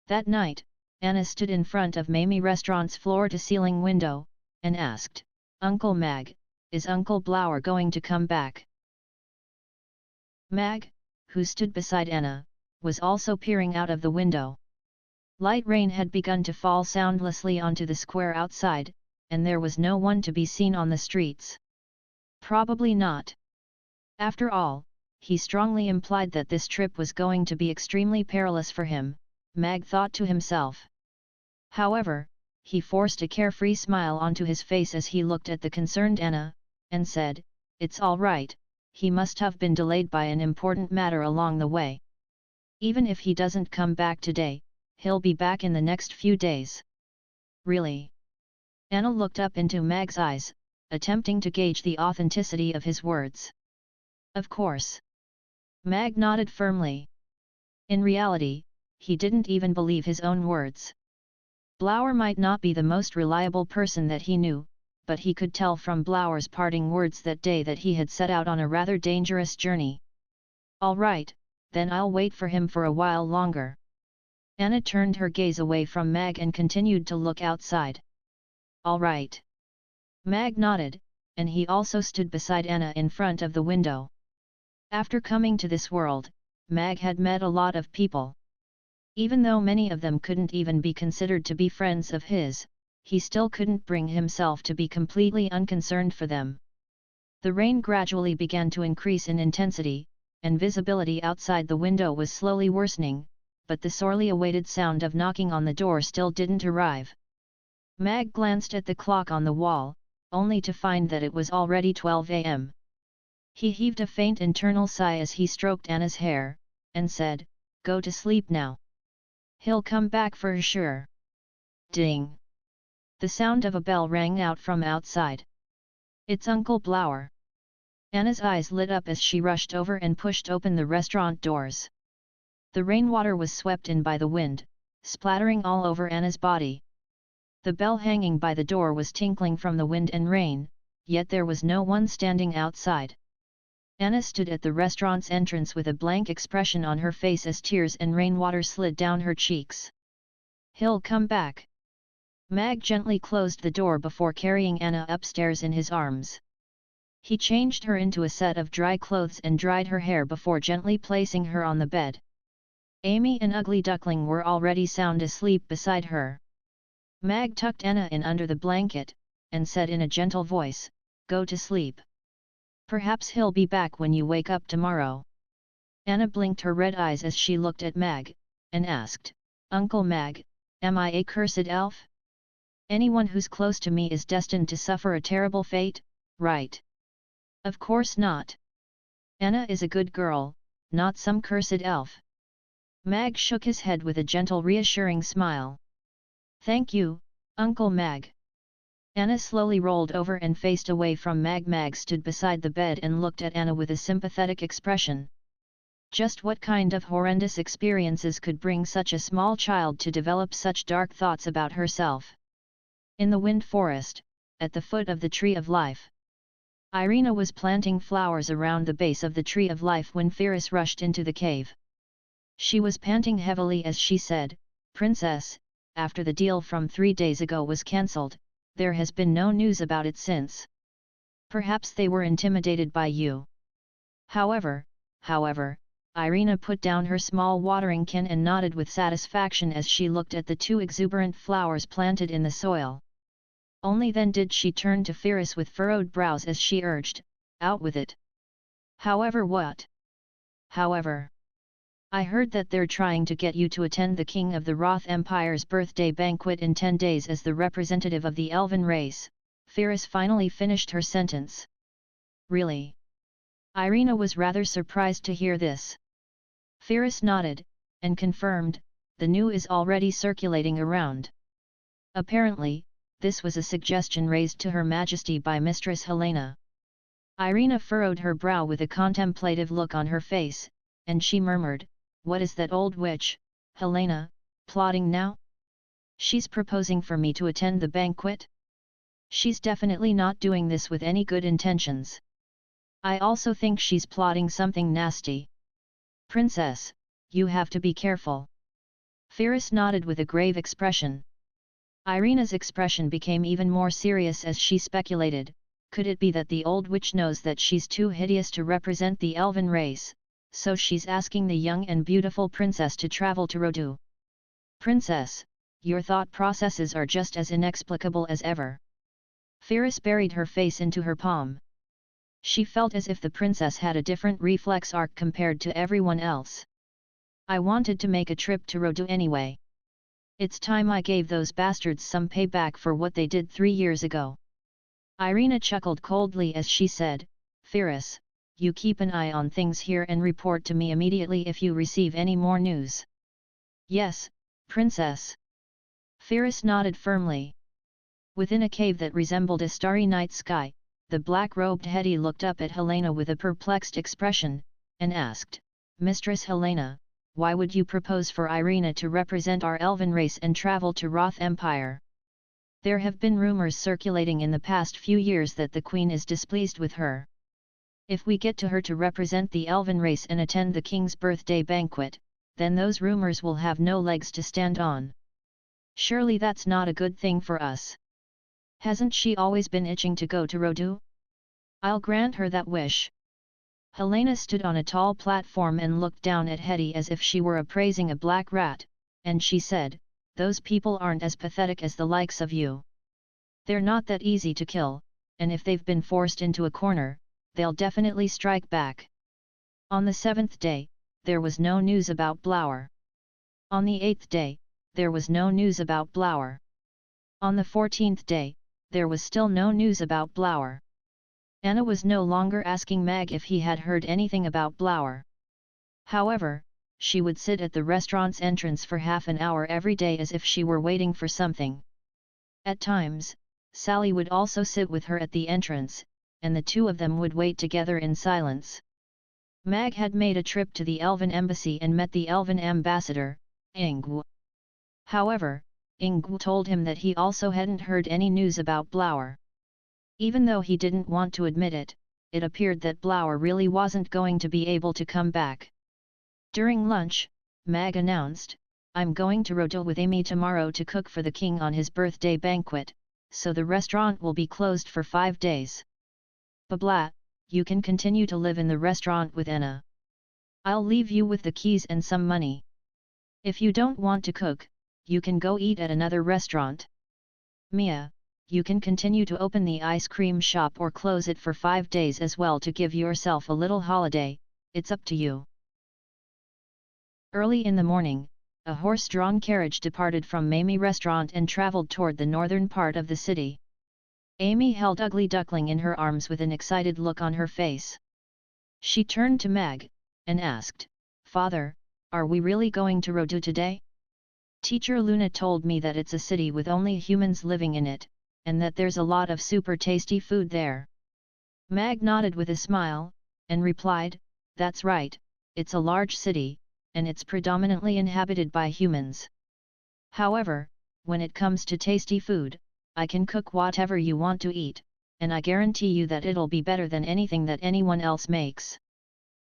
That night, Anna stood in front of Mamie Restaurant's floor-to-ceiling window, and asked, "Uncle Mag, is Uncle Blower going to come back?" Mag, who stood beside Anna, was also peering out of the window. Light rain had begun to fall soundlessly onto the square outside, and there was no one to be seen on the streets. Probably not. After all, he strongly implied that this trip was going to be extremely perilous for him, Mag thought to himself. However, he forced a carefree smile onto his face as he looked at the concerned Anna, and said, "It's all right, he must have been delayed by an important matter along the way. Even if he doesn't come back today, he'll be back in the next few days." "Really?" Anna looked up into Mag's eyes, attempting to gauge the authenticity of his words. "Of course." Mag nodded firmly. In reality, he didn't even believe his own words. Blower might not be the most reliable person that he knew, but he could tell from Blower's parting words that day that he had set out on a rather dangerous journey. "All right, then I'll wait for him for a while longer." Anna turned her gaze away from Mag and continued to look outside. "All right." Mag nodded, and he also stood beside Anna in front of the window. After coming to this world, Mag had met a lot of people. Even though many of them couldn't even be considered to be friends of his, he still couldn't bring himself to be completely unconcerned for them. The rain gradually began to increase in intensity, and visibility outside the window was slowly worsening, but the sorely awaited sound of knocking on the door still didn't arrive. Mag glanced at the clock on the wall, only to find that it was already 12 a.m. He heaved a faint internal sigh as he stroked Anna's hair, and said, "Go to sleep now. He'll come back for sure." Ding! The sound of a bell rang out from outside. "It's Uncle Blower." Anna's eyes lit up as she rushed over and pushed open the restaurant doors. The rainwater was swept in by the wind, splattering all over Anna's body. The bell hanging by the door was tinkling from the wind and rain, yet there was no one standing outside. Anna stood at the restaurant's entrance with a blank expression on her face as tears and rainwater slid down her cheeks. "He'll come back." Mag gently closed the door before carrying Anna upstairs in his arms. He changed her into a set of dry clothes and dried her hair before gently placing her on the bed. Amy and Ugly Duckling were already sound asleep beside her. Mag tucked Anna in under the blanket, and said in a gentle voice, "Go to sleep. Perhaps he'll be back when you wake up tomorrow." Anna blinked her red eyes as she looked at Mag, and asked, "Uncle Mag, am I a cursed elf? Anyone who's close to me is destined to suffer a terrible fate, right?" "Of course not. Anna is a good girl, not some cursed elf." Mag shook his head with a gentle reassuring smile. "Thank you, Uncle Mag." Anna slowly rolled over and faced away from Mag. Mag stood beside the bed and looked at Anna with a sympathetic expression. Just what kind of horrendous experiences could bring such a small child to develop such dark thoughts about herself? In the wind forest, at the foot of the Tree of Life, Irina was planting flowers around the base of the Tree of Life when Ferris rushed into the cave. She was panting heavily as she said, "Princess, after the deal from 3 days ago was cancelled, There has been no news about it since. Perhaps they were intimidated by you. However, Irina put down her small watering can and nodded with satisfaction as she looked at the two exuberant flowers planted in the soil. Only then did she turn to Firis with furrowed brows as she urged, "Out with it." "However what?" "However, I heard that they're trying to get you to attend the King of the Roth Empire's birthday banquet in 10 days as the representative of the elven race." Firis finally finished her sentence. "Really?" Irina was rather surprised to hear this. Firis nodded, and confirmed, "The news is already circulating around." Apparently, this was a suggestion raised to Her Majesty by Mistress Helena. Irina furrowed her brow with a contemplative look on her face, and she murmured, "What is that old witch, Helena, plotting now? She's proposing for me to attend the banquet? She's definitely not doing this with any good intentions. I also think she's plotting something nasty." "Princess, you have to be careful." Firis nodded with a grave expression. Irina's expression became even more serious as she speculated, could it be that the old witch knows that she's too hideous to represent the elven race, so she's asking the young and beautiful princess to travel to Rodu? "Princess, your thought processes are just as inexplicable as ever." Firis buried her face into her palm. She felt as if the princess had a different reflex arc compared to everyone else. "I wanted to make a trip to Rodu anyway. It's time I gave those bastards some payback for what they did 3 years ago." Irina chuckled coldly as she said, "Firis, you keep an eye on things here and report to me immediately if you receive any more news." "Yes, Princess." Firis nodded firmly. Within a cave that resembled a starry night sky, the black-robed Hetty looked up at Helena with a perplexed expression, and asked, "Mistress Helena, why would you propose for Irina to represent our elven race and travel to Roth Empire? There have been rumors circulating in the past few years that the Queen is displeased with her. If we get to her to represent the elven race and attend the King's birthday banquet, then those rumors will have no legs to stand on. Surely that's not a good thing for us. Hasn't she always been itching to go to Rodu? I'll grant her that wish." Helena stood on a tall platform and looked down at Hetty as if she were appraising a black rat, and she said, "Those people aren't as pathetic as the likes of you. They're not that easy to kill, and if they've been forced into a corner, they'll definitely strike back." On the 7th day, there was no news about Blower. On the 8th day, there was no news about Blower. On the 14th day, there was still no news about Blower. Anna was no longer asking Mag if he had heard anything about Blower. However, she would sit at the restaurant's entrance for half an hour every day as if she were waiting for something. At times, Sally would also sit with her at the entrance, and the two of them would wait together in silence. Mag had made a trip to the Elven embassy and met the Elven ambassador, Ingwu. However, Ingwu told him that he also hadn't heard any news about Blower. Even though he didn't want to admit it, it appeared that Blower really wasn't going to be able to come back. During lunch, Mag announced, "I'm going to Rodu with Amy tomorrow to cook for the king on his birthday banquet, so the restaurant will be closed for 5 days. Blah, you can continue to live in the restaurant with Anna. I'll leave you with the keys and some money. If you don't want to cook, you can go eat at another restaurant. Mia, you can continue to open the ice cream shop or close it for 5 days as well to give yourself a little holiday, it's up to you." Early in the morning, a horse-drawn carriage departed from Mamie Restaurant and travelled toward the northern part of the city. Amy held Ugly Duckling in her arms with an excited look on her face. She turned to Mag, and asked, "Father, are we really going to Rodu today? Teacher Luna told me that it's a city with only humans living in it, and that there's a lot of super tasty food there." Mag nodded with a smile, and replied, "That's right, it's a large city, and it's predominantly inhabited by humans. However, when it comes to tasty food, I can cook whatever you want to eat, and I guarantee you that it'll be better than anything that anyone else makes."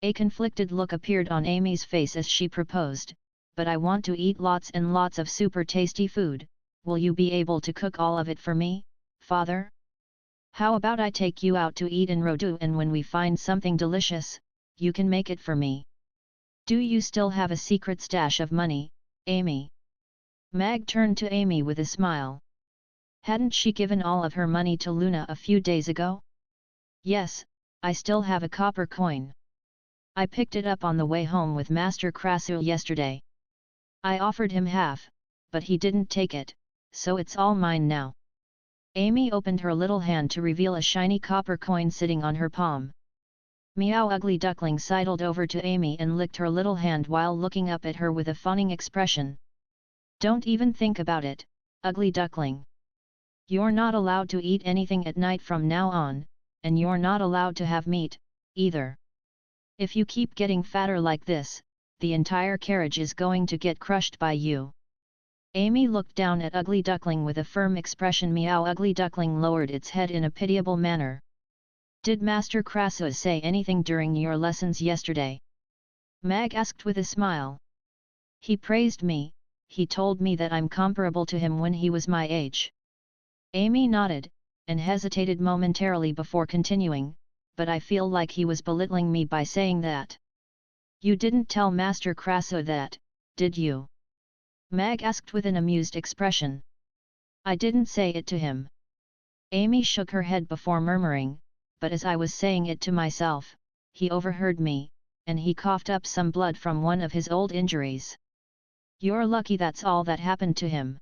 A conflicted look appeared on Amy's face as she proposed, "But I want to eat lots and lots of super tasty food, will you be able to cook all of it for me?" Father? How about I take you out to eat in Rodu, and when we find something delicious, you can make it for me? Do you still have a secret stash of money, Amy? Mag turned to Amy with a smile. Hadn't she given all of her money to Luna a few days ago? Yes, I still have a copper coin. I picked it up on the way home with Master Krasu yesterday. I offered him half, but he didn't take it, so it's all mine now. Amy opened her little hand to reveal a shiny copper coin sitting on her palm. Meow Ugly Duckling sidled over to Amy and licked her little hand while looking up at her with a fawning expression. Don't even think about it, Ugly Duckling. You're not allowed to eat anything at night from now on, and you're not allowed to have meat, either. If you keep getting fatter like this, the entire carriage is going to get crushed by you. Amy looked down at Ugly Duckling with a firm expression. Meow Ugly Duckling lowered its head in a pitiable manner. Did Master Krasu say anything during your lessons yesterday? Mag asked with a smile. He praised me, he told me that I'm comparable to him when he was my age. Amy nodded, and hesitated momentarily before continuing, but I feel like he was belittling me by saying that. You didn't tell Master Krasu that, did you? Mag asked with an amused expression. I didn't say it to him. Amy shook her head before murmuring, but as I was saying it to myself, he overheard me, and he coughed up some blood from one of his old injuries. You're lucky that's all that happened to him.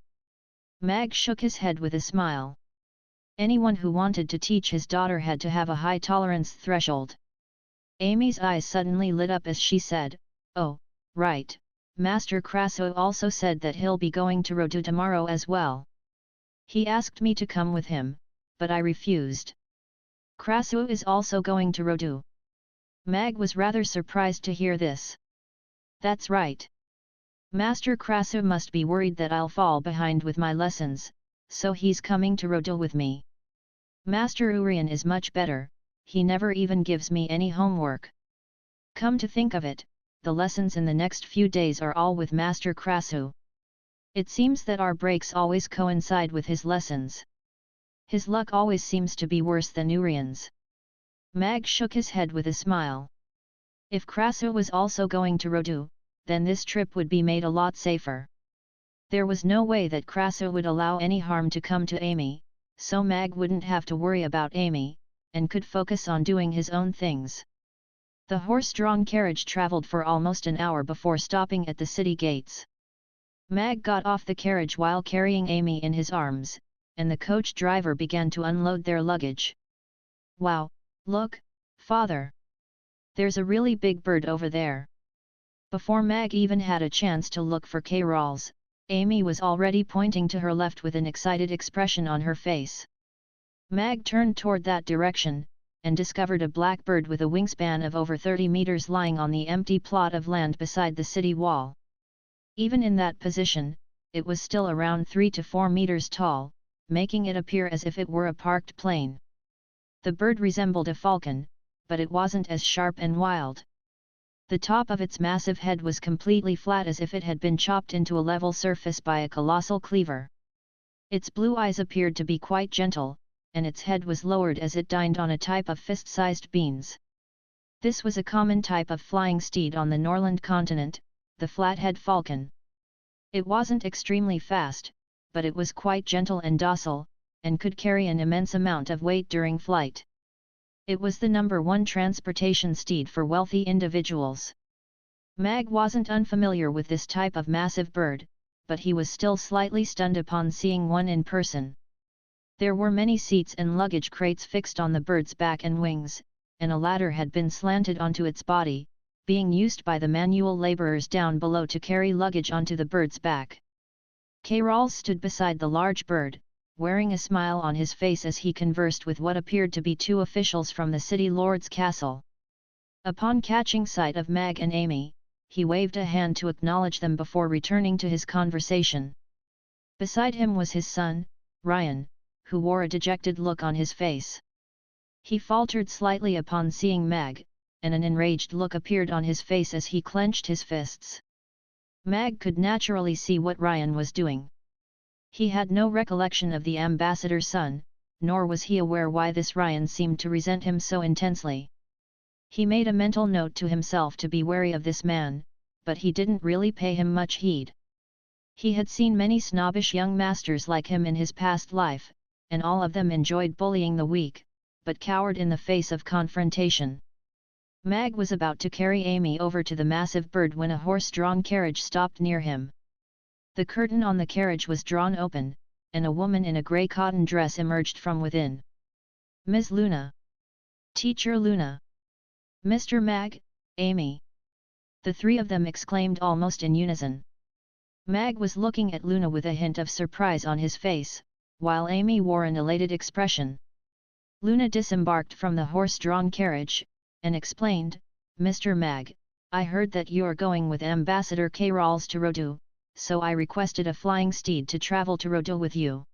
Mag shook his head with a smile. Anyone who wanted to teach his daughter had to have a high tolerance threshold. Amy's eyes suddenly lit up as she said, oh, right, Master Krasu also said that he'll be going to Rodu tomorrow as well. He asked me to come with him, but I refused. Krasu is also going to Rodu. Mag was rather surprised to hear this. That's right. Master Krasu must be worried that I'll fall behind with my lessons, so he's coming to Rodu with me. Master Urian is much better, he never even gives me any homework. Come to think of it, the lessons in the next few days are all with Master Krasu. It seems that our breaks always coincide with his lessons. His luck always seems to be worse than Urian's. Mag shook his head with a smile. If Krasu was also going to Rodu, then this trip would be made a lot safer. There was no way that Krasu would allow any harm to come to Amy, so Mag wouldn't have to worry about Amy, and could focus on doing his own things. The horse-drawn carriage travelled for almost an hour before stopping at the city gates. Mag got off the carriage while carrying Amy in his arms, and the coach driver began to unload their luggage. Wow, look, Father! There's a really big bird over there. Before Mag even had a chance to look for K-Rolls, Amy was already pointing to her left with an excited expression on her face. Mag turned toward that direction, and discovered a black bird with a wingspan of over 30 meters lying on the empty plot of land beside the city wall. Even in that position, it was still around 3 to 4 meters tall, making it appear as if it were a parked plane. The bird resembled a falcon, but it wasn't as sharp and wild. The top of its massive head was completely flat as if it had been chopped into a level surface by a colossal cleaver. Its blue eyes appeared to be quite gentle, and its head was lowered as it dined on a type of fist-sized beans. This was a common type of flying steed on the Norland continent, the flathead falcon. It wasn't extremely fast, but it was quite gentle and docile, and could carry an immense amount of weight during flight. It was the #1 transportation steed for wealthy individuals. Mag wasn't unfamiliar with this type of massive bird, but he was still slightly stunned upon seeing one in person. There were many seats and luggage crates fixed on the bird's back and wings, and a ladder had been slanted onto its body, being used by the manual laborers down below to carry luggage onto the bird's back. K-Rolls stood beside the large bird, wearing a smile on his face as he conversed with what appeared to be 2 officials from the city lord's castle. Upon catching sight of Mag and Amy, he waved a hand to acknowledge them before returning to his conversation. Beside him was his son, Ryan, who wore a dejected look on his face. He faltered slightly upon seeing Mag, and an enraged look appeared on his face as he clenched his fists. Mag could naturally see what Ryan was doing. He had no recollection of the ambassador's son, nor was he aware why this Ryan seemed to resent him so intensely. He made a mental note to himself to be wary of this man, but he didn't really pay him much heed. He had seen many snobbish young masters like him in his past life, and all of them enjoyed bullying the weak, but cowered in the face of confrontation. Mag was about to carry Amy over to the massive bird when a horse-drawn carriage stopped near him. The curtain on the carriage was drawn open, and a woman in a grey cotton dress emerged from within. Ms. Luna. Teacher Luna. Mr. Mag, Amy. The three of them exclaimed almost in unison. Mag was looking at Luna with a hint of surprise on his face, while Amy wore an elated expression. Luna disembarked from the horse-drawn carriage, and explained, Mr. Mag, I heard that you're going with Ambassador K-Rawls to Rodu, so I requested a flying steed to travel to Rodu with you.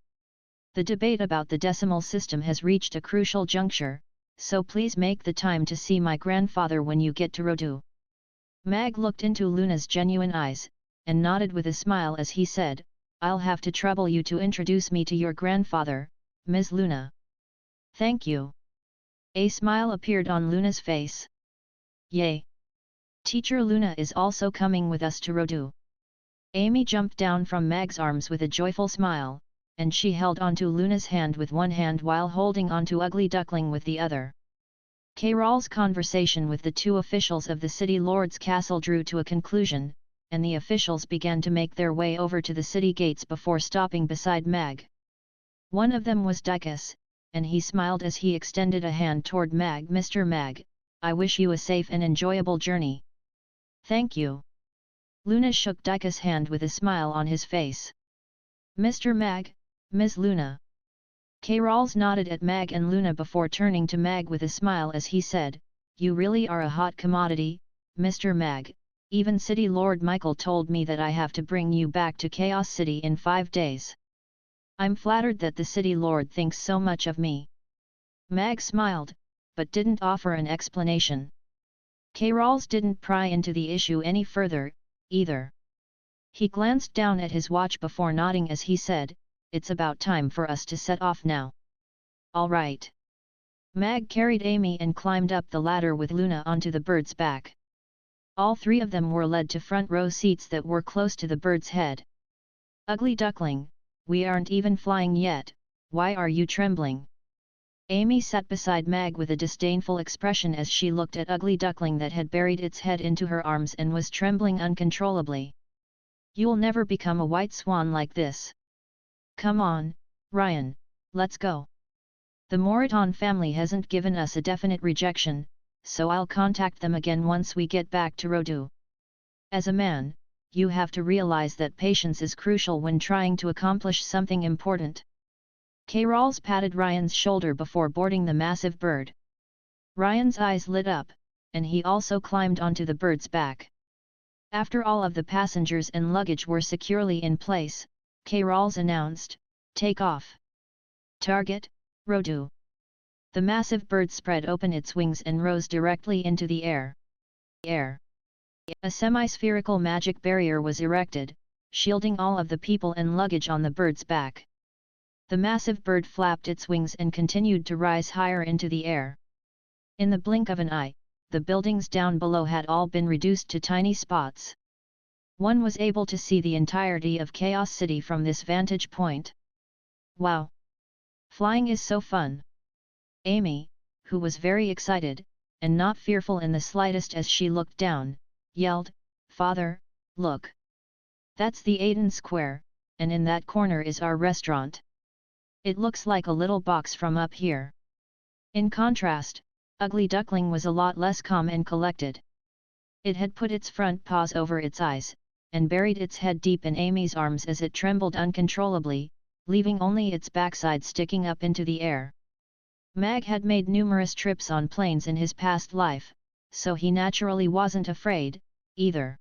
The debate about the decimal system has reached a crucial juncture, so please make the time to see my grandfather when you get to Rodu. Mag looked into Luna's genuine eyes, and nodded with a smile as he said, I'll have to trouble you to introduce me to your grandfather, Ms. Luna. Thank you. A smile appeared on Luna's face. Yay! Teacher Luna is also coming with us to Rodu. Amy jumped down from Mag's arms with a joyful smile, and she held onto Luna's hand with one hand while holding onto Ugly Duckling with the other. K-Rawls' conversation with the two officials of the city lord's castle drew to a conclusion, and the officials began to make their way over to the city gates before stopping beside Mag. One of them was Dykus, and he smiled as he extended a hand toward Mag. Mr. Mag, I wish you a safe and enjoyable journey. Thank you. Luna shook Dykus' hand with a smile on his face. Mr. Mag, Ms. Luna. K-Rawls nodded at Mag and Luna before turning to Mag with a smile as he said, You really are a hot commodity, Mr. Mag. Even City Lord Michael told me that I have to bring you back to Chaos City in 5 days. I'm flattered that the City Lord thinks so much of me. Mag smiled, but didn't offer an explanation. K-Rawls didn't pry into the issue any further, either. He glanced down at his watch before nodding as he said, It's about time for us to set off now. All right. Mag carried Amy and climbed up the ladder with Luna onto the bird's back. All three of them were led to front row seats that were close to the bird's head. Ugly Duckling, we aren't even flying yet, why are you trembling? Amy sat beside Mag with a disdainful expression as she looked at Ugly Duckling that had buried its head into her arms and was trembling uncontrollably. You'll never become a white swan like this. Come on, Ryan, let's go. The Moraton family hasn't given us a definite rejection, so I'll contact them again once we get back to Rodu. As a man, you have to realize that patience is crucial when trying to accomplish something important. K-Rawls patted Ryan's shoulder before boarding the massive bird. Ryan's eyes lit up, and he also climbed onto the bird's back. After all of the passengers and luggage were securely in place, K-Rawls announced, Take off. Target, Rodu. The massive bird spread open its wings and rose directly into the air. A semi-spherical magic barrier was erected, shielding all of the people and luggage on the bird's back. The massive bird flapped its wings and continued to rise higher into the air. In the blink of an eye, the buildings down below had all been reduced to tiny spots. One was able to see the entirety of Chaos City from this vantage point. Wow! Flying is so fun! Amy, who was very excited, and not fearful in the slightest as she looked down, yelled, Father, look! That's the Aiden Square, and in that corner is our restaurant. It looks like a little box from up here. In contrast, Ugly Duckling was a lot less calm and collected. It had put its front paws over its eyes, and buried its head deep in Amy's arms as it trembled uncontrollably, leaving only its backside sticking up into the air. Mag had made numerous trips on planes in his past life, so he naturally wasn't afraid, either.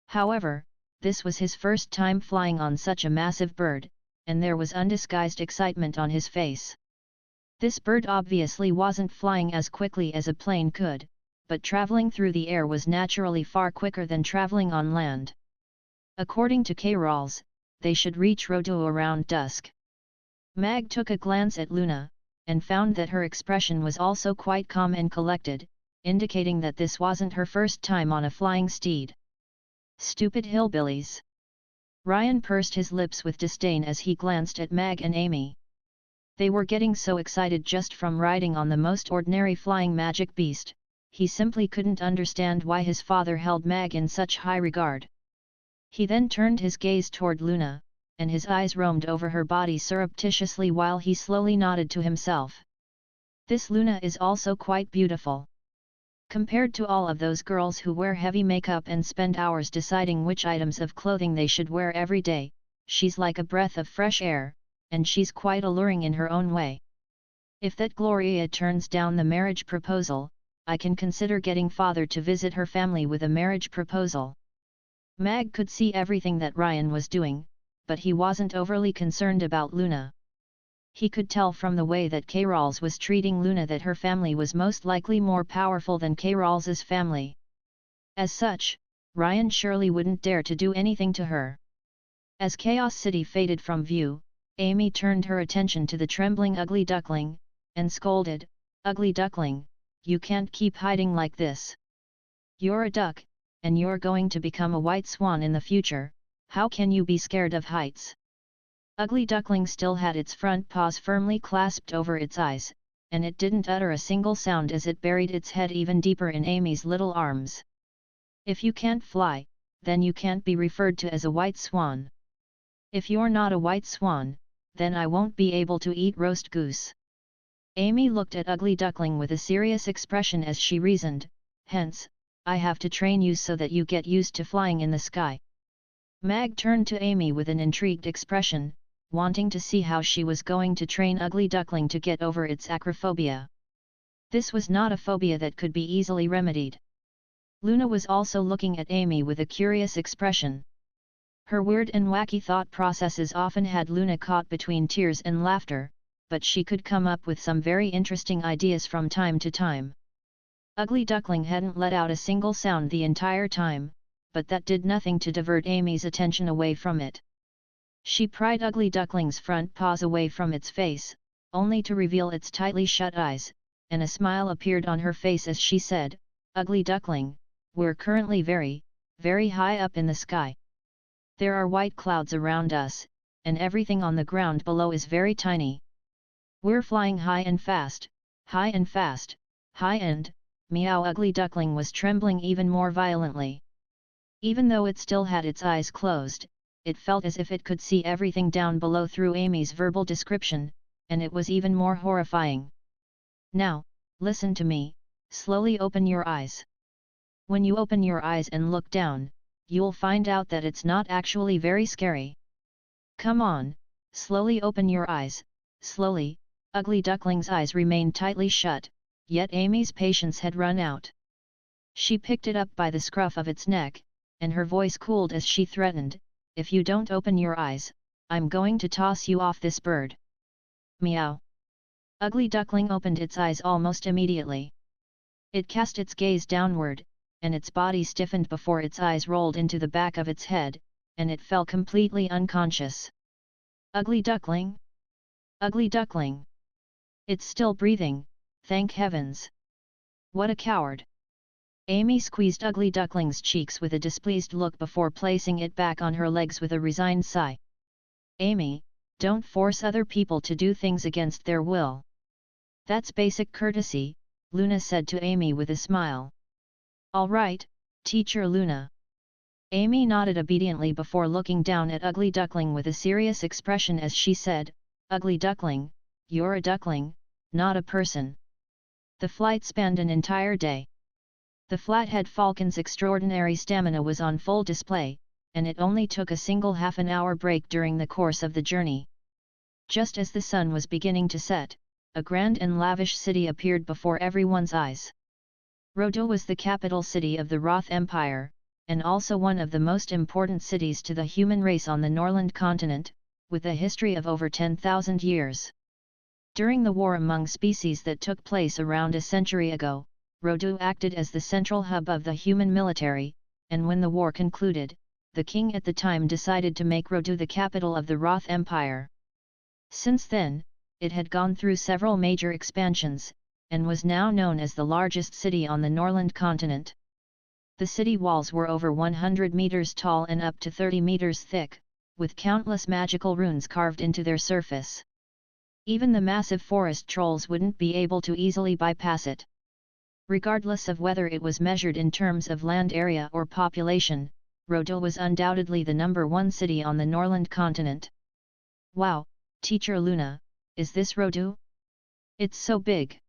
However, this was his first time flying on such a massive bird, and there was undisguised excitement on his face. This bird obviously wasn't flying as quickly as a plane could, but traveling through the air was naturally far quicker than traveling on land. According to K-Rawls, they should reach Rodu around dusk. Mag took a glance at Luna, and found that her expression was also quite calm and collected, indicating that this wasn't her first time on a flying steed. Stupid hillbillies! Ryan pursed his lips with disdain as he glanced at Mag and Amy. They were getting so excited just from riding on the most ordinary flying magic beast, he simply couldn't understand why his father held Mag in such high regard. He then turned his gaze toward Luna, and his eyes roamed over her body surreptitiously while he slowly nodded to himself. This Luna is also quite beautiful. Compared to all of those girls who wear heavy makeup and spend hours deciding which items of clothing they should wear every day, she's like a breath of fresh air, and she's quite alluring in her own way. If that Gloria turns down the marriage proposal, I can consider getting father to visit her family with a marriage proposal. Mag could see everything that Ryan was doing, but he wasn't overly concerned about Luna. He could tell from the way that Carols was treating Luna that her family was most likely more powerful than Carols's family. As such, Ryan surely wouldn't dare to do anything to her. As Chaos City faded from view, Amy turned her attention to the trembling ugly duckling, and scolded, "Ugly duckling, you can't keep hiding like this. You're a duck, and you're going to become a white swan in the future, how can you be scared of heights?" Ugly duckling still had its front paws firmly clasped over its eyes, and it didn't utter a single sound as it buried its head even deeper in Amy's little arms. "If you can't fly, then you can't be referred to as a white swan. If you're not a white swan, then I won't be able to eat roast goose." Amy looked at Ugly Duckling with a serious expression as she reasoned, "Hence, I have to train you so that you get used to flying in the sky." Mag turned to Amy with an intrigued expression, wanting to see how she was going to train Ugly Duckling to get over its acrophobia. This was not a phobia that could be easily remedied. Luna was also looking at Amy with a curious expression. Her weird and wacky thought processes often had Luna caught between tears and laughter, but she could come up with some very interesting ideas from time to time. Ugly Duckling hadn't let out a single sound the entire time, but that did nothing to divert Amy's attention away from it. She pried Ugly Duckling's front paws away from its face, only to reveal its tightly shut eyes, and a smile appeared on her face as she said, "Ugly Duckling, we're currently very, very high up in the sky. There are white clouds around us, and everything on the ground below is very tiny. We're flying high and fast, high and fast, high and..." Meow. Ugly Duckling was trembling even more violently. Even though it still had its eyes closed, it felt as if it could see everything down below through Amy's verbal description, and it was even more horrifying. "Now, listen to me, slowly open your eyes. When you open your eyes and look down, you'll find out that it's not actually very scary. Come on, slowly open your eyes, slowly." Ugly Duckling's eyes remained tightly shut, yet Amy's patience had run out. She picked it up by the scruff of its neck, and her voice cooled as she threatened, "If you don't open your eyes, I'm going to toss you off this bird." Meow. Ugly Duckling opened its eyes almost immediately. It cast its gaze downward, and its body stiffened before its eyes rolled into the back of its head, and it fell completely unconscious. "Ugly Duckling? Ugly Duckling! It's still breathing, thank heavens! What a coward!" Amy squeezed Ugly Duckling's cheeks with a displeased look before placing it back on her legs with a resigned sigh. "Amy, don't force other people to do things against their will. That's basic courtesy," Luna said to Amy with a smile. "All right, Teacher Luna." Amy nodded obediently before looking down at Ugly Duckling with a serious expression as she said, "Ugly Duckling, you're a duckling, not a person." The flight spanned an entire day. The Flathead Falcon's extraordinary stamina was on full display, and it only took a single half-an-hour break during the course of the journey. Just as the sun was beginning to set, a grand and lavish city appeared before everyone's eyes. Rhoda was the capital city of the Roth Empire, and also one of the most important cities to the human race on the Norland continent, with a history of over 10,000 years. During the war among species that took place around a century ago, Rhoda acted as the central hub of the human military, and when the war concluded, the king at the time decided to make Rhoda the capital of the Roth Empire. Since then, it had gone through several major expansions, and was now known as the largest city on the Norland continent. The city walls were over 100 meters tall and up to 30 meters thick, with countless magical runes carved into their surface. Even the massive forest trolls wouldn't be able to easily bypass it. Regardless of whether it was measured in terms of land area or population, Rodil was undoubtedly the #1 city on the Norland continent. Wow, Teacher Luna, is this Rodil? It's so big.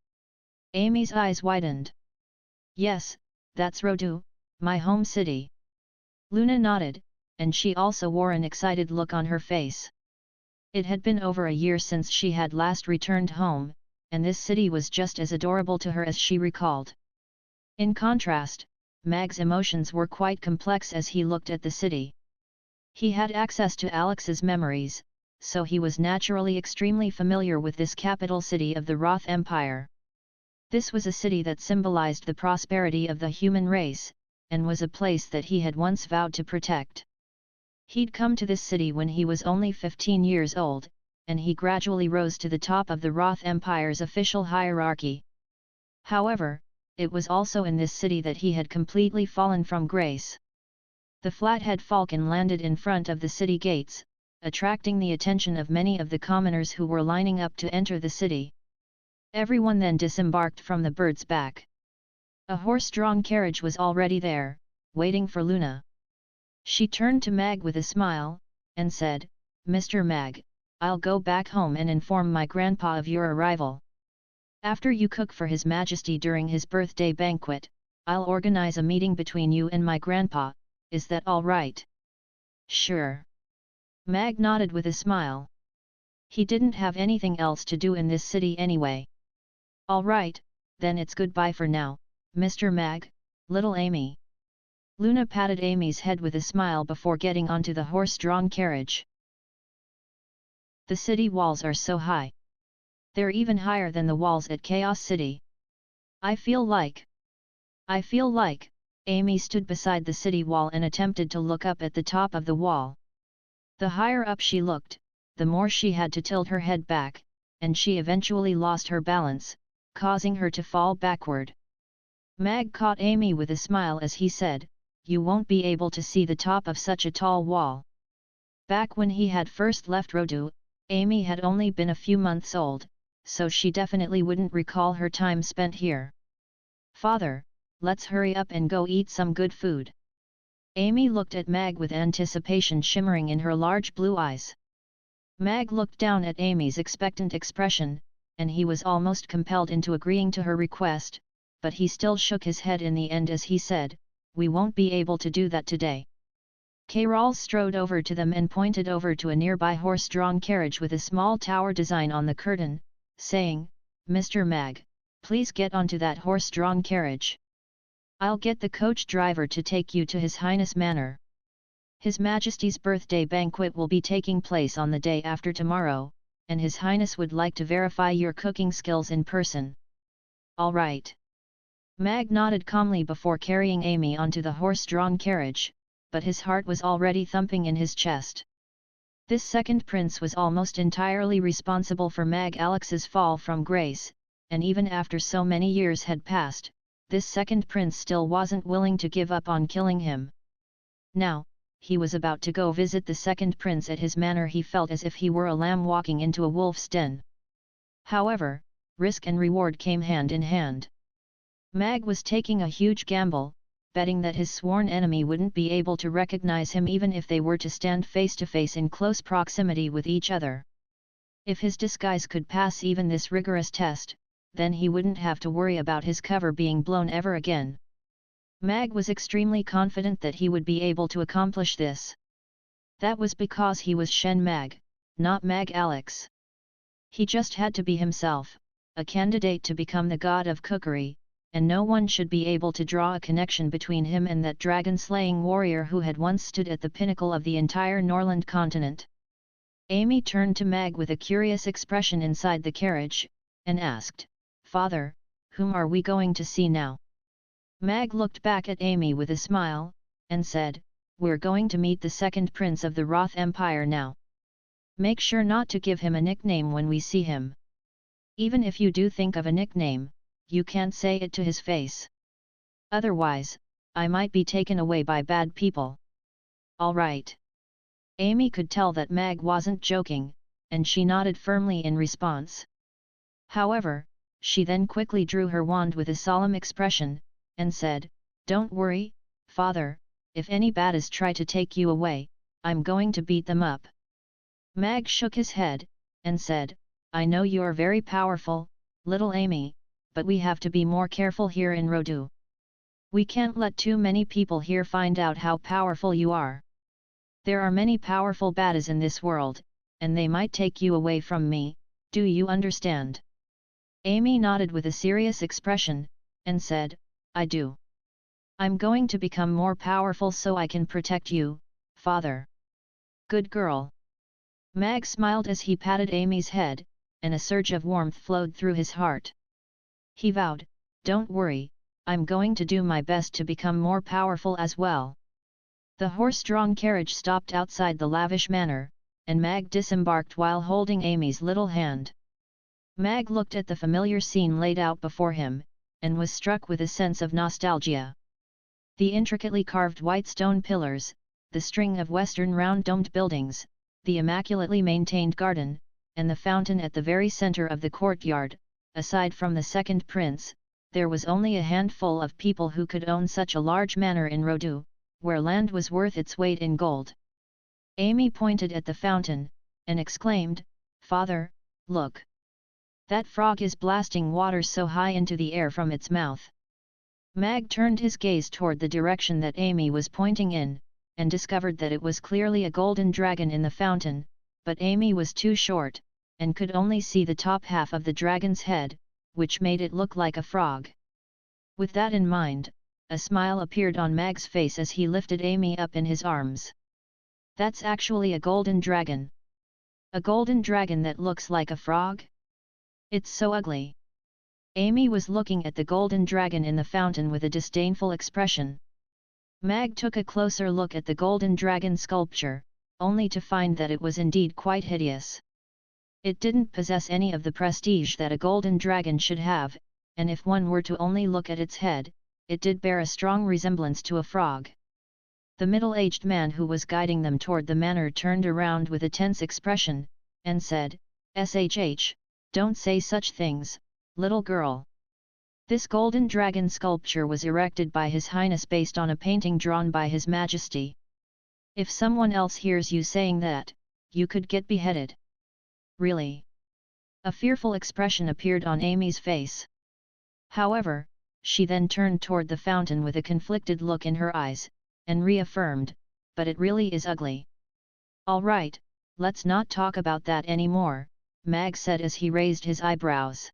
Amy's eyes widened. Yes, that's Rodil, my home city. Luna nodded, and she also wore an excited look on her face. It had been over a year since she had last returned home, and this city was just as adorable to her as she recalled. In contrast, Mag's emotions were quite complex as he looked at the city. He had access to Alex's memories, so he was naturally extremely familiar with this capital city of the Roth Empire. This was a city that symbolized the prosperity of the human race, and was a place that he had once vowed to protect. He'd come to this city when he was only 15 years old, and he gradually rose to the top of the Roth Empire's official hierarchy. However, it was also in this city that he had completely fallen from grace. The flathead falcon landed in front of the city gates, attracting the attention of many of the commoners who were lining up to enter the city. Everyone then disembarked from the bird's back. A horse-drawn carriage was already there, waiting for Luna. She turned to Mag with a smile, and said, "Mr. Mag, I'll go back home and inform my grandpa of your arrival. After you cook for His Majesty during his birthday banquet, I'll organize a meeting between you and my grandpa, is that all right?" "Sure." Mag nodded with a smile. He didn't have anything else to do in this city anyway. "All right, then it's goodbye for now, Mr. Mag, little Amy." Luna patted Amy's head with a smile before getting onto the horse-drawn carriage. The city walls are so high. They're even higher than the walls at Chaos City. I feel like, Amy stood beside the city wall and attempted to look up at the top of the wall. The higher up she looked, the more she had to tilt her head back, and she eventually lost her balance, causing her to fall backward. Mag caught Amy with a smile as he said, "You won't be able to see the top of such a tall wall." Back when he had first left Rodu, Amy had only been a few months old, so she definitely wouldn't recall her time spent here. "Father, let's hurry up and go eat some good food." Amy looked at Mag with anticipation shimmering in her large blue eyes. Mag looked down at Amy's expectant expression, and he was almost compelled into agreeing to her request, but he still shook his head in the end as he said, "We won't be able to do that today." Kairal strode over to them and pointed over to a nearby horse-drawn carriage with a small tower design on the curtain, saying, "Mr. Mag, please get onto that horse-drawn carriage. I'll get the coach driver to take you to His Highness Manor. His Majesty's birthday banquet will be taking place on the day after tomorrow, and His Highness would like to verify your cooking skills in person." "All right." Mag nodded calmly before carrying Amy onto the horse-drawn carriage, but his heart was already thumping in his chest. This second prince was almost entirely responsible for Mag Alex's fall from grace, and even after so many years had passed, this second prince still wasn't willing to give up on killing him. Now, he was about to go visit the second prince at his manor. He felt as if he were a lamb walking into a wolf's den. However, risk and reward came hand in hand. Mag was taking a huge gamble, betting that his sworn enemy wouldn't be able to recognize him even if they were to stand face to face in close proximity with each other. If his disguise could pass even this rigorous test, then he wouldn't have to worry about his cover being blown ever again. Mag was extremely confident that he would be able to accomplish this. That was because he was Shen Mag, not Mag Alex. He just had to be himself, a candidate to become the god of cookery, and no one should be able to draw a connection between him and that dragon-slaying warrior who had once stood at the pinnacle of the entire Norland continent. Amy turned to Mag with a curious expression inside the carriage, and asked, "Father, whom are we going to see now?" Mag looked back at Amy with a smile, and said, "We're going to meet the second prince of the Roth Empire now." Make sure not to give him a nickname when we see him. Even if you do think of a nickname, you can't say it to his face. Otherwise, I might be taken away by bad people. All right. Amy could tell that Mag wasn't joking, and she nodded firmly in response. However, she then quickly drew her wand with a solemn expression, and said, "Don't worry, father, if any baddies try to take you away, I'm going to beat them up." Mag shook his head, and said, "I know you're very powerful, little Amy, but we have to be more careful here in Rodu. We can't let too many people here find out how powerful you are. There are many powerful baddies in this world, and they might take you away from me, do you understand?" Amy nodded with a serious expression, and said, "I do. I'm going to become more powerful so I can protect you, father." "Good girl." Mag smiled as he patted Amy's head, and a surge of warmth flowed through his heart. He vowed, "Don't worry, I'm going to do my best to become more powerful as well." The horse-drawn carriage stopped outside the lavish manor, and Mag disembarked while holding Amy's little hand. Mag looked at the familiar scene laid out before him, and was struck with a sense of nostalgia. The intricately carved white stone pillars, the string of western round-domed buildings, the immaculately maintained garden, and the fountain at the very center of the courtyard. Aside from the second prince, there was only a handful of people who could own such a large manor in Rodu, where land was worth its weight in gold. Amy pointed at the fountain, and exclaimed, "Father, look! That frog is blasting water so high into the air from its mouth." Mag turned his gaze toward the direction that Amy was pointing in, and discovered that it was clearly a golden dragon in the fountain, but Amy was too short, and could only see the top half of the dragon's head, which made it look like a frog. With that in mind, a smile appeared on Mag's face as he lifted Amy up in his arms. "That's actually a golden dragon. A golden dragon that looks like a frog? It's so ugly." Amy was looking at the golden dragon in the fountain with a disdainful expression. Mag took a closer look at the golden dragon sculpture, only to find that it was indeed quite hideous. It didn't possess any of the prestige that a golden dragon should have, and if one were to only look at its head, it did bear a strong resemblance to a frog. The middle-aged man who was guiding them toward the manor turned around with a tense expression, and said, "Shh, don't say such things, little girl. This golden dragon sculpture was erected by His Highness based on a painting drawn by His Majesty. If someone else hears you saying that, you could get beheaded." "Really?" A fearful expression appeared on Amy's face. However, she then turned toward the fountain with a conflicted look in her eyes, and reaffirmed, "But it really is ugly." "All right, let's not talk about that anymore," Mag said as he raised his eyebrows.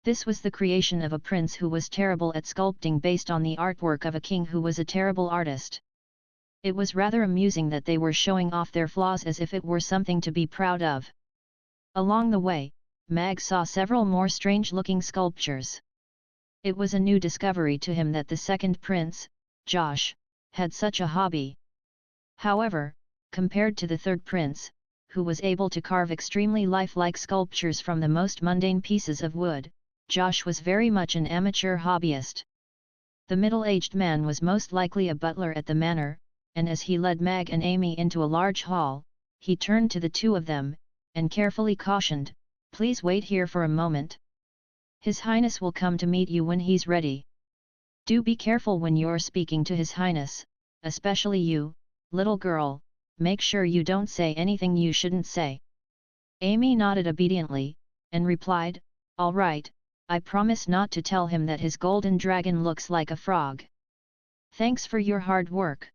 This was the creation of a prince who was terrible at sculpting based on the artwork of a king who was a terrible artist. It was rather amusing that they were showing off their flaws as if it were something to be proud of. Along the way, Mag saw several more strange-looking sculptures. It was a new discovery to him that the second prince, Josh, had such a hobby. However, compared to the third prince, who was able to carve extremely lifelike sculptures from the most mundane pieces of wood, Josh was very much an amateur hobbyist. The middle-aged man was most likely a butler at the manor, and as he led Mag and Amy into a large hall, he turned to the two of them, and carefully cautioned, "Please wait here for a moment. His Highness will come to meet you when he's ready. Do be careful when you're speaking to His Highness, especially you, little girl, make sure you don't say anything you shouldn't say." Amy nodded obediently, and replied, "All right, I promise not to tell him that his golden dragon looks like a frog." "Thanks for your hard work."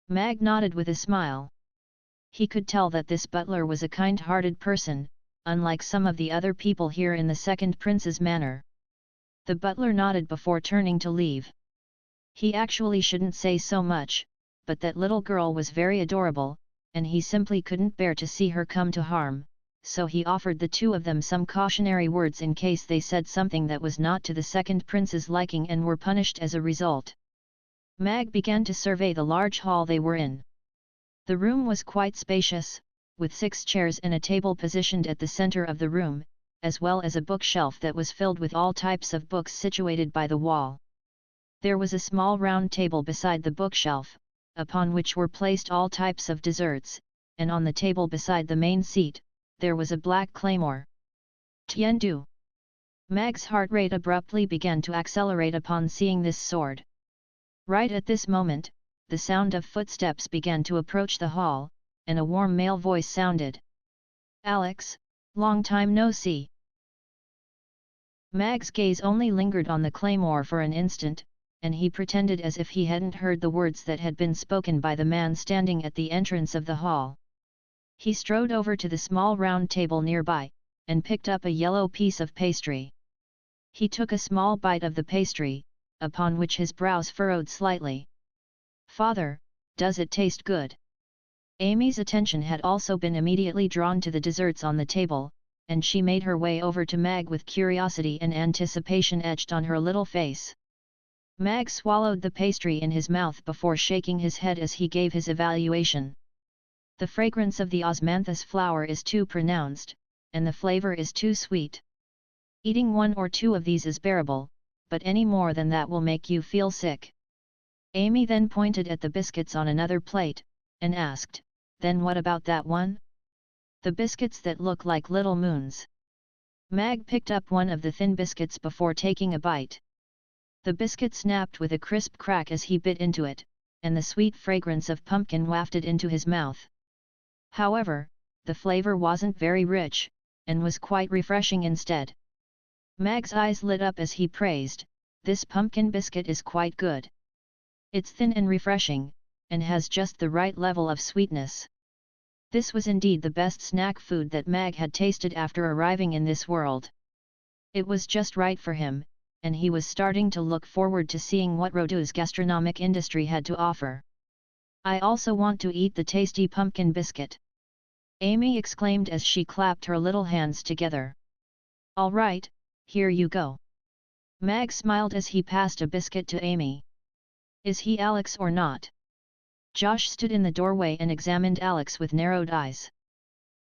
Mag nodded with a smile. He could tell that this butler was a kind-hearted person, unlike some of the other people here in the second prince's manor. The butler nodded before turning to leave. He actually shouldn't say so much, but that little girl was very adorable, and he simply couldn't bear to see her come to harm, so he offered the two of them some cautionary words in case they said something that was not to the second prince's liking and were punished as a result. Mag began to survey the large hall they were in. The room was quite spacious, with 6 chairs and a table positioned at the center of the room, as well as a bookshelf that was filled with all types of books situated by the wall. There was a small round table beside the bookshelf, upon which were placed all types of desserts, and on the table beside the main seat, there was a black claymore. Tiandu! Mag's heart rate abruptly began to accelerate upon seeing this sword. Right at this moment, the sound of footsteps began to approach the hall, and a warm male voice sounded. "Alex, long time no see." Mag's gaze only lingered on the claymore for an instant, and he pretended as if he hadn't heard the words that had been spoken by the man standing at the entrance of the hall. He strode over to the small round table nearby, and picked up a yellow piece of pastry. He took a small bite of the pastry, upon which his brows furrowed slightly. "Father, does it taste good?" Amy's attention had also been immediately drawn to the desserts on the table, and she made her way over to Mag with curiosity and anticipation etched on her little face. Mag swallowed the pastry in his mouth before shaking his head as he gave his evaluation. "The fragrance of the osmanthus flower is too pronounced, and the flavor is too sweet. Eating 1 or 2 of these is bearable, but any more than that will make you feel sick." Amy then pointed at the biscuits on another plate, and asked, "Then what about that one?" "The biscuits that look like little moons." Mag picked up one of the thin biscuits before taking a bite. The biscuit snapped with a crisp crack as he bit into it, and the sweet fragrance of pumpkin wafted into his mouth. However, the flavor wasn't very rich, and was quite refreshing instead. Mag's eyes lit up as he praised, "This pumpkin biscuit is quite good. It's thin and refreshing, and has just the right level of sweetness." This was indeed the best snack food that Mag had tasted after arriving in this world. It was just right for him, and he was starting to look forward to seeing what Rodu's gastronomic industry had to offer. "I also want to eat the tasty pumpkin biscuit," Amy exclaimed as she clapped her little hands together. "All right, here you go." Mag smiled as he passed a biscuit to Amy. "Is he Alex or not?" Josh stood in the doorway and examined Alex with narrowed eyes.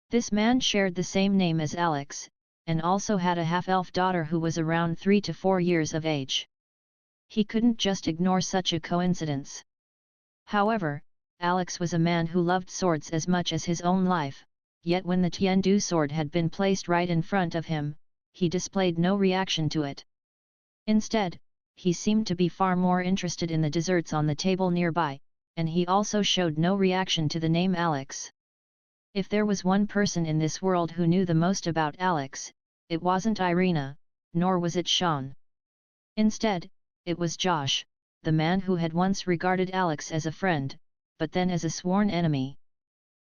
This man shared the same name as Alex, and also had a half-elf daughter who was around 3 to 4 years of age. He couldn't just ignore such a coincidence. However, Alex was a man who loved swords as much as his own life, yet when the Tiandu sword had been placed right in front of him, he displayed no reaction to it. Instead, he seemed to be far more interested in the desserts on the table nearby, and he also showed no reaction to the name Alex. If there was one person in this world who knew the most about Alex, it wasn't Irina, nor was it Sean. Instead, it was Josh, the man who had once regarded Alex as a friend, but then as a sworn enemy.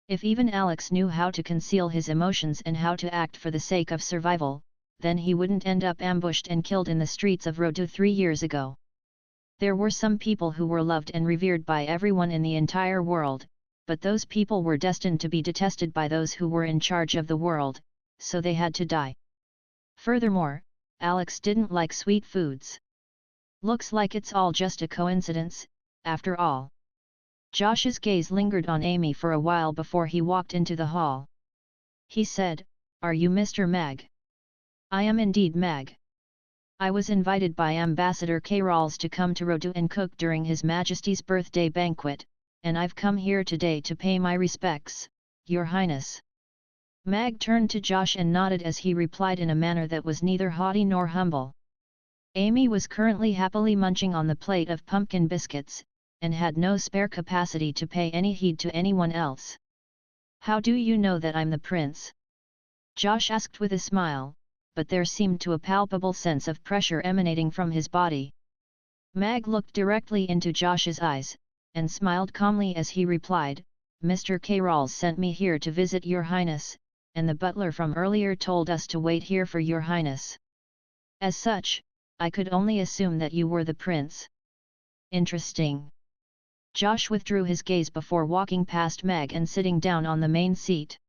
If even Alex knew how to conceal his emotions and how to act for the sake of survival, then he wouldn't end up ambushed and killed in the streets of Rodu 3 years ago. There were some people who were loved and revered by everyone in the entire world, but those people were destined to be detested by those who were in charge of the world, so they had to die. Furthermore, Alex didn't like sweet foods. Looks like it's all just a coincidence, after all. Josh's gaze lingered on Amy for a while before he walked into the hall. He said, "Are you Mr. Mag?" "I am indeed Mag. I was invited by Ambassador Kairals to come to Rodu and cook during His Majesty's birthday banquet, and I've come here today to pay my respects, Your Highness." Mag turned to Josh and nodded as he replied in a manner that was neither haughty nor humble. Amy was currently happily munching on the plate of pumpkin biscuits, and had no spare capacity to pay any heed to anyone else. "How do you know that I'm the prince?" Josh asked with a smile, but there seemed to a palpable sense of pressure emanating from his body. Mag looked directly into Josh's eyes, and smiled calmly as he replied, "Mr. Kairals sent me here to visit Your Highness, and the butler from earlier told us to wait here for Your Highness. As such, I could only assume that you were the prince." "Interesting." Josh withdrew his gaze before walking past Mag and sitting down on the main seat.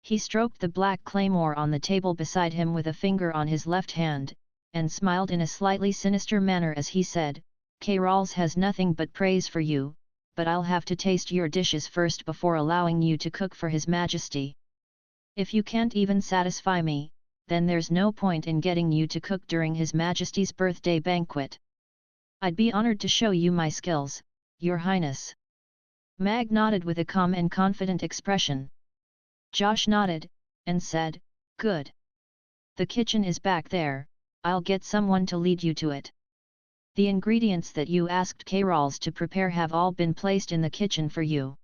He stroked the black claymore on the table beside him with a finger on his left hand, and smiled in a slightly sinister manner as he said, "Kairals has nothing but praise for you, but I'll have to taste your dishes first before allowing you to cook for His Majesty. If you can't even satisfy me, then there's no point in getting you to cook during His Majesty's birthday banquet. I'd be honored to show you my skills, Your Highness." Mag nodded with a calm and confident expression. Josh nodded, and said, "Good. The kitchen is back there, I'll get someone to lead you to it. The ingredients that you asked Carols to prepare have all been placed in the kitchen for you.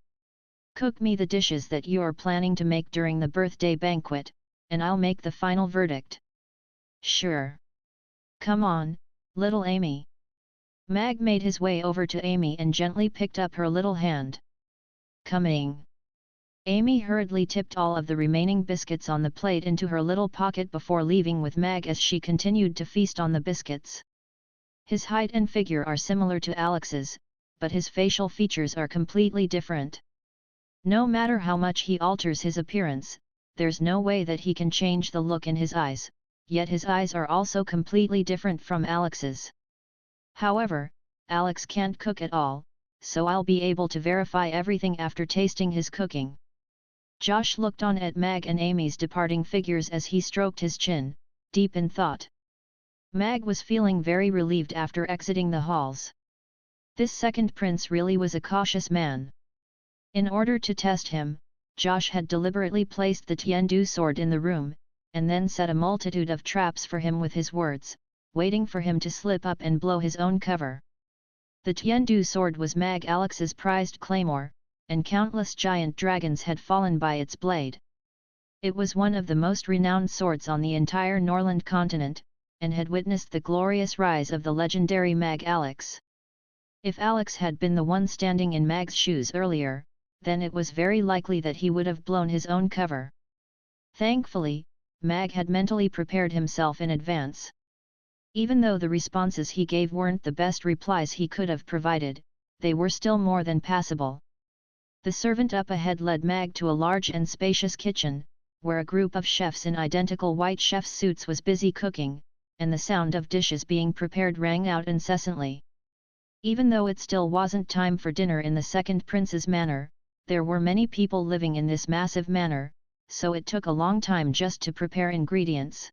Cook me the dishes that you're planning to make during the birthday banquet, and I'll make the final verdict." "Sure. Come on, little Amy." Mag made his way over to Amy and gently picked up her little hand. "Coming." Amy hurriedly tipped all of the remaining biscuits on the plate into her little pocket before leaving with Mag as she continued to feast on the biscuits. His height and figure are similar to Alex's, but his facial features are completely different. No matter how much he alters his appearance, there's no way that he can change the look in his eyes, yet his eyes are also completely different from Alex's. However, Alex can't cook at all, so I'll be able to verify everything after tasting his cooking. Josh looked on at Mag and Amy's departing figures as he stroked his chin, deep in thought. Mag was feeling very relieved after exiting the halls. This second prince really was a cautious man. In order to test him, Josh had deliberately placed the Tiandu sword in the room, and then set a multitude of traps for him with his words, waiting for him to slip up and blow his own cover. The Tiandu sword was Mag Alex's prized claymore, and countless giant dragons had fallen by its blade. It was one of the most renowned swords on the entire Norland continent, and had witnessed the glorious rise of the legendary Mag Alex. If Alex had been the one standing in Mag's shoes earlier, then it was very likely that he would have blown his own cover. Thankfully, Mag had mentally prepared himself in advance. Even though the responses he gave weren't the best replies he could have provided, they were still more than passable. The servant up ahead led Mag to a large and spacious kitchen, where a group of chefs in identical white chef's suits was busy cooking, and the sound of dishes being prepared rang out incessantly. Even though it still wasn't time for dinner in the second prince's manor, there were many people living in this massive manor, so it took a long time just to prepare ingredients.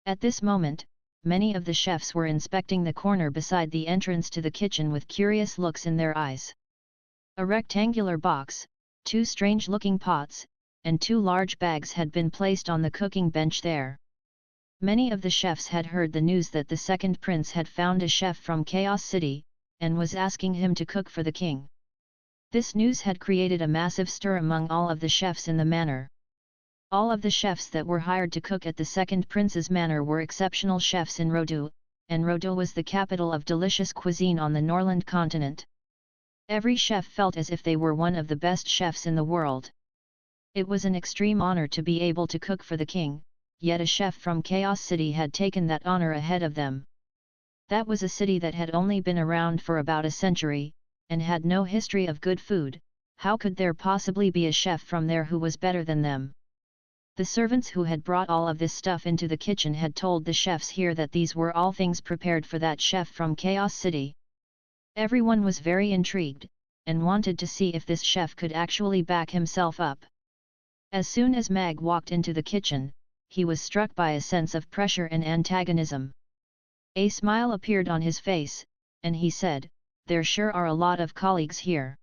At this moment, many of the chefs were inspecting the corner beside the entrance to the kitchen with curious looks in their eyes. A rectangular box, 2 strange-looking pots, and 2 large bags had been placed on the cooking bench there. Many of the chefs had heard the news that the second prince had found a chef from Chaos City, and was asking him to cook for the king. This news had created a massive stir among all of the chefs in the manor. All of the chefs that were hired to cook at the second prince's manor were exceptional chefs in Rodu, and Rodu was the capital of delicious cuisine on the Norland continent. Every chef felt as if they were one of the best chefs in the world. It was an extreme honor to be able to cook for the king, yet a chef from Chaos City had taken that honor ahead of them. That was a city that had only been around for about a century, and had no history of good food. How could there possibly be a chef from there who was better than them? The servants who had brought all of this stuff into the kitchen had told the chefs here that these were all things prepared for that chef from Chaos City. Everyone was very intrigued, and wanted to see if this chef could actually back himself up. As soon as Mag walked into the kitchen, he was struck by a sense of pressure and antagonism. A smile appeared on his face, and he said, "There sure are a lot of colleagues here."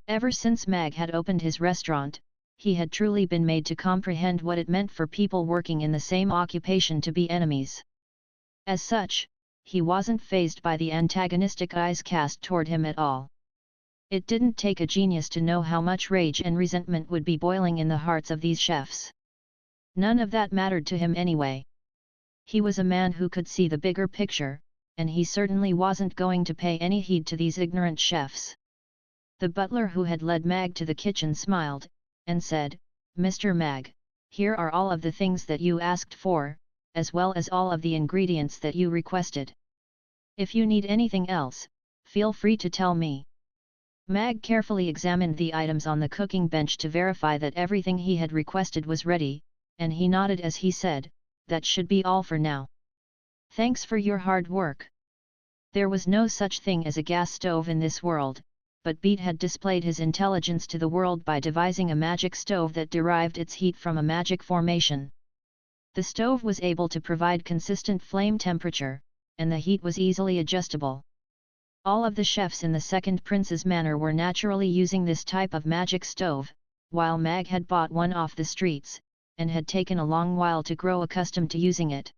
Ever since Mag had opened his restaurant, he had truly been made to comprehend what it meant for people working in the same occupation to be enemies. As such, he wasn't fazed by the antagonistic eyes cast toward him at all. It didn't take a genius to know how much rage and resentment would be boiling in the hearts of these chefs. None of that mattered to him anyway. He was a man who could see the bigger picture, and he certainly wasn't going to pay any heed to these ignorant chefs. The butler who had led Mag to the kitchen smiled, and said, "Mr. Mag, here are all of the things that you asked for, as well as all of the ingredients that you requested. If you need anything else, feel free to tell me." Mag carefully examined the items on the cooking bench to verify that everything he had requested was ready, and he nodded as he said, "That should be all for now. Thanks for your hard work." There was no such thing as a gas stove in this world, but Beat had displayed his intelligence to the world by devising a magic stove that derived its heat from a magic formation. The stove was able to provide consistent flame temperature, and the heat was easily adjustable. All of the chefs in the second prince's manor were naturally using this type of magic stove, while Mag had bought one off the streets, and had taken a long while to grow accustomed to using it.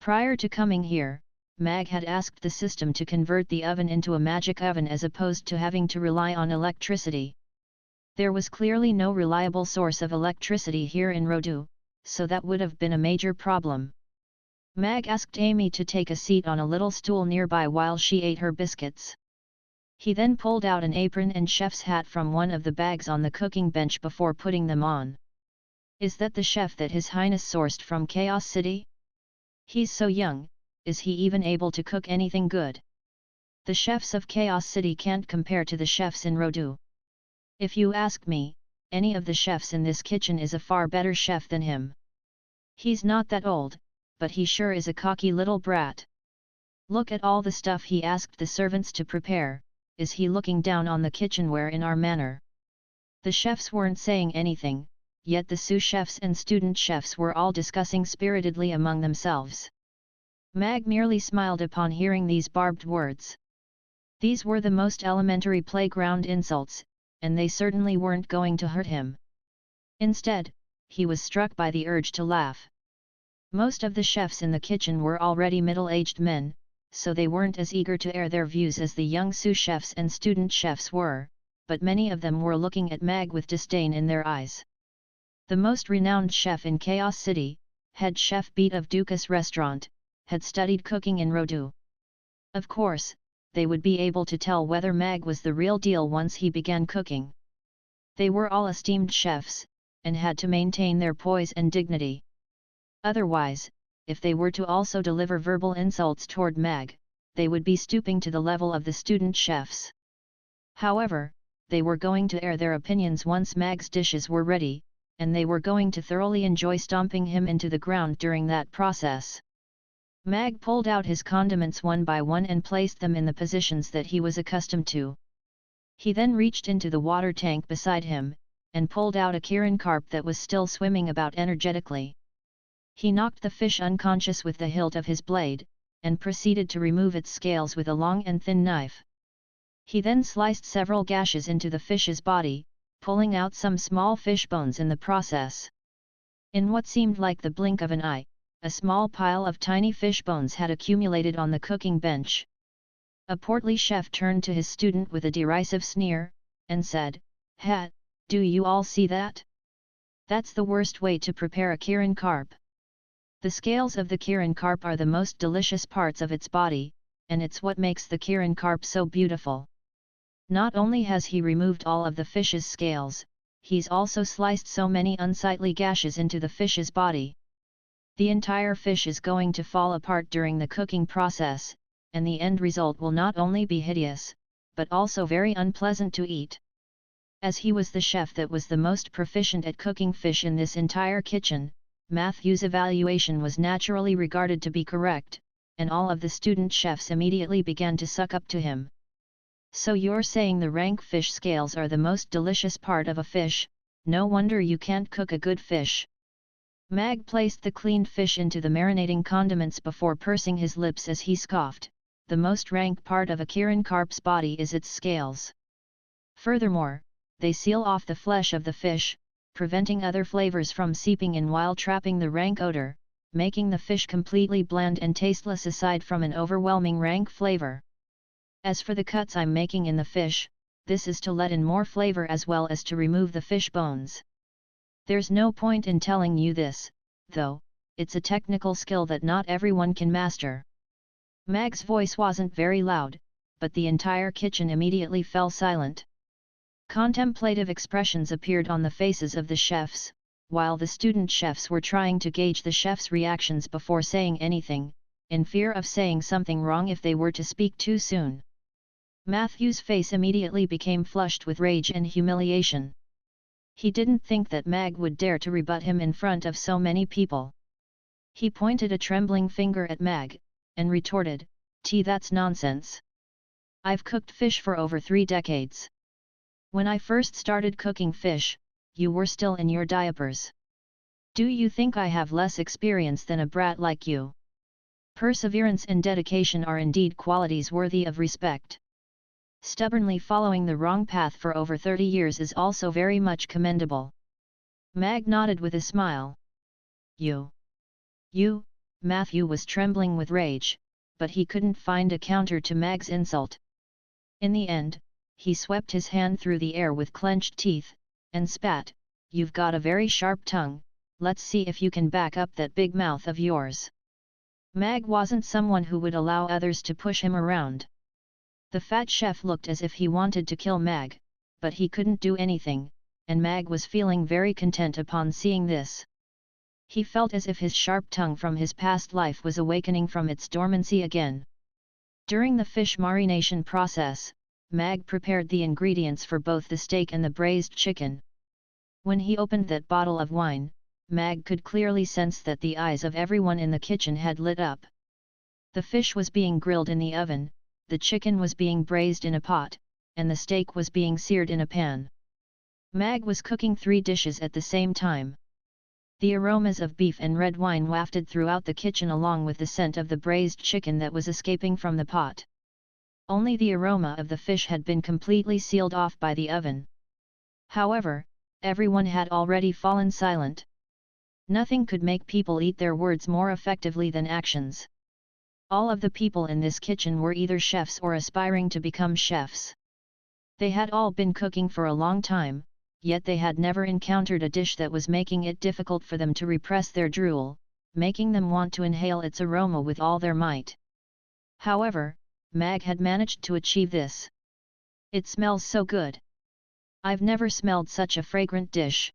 Prior to coming here, Mag had asked the system to convert the oven into a magic oven as opposed to having to rely on electricity. There was clearly no reliable source of electricity here in Rodu, so that would have been a major problem. Mag asked Amy to take a seat on a little stool nearby while she ate her biscuits. He then pulled out an apron and chef's hat from one of the bags on the cooking bench before putting them on. Is that the chef that His Highness sourced from Chaos City? He's so young, is he even able to cook anything good? The chefs of Chaos City can't compare to the chefs in Rodu. If you ask me, any of the chefs in this kitchen is a far better chef than him. He's not that old, but he sure is a cocky little brat. Look at all the stuff he asked the servants to prepare. Is he looking down on the kitchenware in our manor? The chefs weren't saying anything, yet the sous chefs and student chefs were all discussing spiritedly among themselves. Mag merely smiled upon hearing these barbed words. These were the most elementary playground insults, and they certainly weren't going to hurt him. Instead, he was struck by the urge to laugh. Most of the chefs in the kitchen were already middle-aged men, so they weren't as eager to air their views as the young sous chefs and student chefs were, but many of them were looking at Mag with disdain in their eyes. The most renowned chef in Chaos City, head chef Beat of Dukas Restaurant, had studied cooking in Rodu. Of course, they would be able to tell whether Mag was the real deal once he began cooking. They were all esteemed chefs, and had to maintain their poise and dignity. Otherwise, if they were to also deliver verbal insults toward Mag, they would be stooping to the level of the student chefs. However, they were going to air their opinions once Mag's dishes were ready, and they were going to thoroughly enjoy stomping him into the ground during that process. Mag pulled out his condiments one by one and placed them in the positions that he was accustomed to. He then reached into the water tank beside him, and pulled out a Kirin carp that was still swimming about energetically. He knocked the fish unconscious with the hilt of his blade, and proceeded to remove its scales with a long and thin knife. He then sliced several gashes into the fish's body, pulling out some small fish bones in the process. In what seemed like the blink of an eye, a small pile of tiny fish bones had accumulated on the cooking bench. A portly chef turned to his student with a derisive sneer, and said, "Ha, do you all see that? That's the worst way to prepare a Kirin carp. The scales of the Kirin carp are the most delicious parts of its body, and it's what makes the Kirin carp so beautiful. Not only has he removed all of the fish's scales, he's also sliced so many unsightly gashes into the fish's body. The entire fish is going to fall apart during the cooking process, and the end result will not only be hideous, but also very unpleasant to eat." As he was the chef that was the most proficient at cooking fish in this entire kitchen, Matthew's evaluation was naturally regarded to be correct, and all of the student chefs immediately began to suck up to him. "So you're saying the rank fish scales are the most delicious part of a fish? No wonder you can't cook a good fish." Mag placed the cleaned fish into the marinating condiments before pursing his lips as he scoffed, "The most rank part of a Kirin carp's body is its scales. Furthermore, they seal off the flesh of the fish, preventing other flavors from seeping in while trapping the rank odor, making the fish completely bland and tasteless aside from an overwhelming rank flavor. As for the cuts I'm making in the fish, this is to let in more flavor as well as to remove the fish bones. There's no point in telling you this, though, it's a technical skill that not everyone can master." Mag's voice wasn't very loud, but the entire kitchen immediately fell silent. Contemplative expressions appeared on the faces of the chefs, while the student chefs were trying to gauge the chef's reactions before saying anything, in fear of saying something wrong if they were to speak too soon. Matthew's face immediately became flushed with rage and humiliation. He didn't think that Mag would dare to rebut him in front of so many people. He pointed a trembling finger at Mag, and retorted, That's nonsense. I've cooked fish for over 3 decades. When I first started cooking fish, you were still in your diapers. Do you think I have less experience than a brat like you? Perseverance and dedication are indeed qualities worthy of respect. Stubbornly following the wrong path for over 30 years is also very much commendable. Mag nodded with a smile. You, Matthew was trembling with rage, but he couldn't find a counter to Mag's insult. In the end, he swept his hand through the air with clenched teeth, and spat, "You've got a very sharp tongue, let's see if you can back up that big mouth of yours." Mag wasn't someone who would allow others to push him around. The fat chef looked as if he wanted to kill Mag, but he couldn't do anything, and Mag was feeling very content upon seeing this. He felt as if his sharp tongue from his past life was awakening from its dormancy again. During the fish marination process, Mag prepared the ingredients for both the steak and the braised chicken. When he opened that bottle of wine, Mag could clearly sense that the eyes of everyone in the kitchen had lit up. The fish was being grilled in the oven, the chicken was being braised in a pot, and the steak was being seared in a pan. Mag was cooking 3 dishes at the same time. The aromas of beef and red wine wafted throughout the kitchen along with the scent of the braised chicken that was escaping from the pot. Only the aroma of the fish had been completely sealed off by the oven. However, everyone had already fallen silent. Nothing could make people eat their words more effectively than actions. All of the people in this kitchen were either chefs or aspiring to become chefs. They had all been cooking for a long time, yet they had never encountered a dish that was making it difficult for them to repress their drool, making them want to inhale its aroma with all their might. However, Mag had managed to achieve this. "It smells so good. I've never smelled such a fragrant dish.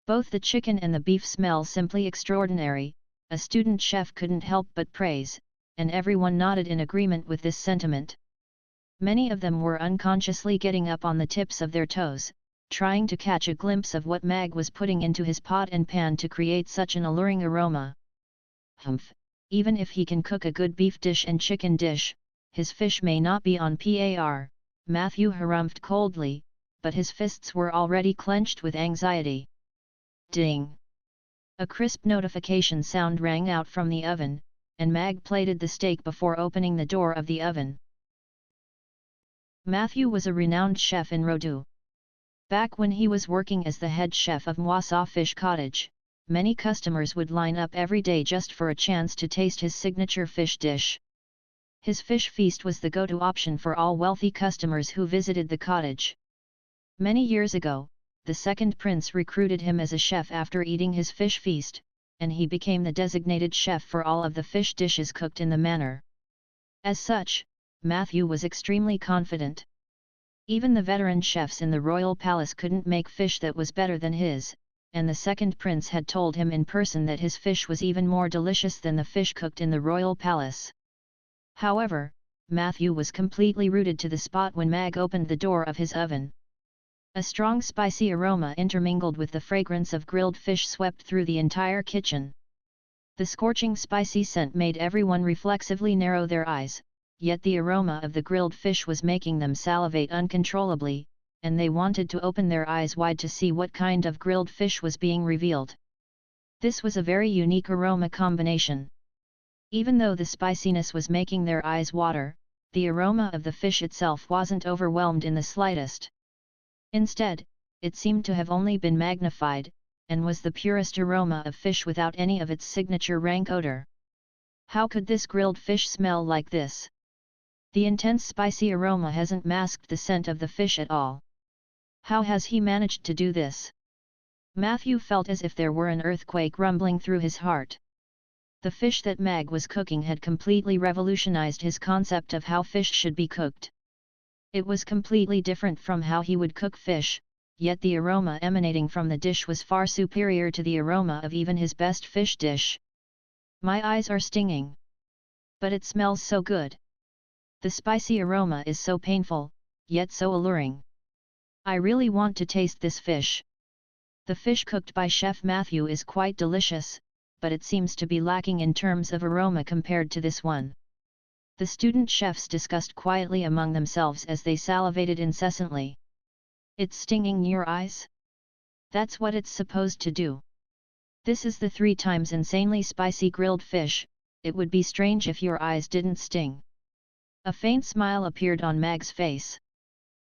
Both the chicken and the beef smell simply extraordinary," a student chef couldn't help but praise, and everyone nodded in agreement with this sentiment. Many of them were unconsciously getting up on the tips of their toes, trying to catch a glimpse of what Mag was putting into his pot and pan to create such an alluring aroma. Humph, even if he can cook a good beef dish and chicken dish, his fish may not be on par, Matthew harumphed coldly, but his fists were already clenched with anxiety. Ding! A crisp notification sound rang out from the oven, and Mag plated the steak before opening the door of the oven. Matthew was a renowned chef in Rodu. Back when he was working as the head chef of Mwasa Fish Cottage, many customers would line up every day just for a chance to taste his signature fish dish. His fish feast was the go-to option for all wealthy customers who visited the cottage. Many years ago, the second prince recruited him as a chef after eating his fish feast, and he became the designated chef for all of the fish dishes cooked in the manor. As such, Matthew was extremely confident. Even the veteran chefs in the royal palace couldn't make fish that was better than his, and the second prince had told him in person that his fish was even more delicious than the fish cooked in the royal palace. However, Matthew was completely rooted to the spot when Mag opened the door of his oven. A strong spicy aroma intermingled with the fragrance of grilled fish swept through the entire kitchen. The scorching spicy scent made everyone reflexively narrow their eyes, yet the aroma of the grilled fish was making them salivate uncontrollably, and they wanted to open their eyes wide to see what kind of grilled fish was being revealed. This was a very unique aroma combination. Even though the spiciness was making their eyes water, the aroma of the fish itself wasn't overwhelmed in the slightest. Instead, it seemed to have only been magnified, and was the purest aroma of fish without any of its signature rank odor. How could this grilled fish smell like this? The intense spicy aroma hasn't masked the scent of the fish at all. How has he managed to do this? Matthew felt as if there were an earthquake rumbling through his heart. The fish that Mag was cooking had completely revolutionized his concept of how fish should be cooked. It was completely different from how he would cook fish, yet the aroma emanating from the dish was far superior to the aroma of even his best fish dish. My eyes are stinging. But it smells so good. The spicy aroma is so painful, yet so alluring. I really want to taste this fish. The fish cooked by Chef Matthew is quite delicious, but it seems to be lacking in terms of aroma compared to this one. The student chefs discussed quietly among themselves as they salivated incessantly. It's stinging your eyes? That's what it's supposed to do. This is the 3 times insanely spicy grilled fish, it would be strange if your eyes didn't sting. A faint smile appeared on Mag's face.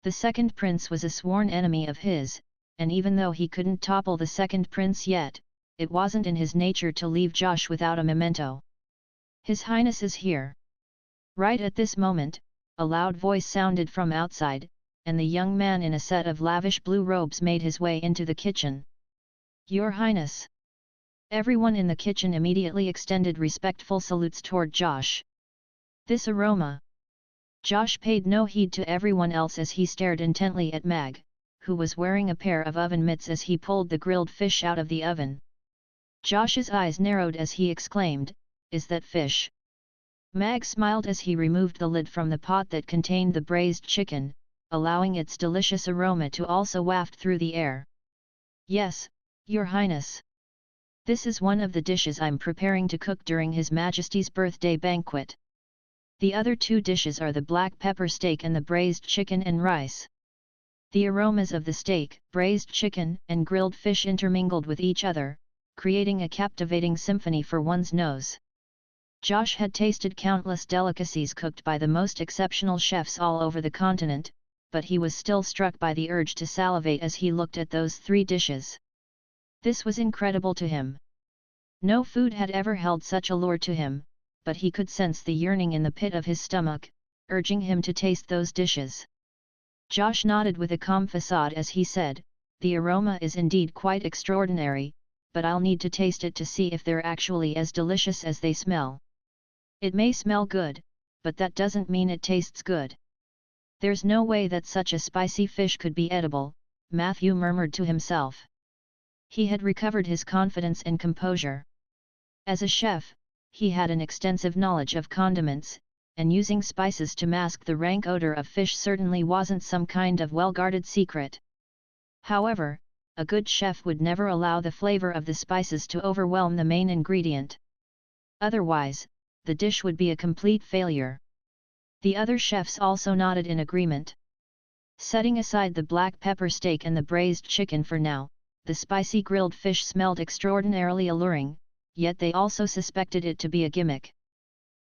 The second prince was a sworn enemy of his, and even though he couldn't topple the second prince yet, it wasn't in his nature to leave Josh without a memento. His Highness is here. Right at this moment, a loud voice sounded from outside, and the young man in a set of lavish blue robes made his way into the kitchen. Your Highness! Everyone in the kitchen immediately extended respectful salutes toward Josh. This aroma! Josh paid no heed to everyone else as he stared intently at Mag, who was wearing a pair of oven mitts as he pulled the grilled fish out of the oven. Josh's eyes narrowed as he exclaimed, "Is that fish?" Mag smiled as he removed the lid from the pot that contained the braised chicken, allowing its delicious aroma to also waft through the air. Yes, Your Highness. This is one of the dishes I'm preparing to cook during His Majesty's birthday banquet. The other 2 dishes are the black pepper steak and the braised chicken and rice. The aromas of the steak, braised chicken, and grilled fish intermingled with each other, creating a captivating symphony for one's nose. Josh had tasted countless delicacies cooked by the most exceptional chefs all over the continent, but he was still struck by the urge to salivate as he looked at those 3 dishes. This was incredible to him. No food had ever held such allure to him, but he could sense the yearning in the pit of his stomach, urging him to taste those dishes. Josh nodded with a calm facade as he said, "The aroma is indeed quite extraordinary, but I'll need to taste it to see if they're actually as delicious as they smell. It may smell good, but that doesn't mean it tastes good." There's no way that such a spicy fish could be edible, Matthew murmured to himself. He had recovered his confidence and composure. As a chef, he had an extensive knowledge of condiments, and using spices to mask the rank odor of fish certainly wasn't some kind of well-guarded secret. However, a good chef would never allow the flavor of the spices to overwhelm the main ingredient. Otherwise, the dish would be a complete failure. The other chefs also nodded in agreement. Setting aside the black pepper steak and the braised chicken for now, the spicy grilled fish smelled extraordinarily alluring, yet they also suspected it to be a gimmick.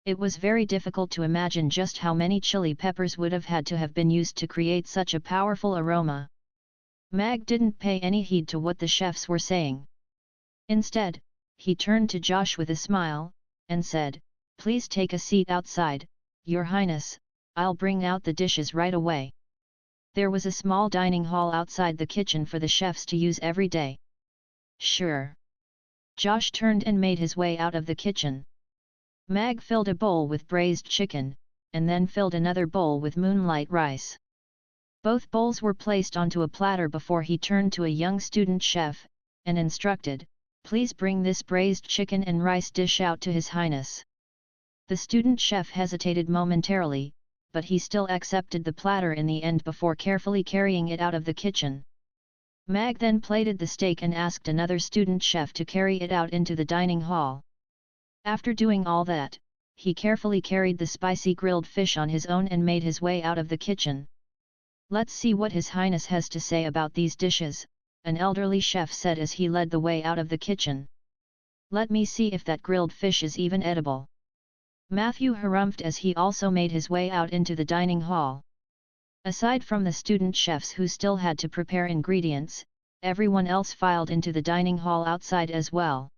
It was very difficult to imagine just how many chili peppers would have had to have been used to create such a powerful aroma. Mag didn't pay any heed to what the chefs were saying. Instead, he turned to Josh with a smile, and said, "Please take a seat outside, Your Highness, I'll bring out the dishes right away." There was a small dining hall outside the kitchen for the chefs to use every day. Sure. Josh turned and made his way out of the kitchen. Mag filled a bowl with braised chicken, and then filled another bowl with moonlight rice. Both bowls were placed onto a platter before he turned to a young student chef, and instructed, "Please bring this braised chicken and rice dish out to His Highness." The student chef hesitated momentarily, but he still accepted the platter in the end before carefully carrying it out of the kitchen. Mag then plated the steak and asked another student chef to carry it out into the dining hall. After doing all that, he carefully carried the spicy grilled fish on his own and made his way out of the kitchen. "Let's see what His Highness has to say about these dishes," an elderly chef said as he led the way out of the kitchen. "Let me see if that grilled fish is even edible." Matthew harumphed as he also made his way out into the dining hall. Aside from the student chefs who still had to prepare ingredients, everyone else filed into the dining hall outside as well.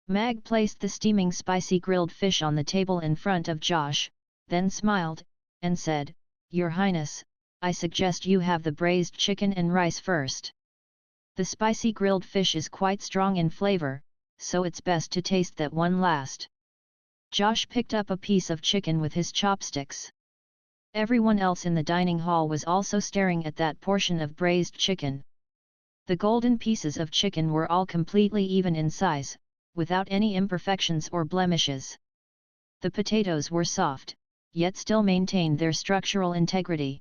Mag placed the steaming spicy grilled fish on the table in front of Josh, then smiled, and said, "Your Highness, I suggest you have the braised chicken and rice first. The spicy grilled fish is quite strong in flavor, so it's best to taste that one last." Josh picked up a piece of chicken with his chopsticks. Everyone else in the dining hall was also staring at that portion of braised chicken. The golden pieces of chicken were all completely even in size, without any imperfections or blemishes. The potatoes were soft, yet still maintained their structural integrity.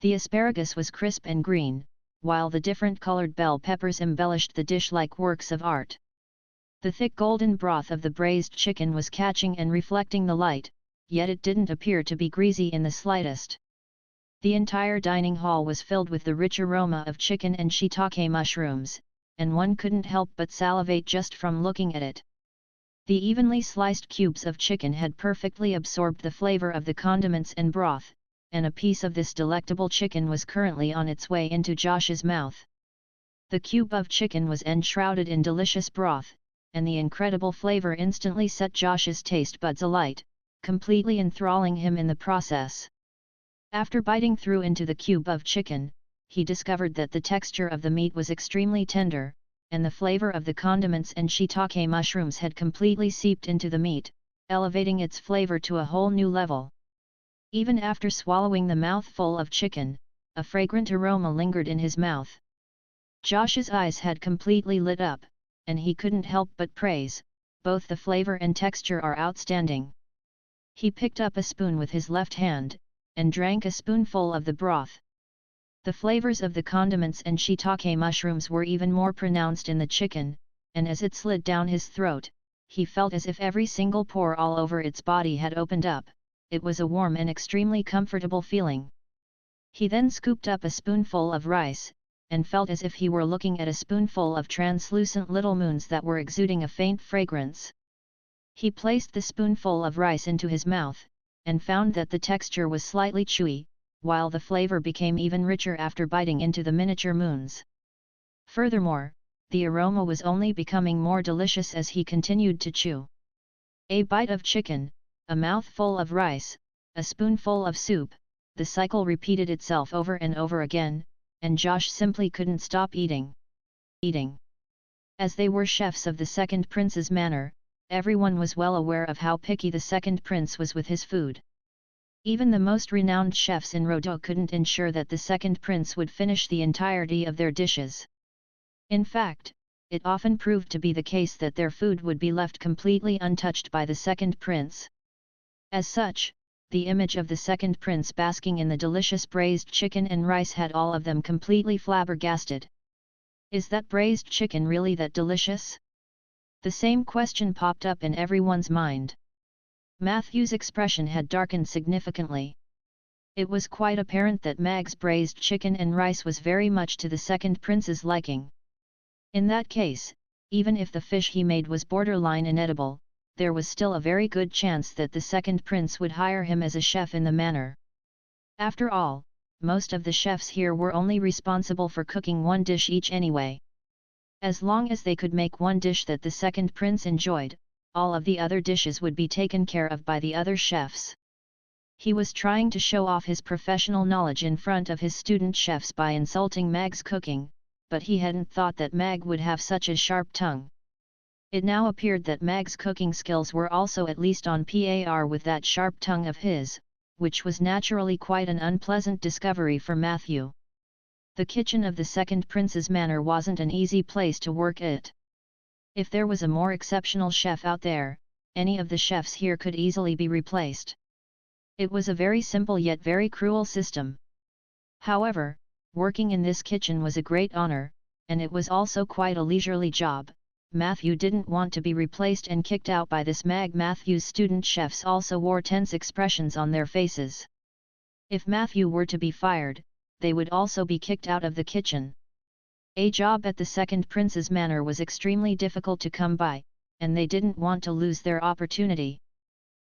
The asparagus was crisp and green, while the different colored bell peppers embellished the dish like works of art. The thick golden broth of the braised chicken was catching and reflecting the light, yet it didn't appear to be greasy in the slightest. The entire dining hall was filled with the rich aroma of chicken and shiitake mushrooms, and one couldn't help but salivate just from looking at it. The evenly sliced cubes of chicken had perfectly absorbed the flavor of the condiments and broth, and a piece of this delectable chicken was currently on its way into Josh's mouth. The cube of chicken was enshrouded in delicious broth, and the incredible flavor instantly set Josh's taste buds alight, completely enthralling him in the process. After biting through into the cube of chicken, he discovered that the texture of the meat was extremely tender, and the flavor of the condiments and shiitake mushrooms had completely seeped into the meat, elevating its flavor to a whole new level. Even after swallowing the mouthful of chicken, a fragrant aroma lingered in his mouth. Josh's eyes had completely lit up, and he couldn't help but praise, both the flavor and texture are outstanding. He picked up a spoon with his left hand, and drank a spoonful of the broth. The flavors of the condiments and shiitake mushrooms were even more pronounced in the chicken, and as it slid down his throat, he felt as if every single pore all over its body had opened up. It was a warm and extremely comfortable feeling. He then scooped up a spoonful of rice, and felt as if he were looking at a spoonful of translucent little moons that were exuding a faint fragrance. He placed the spoonful of rice into his mouth, and found that the texture was slightly chewy, while the flavor became even richer after biting into the miniature moons. Furthermore, the aroma was only becoming more delicious as he continued to chew. A bite of chicken, a mouthful of rice, a spoonful of soup, the cycle repeated itself over and over again, and Josh simply couldn't stop eating. As they were chefs of the second prince's manor, everyone was well aware of how picky the second prince was with his food. Even the most renowned chefs in Rodo couldn't ensure that the second prince would finish the entirety of their dishes. In fact, it often proved to be the case that their food would be left completely untouched by the second prince. As such, the image of the second prince basking in the delicious braised chicken and rice had all of them completely flabbergasted. Is that braised chicken really that delicious? The same question popped up in everyone's mind. Matthew's expression had darkened significantly. It was quite apparent that Mag's braised chicken and rice was very much to the second prince's liking. In that case, even if the fish he made was borderline inedible, there was still a very good chance that the second prince would hire him as a chef in the manor. After all, most of the chefs here were only responsible for cooking one dish each anyway. As long as they could make one dish that the second prince enjoyed, all of the other dishes would be taken care of by the other chefs. He was trying to show off his professional knowledge in front of his student chefs by insulting Mag's cooking, but he hadn't thought that Mag would have such a sharp tongue. It now appeared that Mag's cooking skills were also at least on par with that sharp tongue of his, which was naturally quite an unpleasant discovery for Matthew. The kitchen of the second prince's manor wasn't an easy place to work at. If there was a more exceptional chef out there, any of the chefs here could easily be replaced. It was a very simple yet very cruel system. However, working in this kitchen was a great honor, and it was also quite a leisurely job. Matthew didn't want to be replaced and kicked out by this Mag. Matthew's student chefs also wore tense expressions on their faces. If Matthew were to be fired, they would also be kicked out of the kitchen. A job at the second prince's manor was extremely difficult to come by, and they didn't want to lose their opportunity.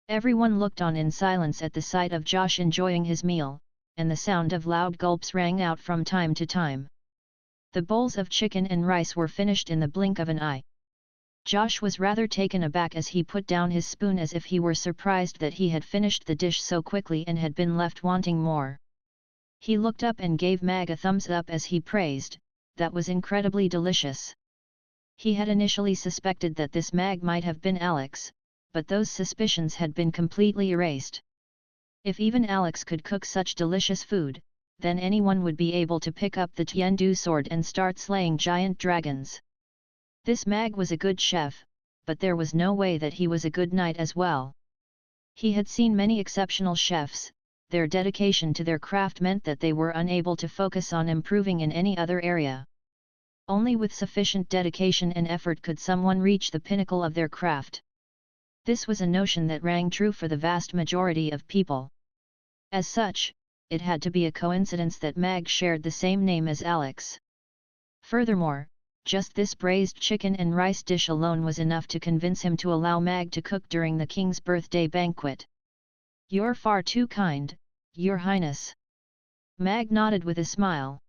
Everyone looked on in silence at the sight of Josh enjoying his meal, and the sound of loud gulps rang out from time to time. The bowls of chicken and rice were finished in the blink of an eye. Josh was rather taken aback as he put down his spoon as if he were surprised that he had finished the dish so quickly and had been left wanting more. He looked up and gave Mag a thumbs up as he praised, "That was incredibly delicious." He had initially suspected that this Mag might have been Alex, but those suspicions had been completely erased. If even Alex could cook such delicious food, then anyone would be able to pick up the Tiandu sword and start slaying giant dragons. This Mag was a good chef, but there was no way that he was a good knight as well. He had seen many exceptional chefs. Their dedication to their craft meant that they were unable to focus on improving in any other area. Only with sufficient dedication and effort could someone reach the pinnacle of their craft. This was a notion that rang true for the vast majority of people. As such, it had to be a coincidence that Mag shared the same name as Alex. Furthermore, just this braised chicken and rice dish alone was enough to convince him to allow Mag to cook during the king's birthday banquet. "You're far too kind, Your Highness." Mag nodded with a smile.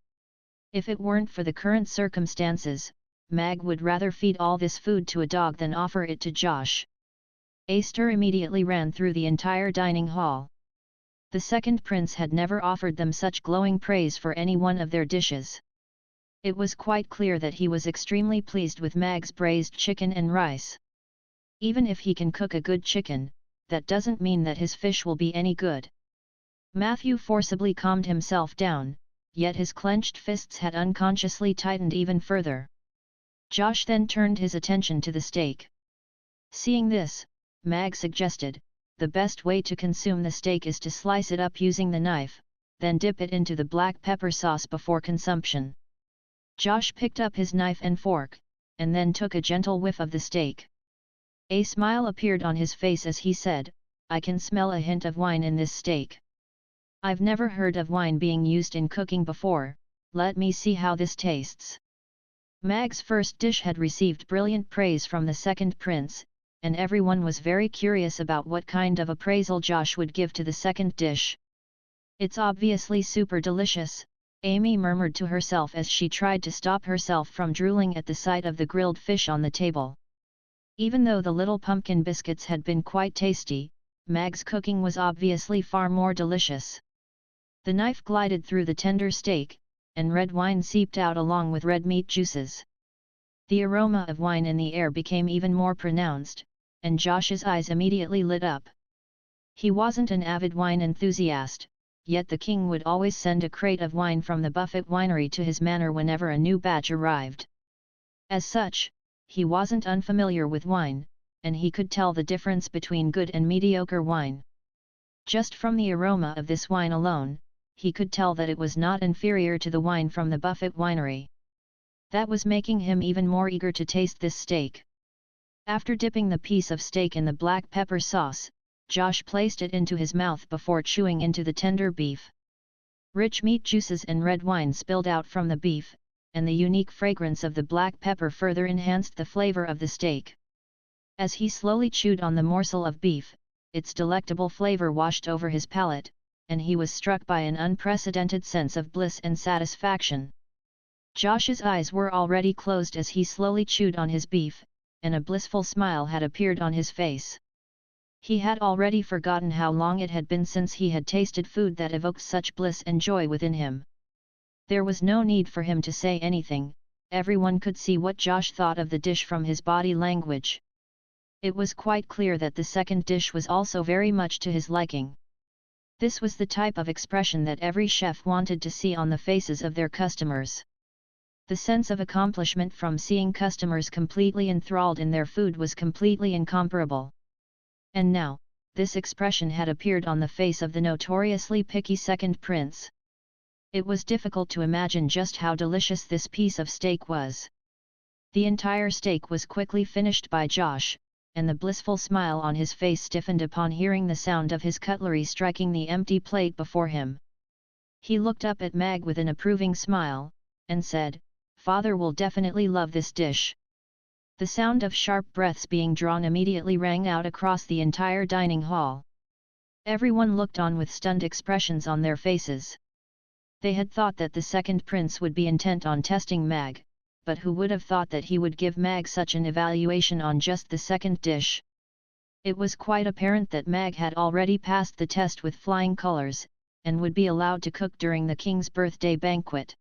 If it weren't for the current circumstances, Mag would rather feed all this food to a dog than offer it to Josh. A stir immediately ran through the entire dining hall. The second prince had never offered them such glowing praise for any one of their dishes. It was quite clear that he was extremely pleased with Mag's braised chicken and rice. Even if he can cook a good chicken, that doesn't mean that his fish will be any good. Matthew forcibly calmed himself down, yet his clenched fists had unconsciously tightened even further. Josh then turned his attention to the steak. Seeing this, Mag suggested, "The best way to consume the steak is to slice it up using the knife, then dip it into the black pepper sauce before consumption." Josh picked up his knife and fork, and then took a gentle whiff of the steak. A smile appeared on his face as he said, "I can smell a hint of wine in this steak. I've never heard of wine being used in cooking before, let me see how this tastes." Mag's first dish had received brilliant praise from the second prince, and everyone was very curious about what kind of appraisal Josh would give to the second dish. "It's obviously super delicious," Amy murmured to herself as she tried to stop herself from drooling at the sight of the grilled fish on the table. Even though the little pumpkin biscuits had been quite tasty, Mag's cooking was obviously far more delicious. The knife glided through the tender steak, and red wine seeped out along with red meat juices. The aroma of wine in the air became even more pronounced, and Josh's eyes immediately lit up. He wasn't an avid wine enthusiast, yet the king would always send a crate of wine from the Buffett winery to his manor whenever a new batch arrived. As such, he wasn't unfamiliar with wine, and he could tell the difference between good and mediocre wine. Just from the aroma of this wine alone, he could tell that it was not inferior to the wine from the Buffett winery. That was making him even more eager to taste this steak. After dipping the piece of steak in the black pepper sauce, Josh placed it into his mouth before chewing into the tender beef. Rich meat juices and red wine spilled out from the beef, and the unique fragrance of the black pepper further enhanced the flavor of the steak. As he slowly chewed on the morsel of beef, its delectable flavor washed over his palate, and he was struck by an unprecedented sense of bliss and satisfaction. Josh's eyes were already closed as he slowly chewed on his beef, and a blissful smile had appeared on his face. He had already forgotten how long it had been since he had tasted food that evoked such bliss and joy within him. There was no need for him to say anything, everyone could see what Josh thought of the dish from his body language. It was quite clear that the second dish was also very much to his liking. This was the type of expression that every chef wanted to see on the faces of their customers. The sense of accomplishment from seeing customers completely enthralled in their food was completely incomparable. And now, this expression had appeared on the face of the notoriously picky second prince. It was difficult to imagine just how delicious this piece of steak was. The entire steak was quickly finished by Josh, and the blissful smile on his face stiffened upon hearing the sound of his cutlery striking the empty plate before him. He looked up at Mag with an approving smile, and said, "Father will definitely love this dish." The sound of sharp breaths being drawn immediately rang out across the entire dining hall. Everyone looked on with stunned expressions on their faces. They had thought that the second prince would be intent on testing Mag, but who would have thought that he would give Mag such an evaluation on just the second dish? It was quite apparent that Mag had already passed the test with flying colors, and would be allowed to cook during the king's birthday banquet.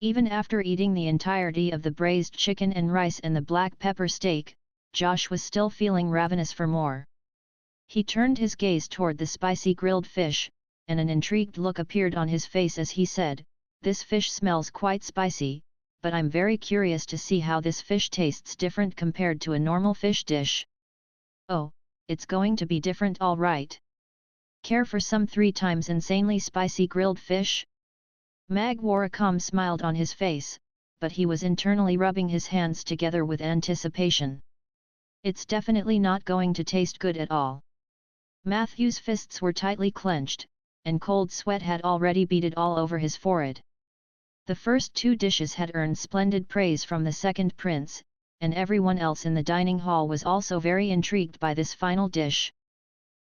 Even after eating the entirety of the braised chicken and rice and the black pepper steak, Josh was still feeling ravenous for more. He turned his gaze toward the spicy grilled fish, and an intrigued look appeared on his face as he said, "This fish smells quite spicy, but I'm very curious to see how this fish tastes different compared to a normal fish dish." "Oh, it's going to be different all right. Care for some 3 times insanely spicy grilled fish?" Mag wore a calm smile on his face, but he was internally rubbing his hands together with anticipation. It's definitely not going to taste good at all. Matthew's fists were tightly clenched, and cold sweat had already beaded all over his forehead. The first two dishes had earned splendid praise from the second prince, and everyone else in the dining hall was also very intrigued by this final dish.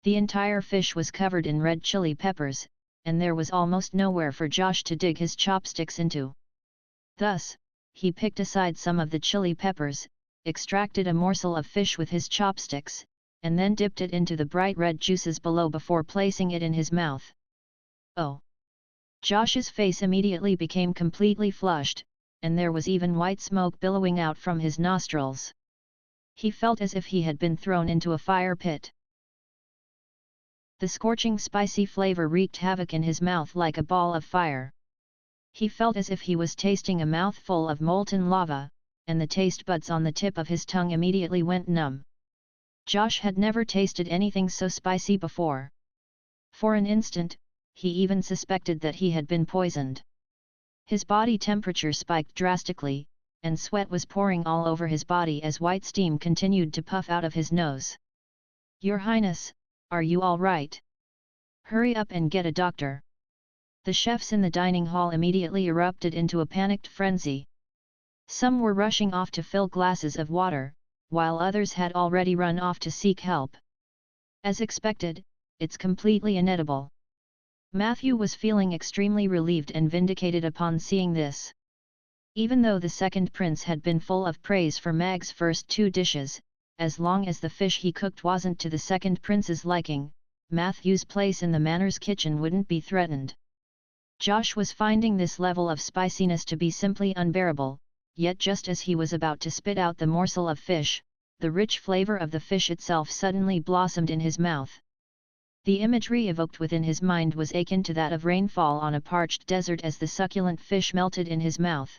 The entire fish was covered in red chili peppers, and there was almost nowhere for Josh to dig his chopsticks into. Thus, he picked aside some of the chili peppers, extracted a morsel of fish with his chopsticks, and then dipped it into the bright red juices below before placing it in his mouth. Oh! Josh's face immediately became completely flushed, and there was even white smoke billowing out from his nostrils. He felt as if he had been thrown into a fire pit. The scorching spicy flavor wreaked havoc in his mouth like a ball of fire. He felt as if he was tasting a mouthful of molten lava, and the taste buds on the tip of his tongue immediately went numb. Josh had never tasted anything so spicy before. For an instant, he even suspected that he had been poisoned. His body temperature spiked drastically, and sweat was pouring all over his body as white steam continued to puff out of his nose. "Your Highness, are you all right? Hurry up and get a doctor." The chefs in the dining hall immediately erupted into a panicked frenzy. Some were rushing off to fill glasses of water, while others had already run off to seek help. As expected, it's completely inedible. Matthew was feeling extremely relieved and vindicated upon seeing this. Even though the second prince had been full of praise for Mag's first two dishes, as long as the fish he cooked wasn't to the second prince's liking, Matthew's place in the manor's kitchen wouldn't be threatened. Josh was finding this level of spiciness to be simply unbearable, yet just as he was about to spit out the morsel of fish, the rich flavor of the fish itself suddenly blossomed in his mouth. The imagery evoked within his mind was akin to that of rainfall on a parched desert as the succulent fish melted in his mouth.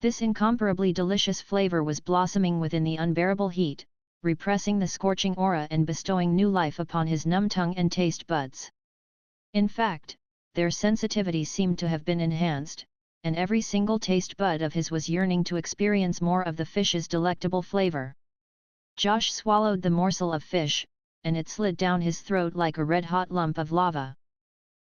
This incomparably delicious flavor was blossoming within the unbearable heat, repressing the scorching aura and bestowing new life upon his numb tongue and taste buds. In fact, their sensitivity seemed to have been enhanced, and every single taste bud of his was yearning to experience more of the fish's delectable flavor. Josh swallowed the morsel of fish, and it slid down his throat like a red-hot lump of lava.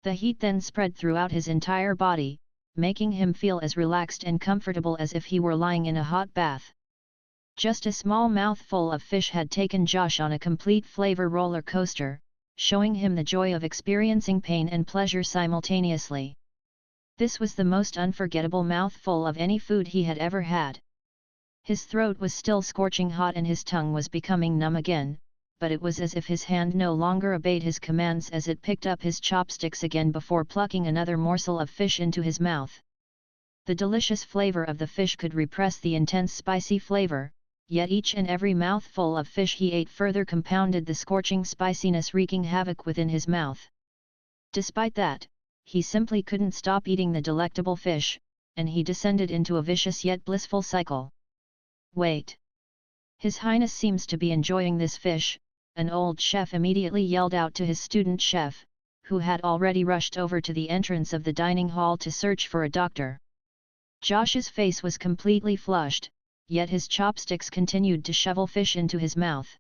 The heat then spread throughout his entire body, making him feel as relaxed and comfortable as if he were lying in a hot bath. Just a small mouthful of fish had taken Josh on a complete flavor roller coaster, showing him the joy of experiencing pain and pleasure simultaneously. This was the most unforgettable mouthful of any food he had ever had. His throat was still scorching hot and his tongue was becoming numb again, but it was as if his hand no longer obeyed his commands as it picked up his chopsticks again before plucking another morsel of fish into his mouth. The delicious flavor of the fish could repress the intense spicy flavor, yet each and every mouthful of fish he ate further compounded the scorching spiciness wreaking havoc within his mouth. Despite that, he simply couldn't stop eating the delectable fish, and he descended into a vicious yet blissful cycle. "Wait! His Highness seems to be enjoying this fish," an old chef immediately yelled out to his student chef, who had already rushed over to the entrance of the dining hall to search for a doctor. Josh's face was completely flushed, yet his chopsticks continued to shovel fish into his mouth.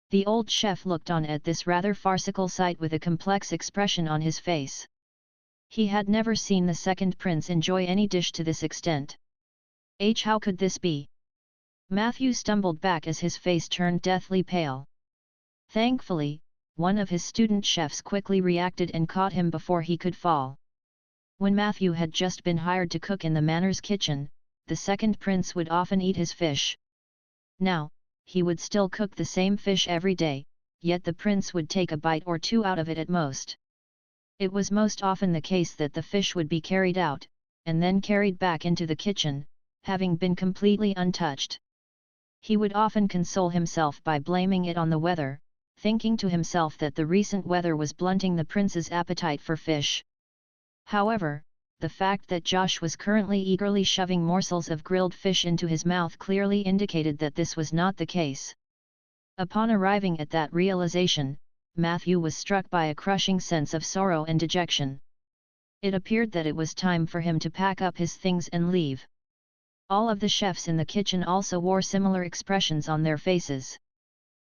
The old chef looked on at this rather farcical sight with a complex expression on his face. He had never seen the second prince enjoy any dish to this extent. How could this be? Matthew stumbled back as his face turned deathly pale. Thankfully, one of his student chefs quickly reacted and caught him before he could fall. When Matthew had just been hired to cook in the manor's kitchen, the second prince would often eat his fish. Now, he would still cook the same fish every day, yet the prince would take a bite or two out of it at most. It was most often the case that the fish would be carried out, and then carried back into the kitchen, having been completely untouched. He would often console himself by blaming it on the weather, thinking to himself that the recent weather was blunting the prince's appetite for fish. However, the fact that Josh was currently eagerly shoving morsels of grilled fish into his mouth clearly indicated that this was not the case. Upon arriving at that realization, Matthew was struck by a crushing sense of sorrow and dejection. It appeared that it was time for him to pack up his things and leave. All of the chefs in the kitchen also wore similar expressions on their faces.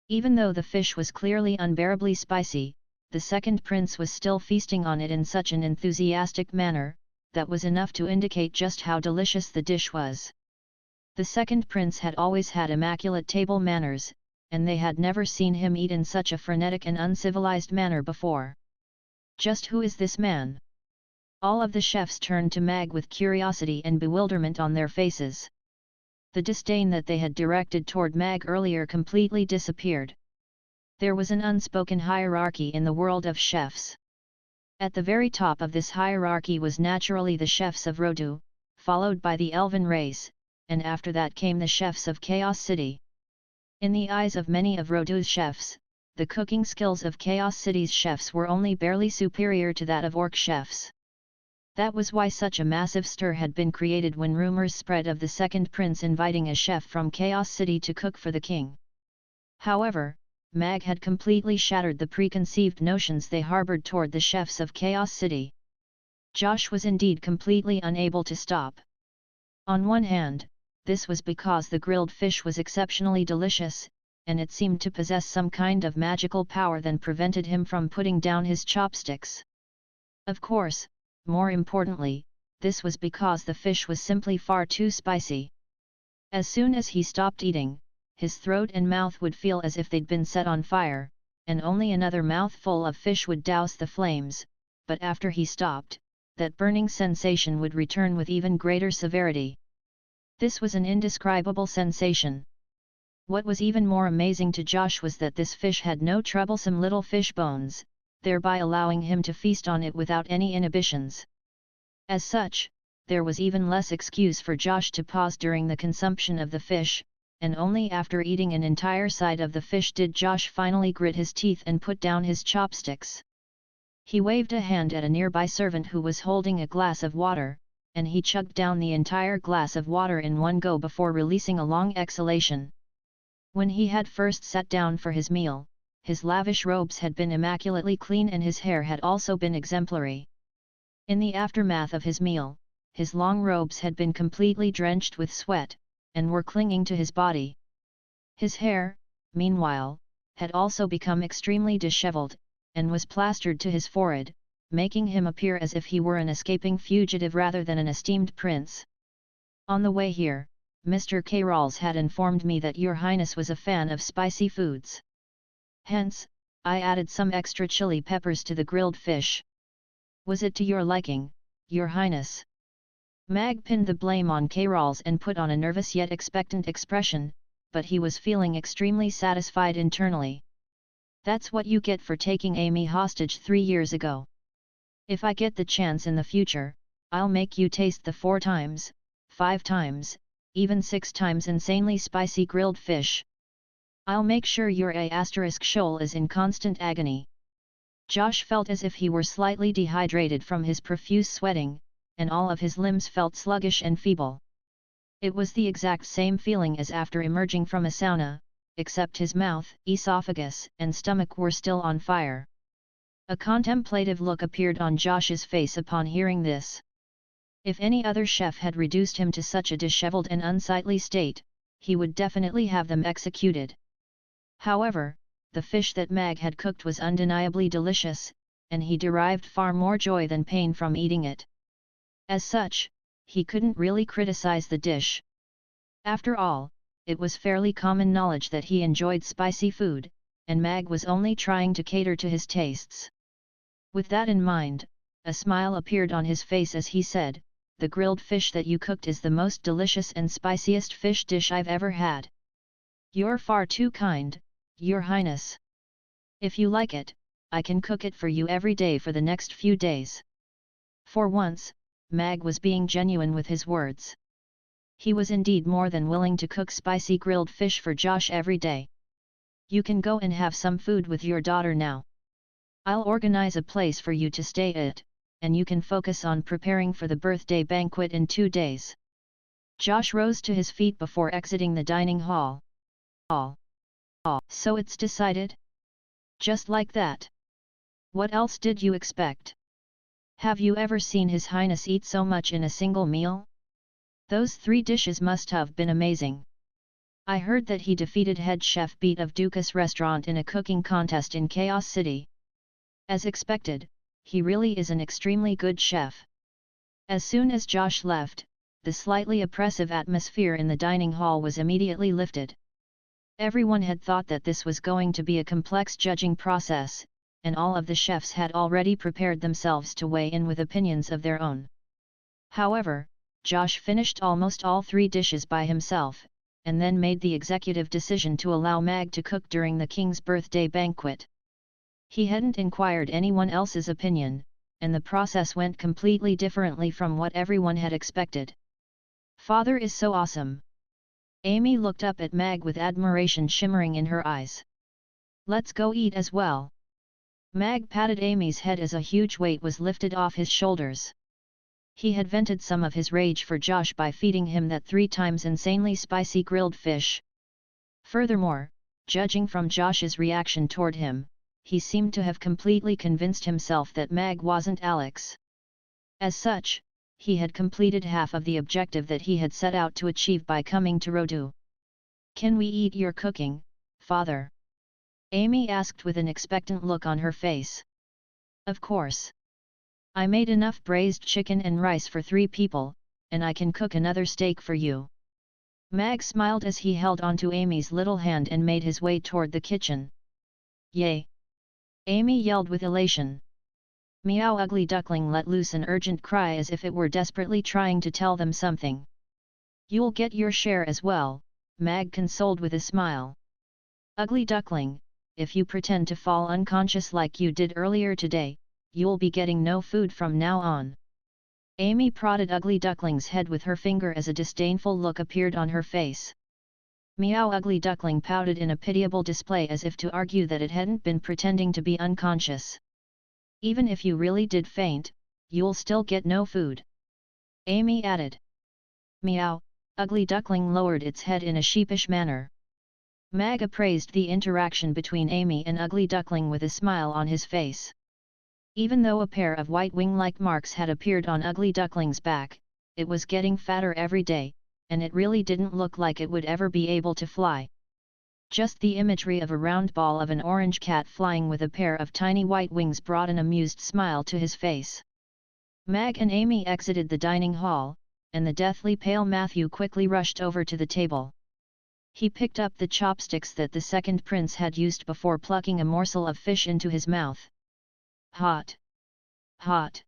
Even though the fish was clearly unbearably spicy, the second prince was still feasting on it in such an enthusiastic manner, that was enough to indicate just how delicious the dish was. The second prince had always had immaculate table manners, and they had never seen him eat in such a frenetic and uncivilized manner before. Just who is this man? All of the chefs turned to Mag with curiosity and bewilderment on their faces. The disdain that they had directed toward Mag earlier completely disappeared. There was an unspoken hierarchy in the world of chefs. At the very top of this hierarchy was naturally the chefs of Rodu, followed by the Elven race, and after that came the chefs of Chaos City. In the eyes of many of Rodu's chefs, the cooking skills of Chaos City's chefs were only barely superior to that of Orc chefs. That was why such a massive stir had been created when rumors spread of the second prince inviting a chef from Chaos City to cook for the king. However, Mag had completely shattered the preconceived notions they harbored toward the chefs of Chaos City. Josh was indeed completely unable to stop. On one hand, this was because the grilled fish was exceptionally delicious, and it seemed to possess some kind of magical power that prevented him from putting down his chopsticks. Of course, more importantly, this was because the fish was simply far too spicy. As soon as he stopped eating, his throat and mouth would feel as if they'd been set on fire, and only another mouthful of fish would douse the flames, but after he stopped, that burning sensation would return with even greater severity. This was an indescribable sensation. What was even more amazing to Josh was that this fish had no troublesome little fish bones, thereby allowing him to feast on it without any inhibitions. As such, there was even less excuse for Josh to pause during the consumption of the fish, and only after eating an entire side of the fish did Josh finally grit his teeth and put down his chopsticks. He waved a hand at a nearby servant who was holding a glass of water, and he chugged down the entire glass of water in one go before releasing a long exhalation. When he had first sat down for his meal, his lavish robes had been immaculately clean and his hair had also been exemplary. In the aftermath of his meal, his long robes had been completely drenched with sweat, and were clinging to his body. His hair, meanwhile, had also become extremely disheveled, and was plastered to his forehead, making him appear as if he were an escaping fugitive rather than an esteemed prince. On the way here, Mr. Carols had informed me that Your Highness was a fan of spicy foods. Hence, I added some extra chili peppers to the grilled fish. Was it to your liking, Your Highness? Mag pinned the blame on Carols and put on a nervous yet expectant expression, but he was feeling extremely satisfied internally. That's what you get for taking Amy hostage 3 years ago. If I get the chance in the future, I'll make you taste the 4 times, 5 times, even 6 times insanely spicy grilled fish. I'll make sure your shoal is in constant agony. Josh felt as if he were slightly dehydrated from his profuse sweating, and all of his limbs felt sluggish and feeble. It was the exact same feeling as after emerging from a sauna, except his mouth, esophagus, and stomach were still on fire. A contemplative look appeared on Josh's face upon hearing this. If any other chef had reduced him to such a disheveled and unsightly state, he would definitely have them executed. However, the fish that Mag had cooked was undeniably delicious, and he derived far more joy than pain from eating it. As such, he couldn't really criticize the dish. After all, it was fairly common knowledge that he enjoyed spicy food, and Mag was only trying to cater to his tastes. With that in mind, a smile appeared on his face as he said, "The grilled fish that you cooked is the most delicious and spiciest fish dish I've ever had. You're far too kind, Your Highness. If you like it, I can cook it for you every day for the next few days." For once, Mag was being genuine with his words. He was indeed more than willing to cook spicy grilled fish for Josh every day. "You can go and have some food with your daughter now. I'll organize a place for you to stay at, and you can focus on preparing for the birthday banquet in 2 days." Josh rose to his feet before exiting the dining hall. So it's decided? Just like that? What else did you expect? Have you ever seen His Highness eat so much in a single meal? Those 3 dishes must have been amazing. I heard that he defeated head chef Beat of Dukas restaurant in a cooking contest in Chaos City. As expected, he really is an extremely good chef. As soon as Josh left, the slightly oppressive atmosphere in the dining hall was immediately lifted. Everyone had thought that this was going to be a complex judging process, and all of the chefs had already prepared themselves to weigh in with opinions of their own. However, Josh finished almost all 3 dishes by himself, and then made the executive decision to allow Mag to cook during the king's birthday banquet. He hadn't inquired anyone else's opinion, and the process went completely differently from what everyone had expected. Father is so awesome. Amy looked up at Mag with admiration shimmering in her eyes. Let's go eat as well. Mag patted Amy's head as a huge weight was lifted off his shoulders. He had vented some of his rage for Josh by feeding him that 3 times insanely spicy grilled fish. Furthermore, judging from Josh's reaction toward him, he seemed to have completely convinced himself that Mag wasn't Alex. As such, he had completed half of the objective that he had set out to achieve by coming to Rodu. Can we eat your cooking, Father? Amy asked with an expectant look on her face. Of course. I made enough braised chicken and rice for 3 people, and I can cook another steak for you. Mag smiled as he held onto Amy's little hand and made his way toward the kitchen. Yay! Amy yelled with elation. Meow! Ugly Duckling let loose an urgent cry as if it were desperately trying to tell them something. You'll get your share as well, Mag consoled with a smile. Ugly Duckling, if you pretend to fall unconscious like you did earlier today, you'll be getting no food from now on. Amy prodded Ugly Duckling's head with her finger as a disdainful look appeared on her face. Meow! Ugly Duckling pouted in a pitiable display as if to argue that it hadn't been pretending to be unconscious. Even if you really did faint, you'll still get no food. Amy added. Meow! Ugly Duckling lowered its head in a sheepish manner. Mag appraised the interaction between Amy and Ugly Duckling with a smile on his face. Even though a pair of white wing-like marks had appeared on Ugly Duckling's back, it was getting fatter every day, and it really didn't look like it would ever be able to fly. Just the imagery of a round ball of an orange cat flying with a pair of tiny white wings brought an amused smile to his face. Mag and Amy exited the dining hall, and the deathly pale Matthew quickly rushed over to the table. He picked up the chopsticks that the second prince had used before plucking a morsel of fish into his mouth. Hot! Hot!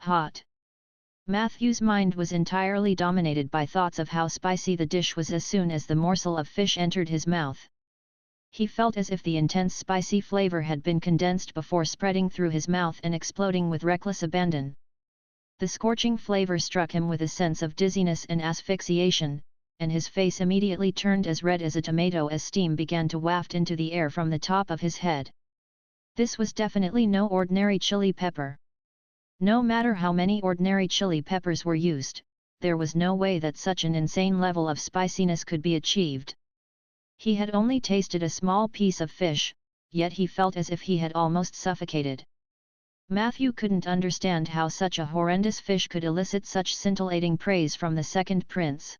Hot! Matthew's mind was entirely dominated by thoughts of how spicy the dish was as soon as the morsel of fish entered his mouth. He felt as if the intense spicy flavor had been condensed before spreading through his mouth and exploding with reckless abandon. The scorching flavor struck him with a sense of dizziness and asphyxiation, and his face immediately turned as red as a tomato as steam began to waft into the air from the top of his head. This was definitely no ordinary chili pepper. No matter how many ordinary chili peppers were used, there was no way that such an insane level of spiciness could be achieved. He had only tasted a small piece of fish, yet he felt as if he had almost suffocated. Matthew couldn't understand how such a horrendous fish could elicit such scintillating praise from the second prince.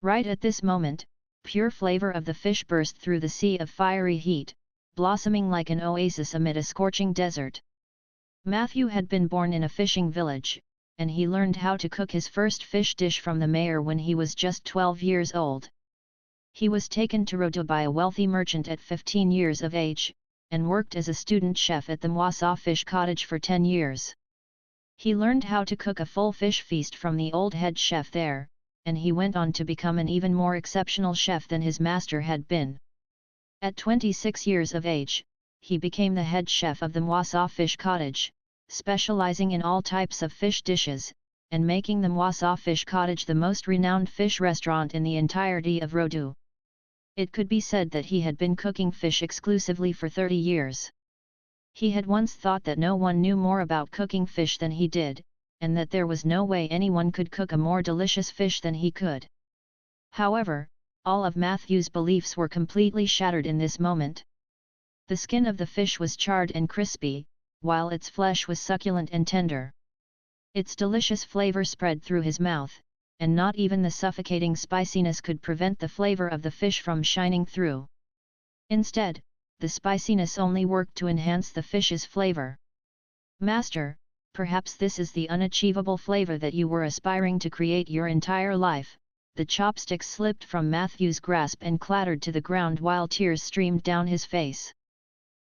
Right at this moment, pure flavor of the fish burst through the sea of fiery heat, blossoming like an oasis amid a scorching desert. Matthew had been born in a fishing village, and he learned how to cook his first fish dish from the mayor when he was just 12 years old. He was taken to Rodu by a wealthy merchant at 15 years of age, and worked as a student chef at the Mwasa Fish Cottage for 10 years. He learned how to cook a full fish feast from the old head chef there, and he went on to become an even more exceptional chef than his master had been. At 26 years of age, he became the head chef of the Mwasa Fish Cottage, specializing in all types of fish dishes, and making the Mwasa Fish Cottage the most renowned fish restaurant in the entirety of Rodu. It could be said that he had been cooking fish exclusively for 30 years. He had once thought that no one knew more about cooking fish than he did, and that there was no way anyone could cook a more delicious fish than he could. However, all of Matthew's beliefs were completely shattered in this moment. The skin of the fish was charred and crispy, while its flesh was succulent and tender. Its delicious flavor spread through his mouth, and not even the suffocating spiciness could prevent the flavor of the fish from shining through. Instead, the spiciness only worked to enhance the fish's flavor. Master, perhaps this is the unachievable flavor that you were aspiring to create your entire life. The chopstick slipped from Matthew's grasp and clattered to the ground while tears streamed down his face.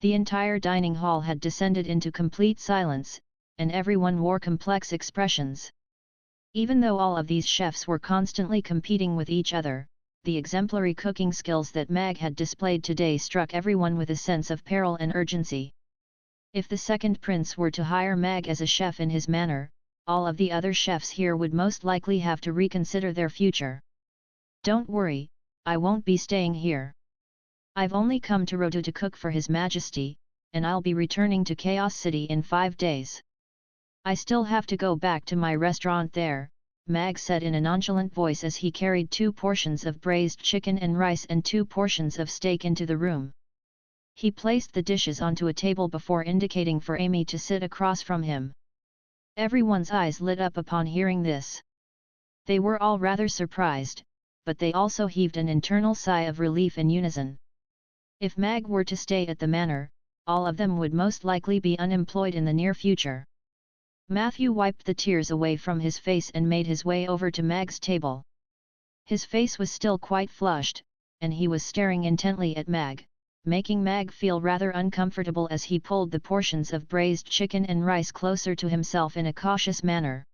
The entire dining hall had descended into complete silence, and everyone wore complex expressions. Even though all of these chefs were constantly competing with each other, the exemplary cooking skills that Mag had displayed today struck everyone with a sense of peril and urgency. If the second prince were to hire Mag as a chef in his manor, all of the other chefs here would most likely have to reconsider their future. Don't worry, I won't be staying here. I've only come to Rodu to cook for His Majesty, and I'll be returning to Chaos City in 5 days. I still have to go back to my restaurant there, Mag said in a nonchalant voice as he carried 2 portions of braised chicken and rice and 2 portions of steak into the room. He placed the dishes onto a table before indicating for Amy to sit across from him. Everyone's eyes lit up upon hearing this. They were all rather surprised, but they also heaved an internal sigh of relief in unison. If Mag were to stay at the manor, all of them would most likely be unemployed in the near future. Matthew wiped the tears away from his face and made his way over to Mag's table. His face was still quite flushed, and he was staring intently at Mag, making Mag feel rather uncomfortable as he pulled the portions of braised chicken and rice closer to himself in a cautious manner.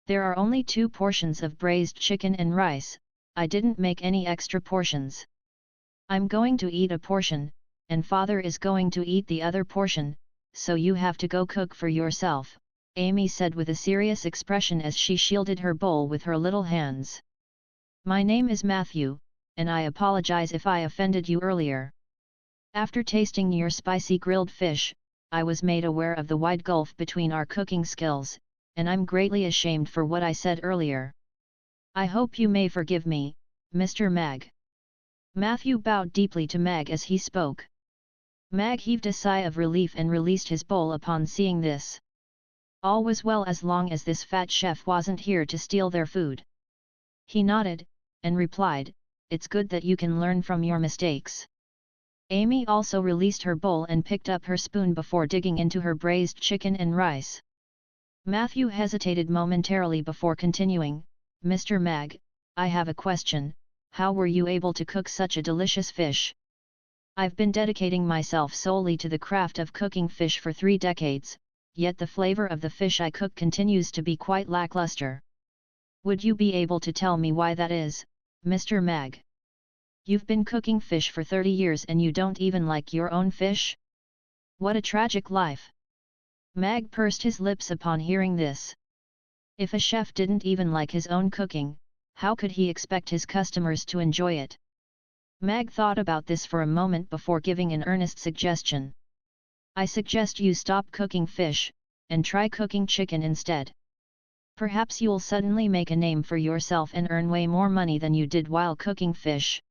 There are only 2 portions of braised chicken and rice, I didn't make any extra portions. I'm going to eat a portion, and Father is going to eat the other portion, so you have to go cook for yourself, Amy said with a serious expression as she shielded her bowl with her little hands. My name is Matthew, and I apologize if I offended you earlier. After tasting your spicy grilled fish, I was made aware of the wide gulf between our cooking skills, and I'm greatly ashamed for what I said earlier. I hope you may forgive me, Mr. Mag. Matthew bowed deeply to Mag as he spoke. Mag heaved a sigh of relief and released his bowl upon seeing this. All was well as long as this fat chef wasn't here to steal their food. He nodded, and replied, "It's good that you can learn from your mistakes." Amy also released her bowl and picked up her spoon before digging into her braised chicken and rice. Matthew hesitated momentarily before continuing, "Mr. Mag, I have a question, how were you able to cook such a delicious fish? I've been dedicating myself solely to the craft of cooking fish for 3 decades, yet the flavor of the fish I cook continues to be quite lackluster. Would you be able to tell me why that is, Mr. Mag? You've been cooking fish for 30 years and you don't even like your own fish? What a tragic life." Mag pursed his lips upon hearing this. If a chef didn't even like his own cooking, how could he expect his customers to enjoy it? Mag thought about this for a moment before giving an earnest suggestion. "I suggest you stop cooking fish, and try cooking chicken instead. Perhaps you'll suddenly make a name for yourself and earn way more money than you did while cooking fish."